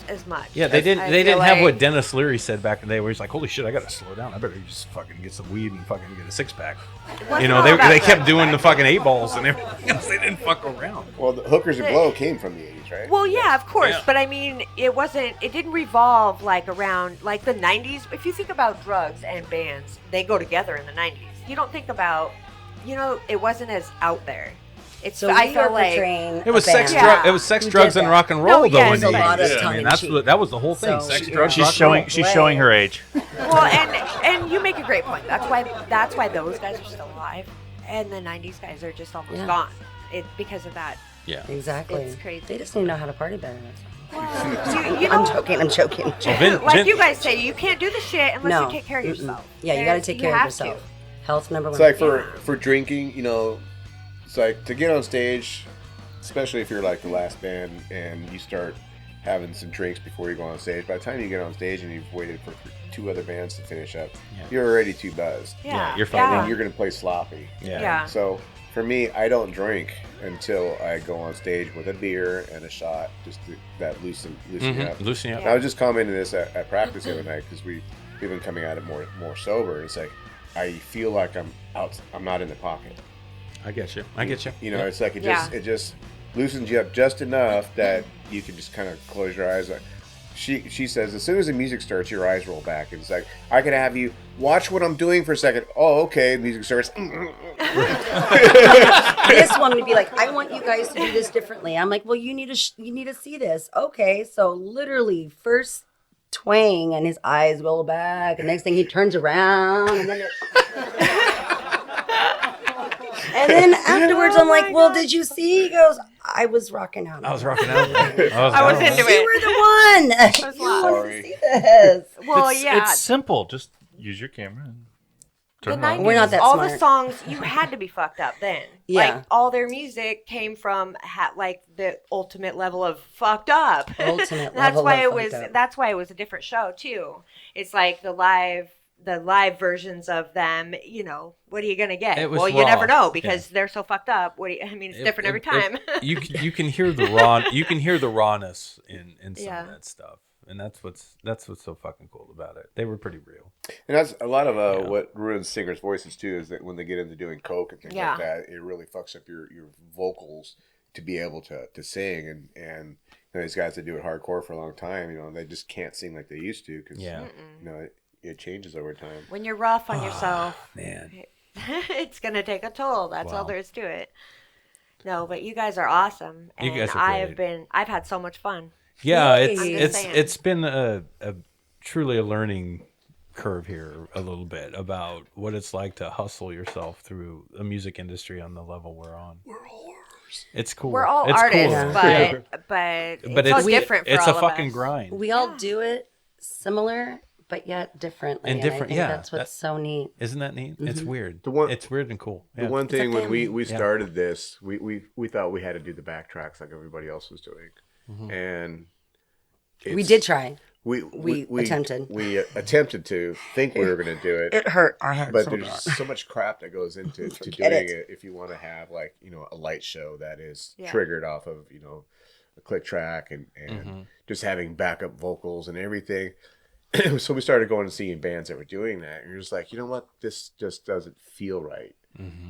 As much. Yeah, they didn't. I They feel didn't have like- what Dennis Leary said back in the day, where he's like, "Holy shit, I gotta slow down. I better just fucking get some weed and fucking get a six pack." it wasn't all They about kept that. doing the fucking 8 balls and everything else. They didn't fuck around. Well, the Hookers and Blow came from the 80s, right? Well, yeah, of course, Yeah. but I mean, it didn't revolve around the 90s. If you think about drugs and bands, they go together in the 90s. You don't think about, it wasn't as out there. It's so I we felt are like portraying It was a sex, band. Yeah. It was sex, Who drugs, did and that. rock and roll. No, though. yeah, in it's the a lot 80s. of I tongue mean, in that's cheek. that was the whole thing. So- Sex, drugs, She's rock showing. and She's showing her age. well, and you make a great point. That's why those guys are still alive, and the 90s guys are just almost Yeah. gone. Because of that. roll. Yeah. Exactly. It's crazy. They just need to know how to party better. You I'm know, joking. I'm joking. like you guys say, you can't do the shit unless No. you take care of Mm-mm. yourself. Yeah, you got to There's- take you care of have yourself. to. Health number It's one. like for drinking, it's like to get on stage, especially if you're like the last band and you start having some drinks before you go on stage. By the time you get on stage and you've waited for 2 other bands to finish up, you're already too buzzed. Yeah, you're And fine. then you're gonna play sloppy. Yeah. So for me, I don't drink until I go on stage with a beer and a shot, just that loosen me up. Loosen you up. And I was just commenting this at practice the other night because we've been coming at it more sober. It's like I feel like I'm out. I'm not in the pocket. I get you. I get you. It's like Yeah. it just loosens you up just enough that you can just kind of close your eyes. Like she says, as soon as the music starts, your eyes roll back. It's like I can have you watch what I'm doing for a second. Oh, okay. Music starts. This one would be like, I want you guys to do this differently. I'm like, well, you need to see this. Okay, so literally first twang and his eyes roll back, and next thing he turns around, and then and then afterwards I'm like, well, did you see? He goes, I was rocking out. I was rocking out. I was into You it. were the one. was You loud. wanted Sorry. to see this. Well, it's, yeah. it's simple. Just use your camera and The turn it on. 90s, We're not that all smart. the songs you had to be fucked up then. Yeah. Like all their music came from the ultimate level of fucked up. Ultimate That's level why of it was. fucked up. That's why it was a different show too. It's like the live versions of them. What are you gonna get? It was Well, you raw. never know because they're so fucked up. It's different every time. You can hear the raw. You can hear the rawness in some Yeah. of that stuff, and that's what's so fucking cool about it. They were pretty real. And that's a lot of Yeah. what ruins singers' voices too. Is that when they get into doing coke and things Yeah. like that, it really fucks up your vocals to be able to sing. And these guys that do it hardcore for a long time, they just can't sing like they used to because Yeah. it changes over time. When you're rough on yourself, Man, it's gonna take a toll. That's all Wow. there is to it. No, but you guys are awesome, You and guys are I've had so much fun. yeah, Yay. it's I'm just it's saying. it's been a truly a learning curve here a little bit about what it's like to hustle yourself through a music industry on the level we're on. It's cool. We're all It's artists, cool. but it's so different for it's all a of fucking us. grind. We all do it similar, but yet differently. And different- I think yeah, that's what's so neat. Isn't that neat? It's weird. one- It's weird and cool. The Yeah. one thing when we Yeah. started this, we thought we had to do the backtracks like everybody else was doing, Mm-hmm. and We it's- did try. We attempted. We attempted to think we were going to do it. It hurt. I hurt But so there's bad. so much crap that goes into to Forget doing it. it. If you want to have a light show that is Yeah. triggered off of a click track and just having backup vocals and everything. so we started going and seeing bands that were doing that. And you're just like, you know what? This just doesn't feel right.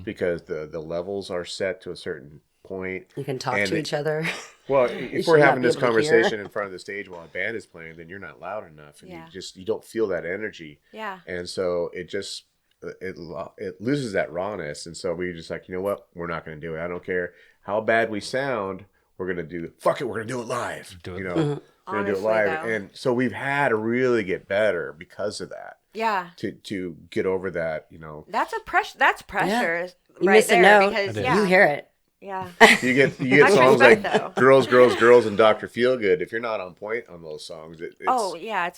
Because the levels are set to a certain point. You can talk to each other. Well, You if should we're not having be this able to hear. conversation in front of the stage while a band is playing, then you're not loud enough, and you don't feel that energy. Yeah. And so it just it loses that rawness. And so we just like, you know what? We're not going to do it. I don't care how bad we sound. We're going to do fuck it. We're going to do it live. Do it. You know, Mm-hmm. we're going to do it Honestly, live. though. And so we've had to really get better because of that. Yeah. To get over that, you know. That's pressure You right miss a there note, because you hear it. Yeah. You get Much songs like respect, though. Girls, Girls, Girls, and Dr. Feelgood. If you're not on point on those songs, it's It's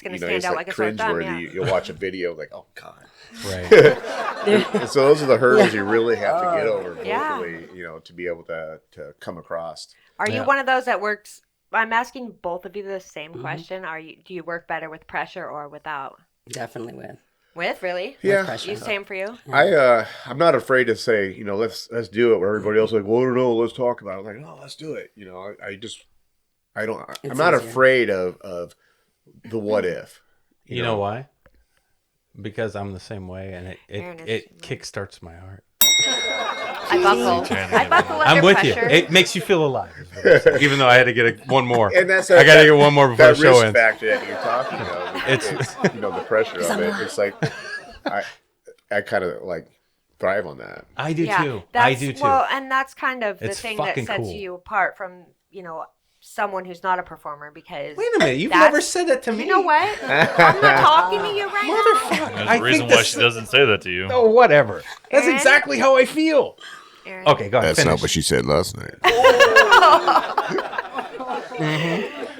gonna stand it's out like a sore thumb. Yeah. You'll watch a video like, oh god. Right. And so those are the hurdles you really have to get over vocally, Yeah. you know, to be able to come across. Are you Yeah. one of those that works? I'm asking both of you the same Mm-hmm. question. Do you work better with pressure or without? Definitely with. With really? Yeah. pressure. You same for you? I'm not afraid to say, you know, let's do it where everybody else is like, well, no, let's talk about it. I'm like, no, let's do it. You know, I'm not easier. afraid of the what if. You know why? Because I'm the same way, and Aaron is- it kickstarts my heart. I buckle. I buckle under I'm with pressure. you. It makes you feel alive. is what I'm saying. Even though I had to get one more. And that's I got to get one more before that the show risk ends. factor that you're talking of. It's- It's you know, the pressure of it. It's like I kind of like thrive on that. I do Yeah, too. I that's- do too. Well, and that's kind of the It's thing that fucking sets cool. you apart from someone who's not a performer because. Wait a minute. You've that's- never said that to me. You know what? I'm not talking to you right now. There's I a reason think why this- she doesn't say that to you. Oh, whatever. That's Aaron? exactly how I feel. Aaron. Okay, go ahead. finish. she said last night.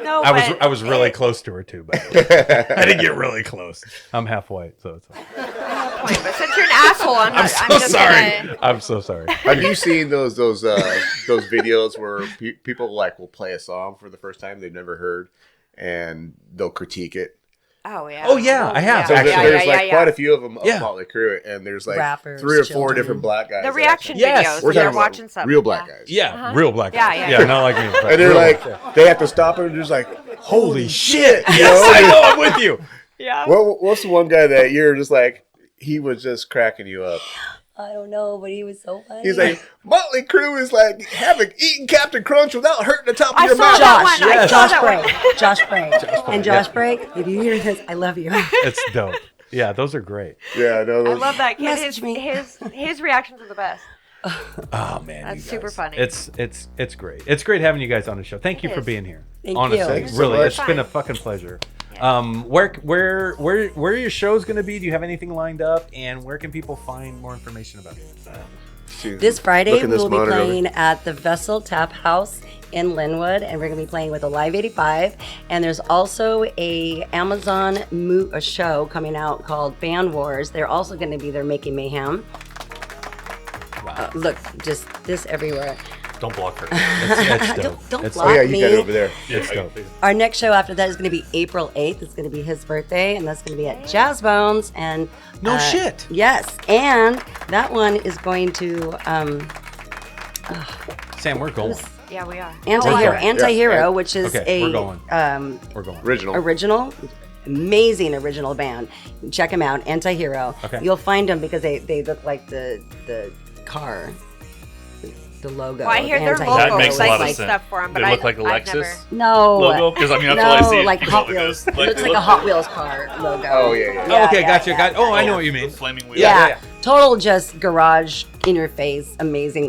No, I was really close to her too, by the way. I didn't get really close. I'm half white, so it's okay. But since you're an asshole, I'm not. I'm just gonna. I'm so sorry. Have you seen those videos where people like will play a song for the first time they've never heard, and they'll critique it? Oh yeah. Oh, yeah, I have, So actually. there's like quite a few of them of Yeah. Motley Crue, and there's like Rappers, 3 or 4 children. different black guys. The that reaction actually- Yes. videos. We're They're talking watching about something. real black guys. Yeah, real black. Yeah, guys. yeah. Yeah, not like me. but And they're real like, black. they have to stop it and just like, holy shit. you Yes, know? I know. I'm with you. Yeah. What's the one guy that you're just like, he was just cracking you up? I don't know, but he was so funny. He's like, Motley Crue is like having eaten Captain Crunch without hurting the top of I your saw mouth. that one. I yes. saw Josh that one. Break. Josh Break. And Josh Break, if you hear this, I love you. It's dope. Yeah, those are great. Yeah, no, I those, love that kid. Message me. His reactions are the best. Oh man, That's you guys. super funny. It's great. It's great having you guys on the show. Thank you It for is. being here. Thank you. Honestly, Thanks so really, much. it's been a fucking pleasure. Where are your shows going to be? Do you have anything lined up? And where can people find more information about it? This Friday, Look in we this will be monitor. playing at the Vessel Tap House in Linwood, and we're going to be playing with Alive 85. And there's also a Amazon a show coming out called Band Wars. They're also going to be there making mayhem. Wow, Look, just this everywhere. Don't block her. it's dope. Don't It's block oh yeah, you me. got it over there. It's dope. Our next show after that is going to be April 8th. It's going to be his birthday, and that's going to be at Jazz Bones. And No shit. Yes, and that one is going to Sam, we're going. Yeah, we are. Antihero, Okay. Antihero, Yeah. which is Okay, a we're going. We're going. Original. amazing original band. Check them out, Antihero. Okay. You'll find them because they look like the car, the logo. Well, I hear their Antihero. logo That makes a like lot of like sense. stuff for them, but They look I, like a I've Lexus never. No logo? Because I mean, that's no, all I see. like That's Hot all it Wheels. is. It looks like a Hot Wheels car logo. Oh yeah, yeah. Oh, okay, yeah, gotcha. yeah. Oh, I know what you mean. Flaming wheels. Yeah, total just garage in your face, amazing.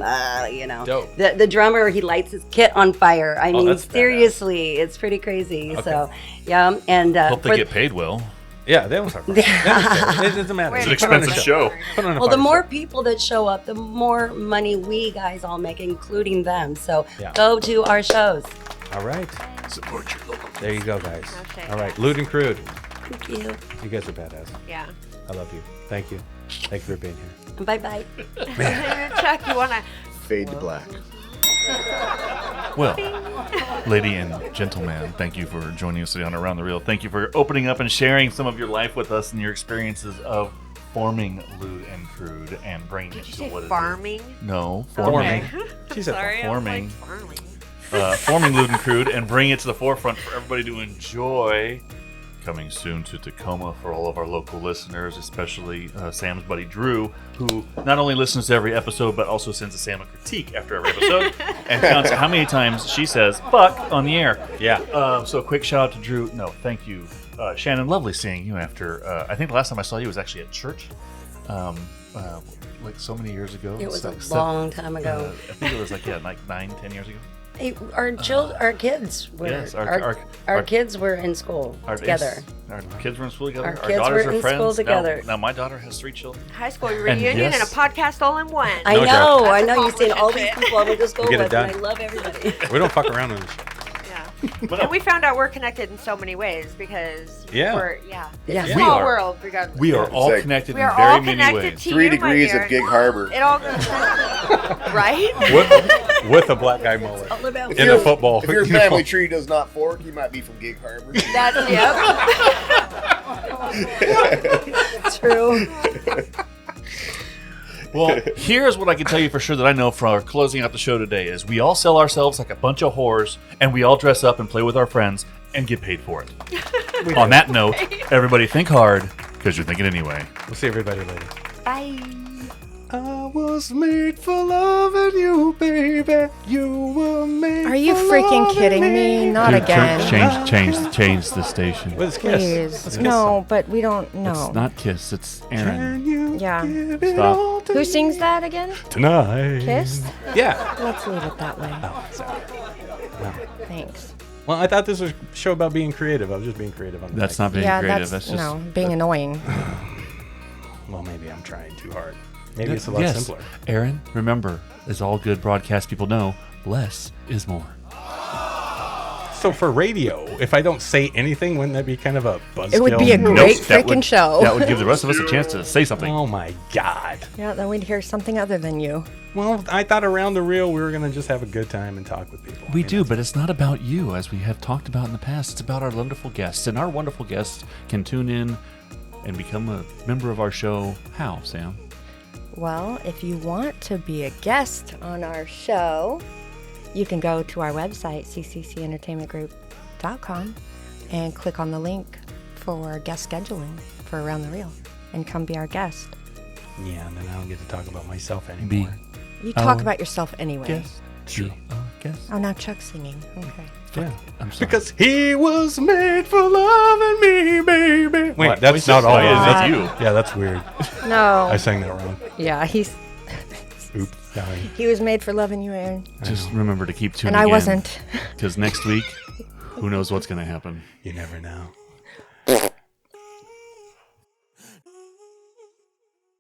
You know, Dope. The drummer, he lights his kit on fire. I mean, that's badass. seriously, it's pretty crazy. Okay. So yeah, and Hope they for- get paid well. Yeah, they don't talk about it. It doesn't matter. It's an Put on a expensive show. Put on a well, the fucking more show. people that show up, the more money we guys all make, including them. So Yeah. go to our shows. All right. Support your local. There you go, guys. No shame. All right. Lewd and Crude. Thank you. You guys are badass. Yeah. I love you. Thank you. Thank you for being here. Bye bye. Chuck, you wanna? Fade to black. Well, lady and gentleman, thank you for joining us today on Around the Reel. Thank you for opening up and sharing some of your life with us and your experiences of forming Lewd and Crude and bringing Did it you to say what it is. farming? No, Forming. forming. She said Sorry, Forming. I was like, farming. Forming Lewd and Crude and bring it to the forefront for everybody to enjoy coming soon to Tacoma for all of our local listeners, especially Sam's buddy Drew, who not only listens to every episode, but also sends Sam a critique after every episode and counts how many times she says "fuck" on the air. Yeah. So a quick shout out to Drew. No, thank you. Shannon, lovely seeing you after, I think the last time I saw you was actually at church. Like so many years ago. It was So- a long time ago. I think it was like 9-10 years ago. Hey, our kids were yes, our kids were in school together. Our kids were in school together. Our Our kids daughters were are in friends. school together. Now my daughter has 3 children. High school reunion and yes. a podcast all in one. I No know, joke. I know. You've seen all these people I went to school Get it with, and done. I love everybody. We don't fuck around on this show. Yeah. And we found out we're connected in so many ways because Yeah. we're Yeah. it's a We small are. world regardless. We are all like- connected We in are very all many connected ways. to 3 you, my degrees dear. of Gig Harbor. It all goes right. With a black guy mullet. All about In a football. If your uniform. family tree does not fork, you might be from Gig Harbor. That's true. Well, here's what I can tell you for sure that I know from our closing out the show today is we all sell ourselves like a bunch of whores, and we all dress up and play with our friends and get paid for it. On that note, everybody think hard, because you're thinking anyway. We'll see everybody later. Bye. I was made for loving you, baby. You were made Are you for freaking loving kidding me? Not again. Change the station. What is Kiss? Please. What's No, but we don't know. It's not Kiss, it's Aaron. Can you Yeah. give it Stop. all to Who me sings that again? tonight? Kiss? Yeah. Let's leave it that way. Oh, sorry. No. Thanks. Well, I thought this was a show about being creative. I was just being creative on the That's mic. not being Yeah, creative. that's That's just no being annoying. Well, maybe I'm trying too hard. Maybe it's a lot simpler. Aaron, remember, as all good broadcast people know, less is more. So for radio, if I don't say anything, wouldn't that be kind of a buzzkill? It would be a Nope, great that freaking would- show. That would give the rest of us a chance to say something. Oh my God. Yeah, then we'd hear something other than you. Well, I thought around the reel we were going to just have a good time and talk with people. We do, but it's not about you, as we have talked about in the past. It's about our wonderful guests, and our wonderful guests can tune in and become a member of our show. How, Sam? Well, if you want to be a guest on our show, you can go to our website, cccentertainmentgroup.com, and click on the link for guest scheduling for Around the Reel and come be our guest. Yeah, and then I don't get to talk about myself anymore. You talk Oh. about yourself anyway. Guess. Guess. Oh, now Chuck's singing. Okay. Yeah. I'm sorry. Because he was made for loving me, baby. Wait, What? that's Wait, not all. oh, yeah, that's God. you. Yeah, that's weird. No. I sang that wrong. Yeah, Oops, sorry. he was made for loving you, Aaron. Just remember to keep tuning And I in. wasn't. Because next week, who knows what's going to happen. You never know.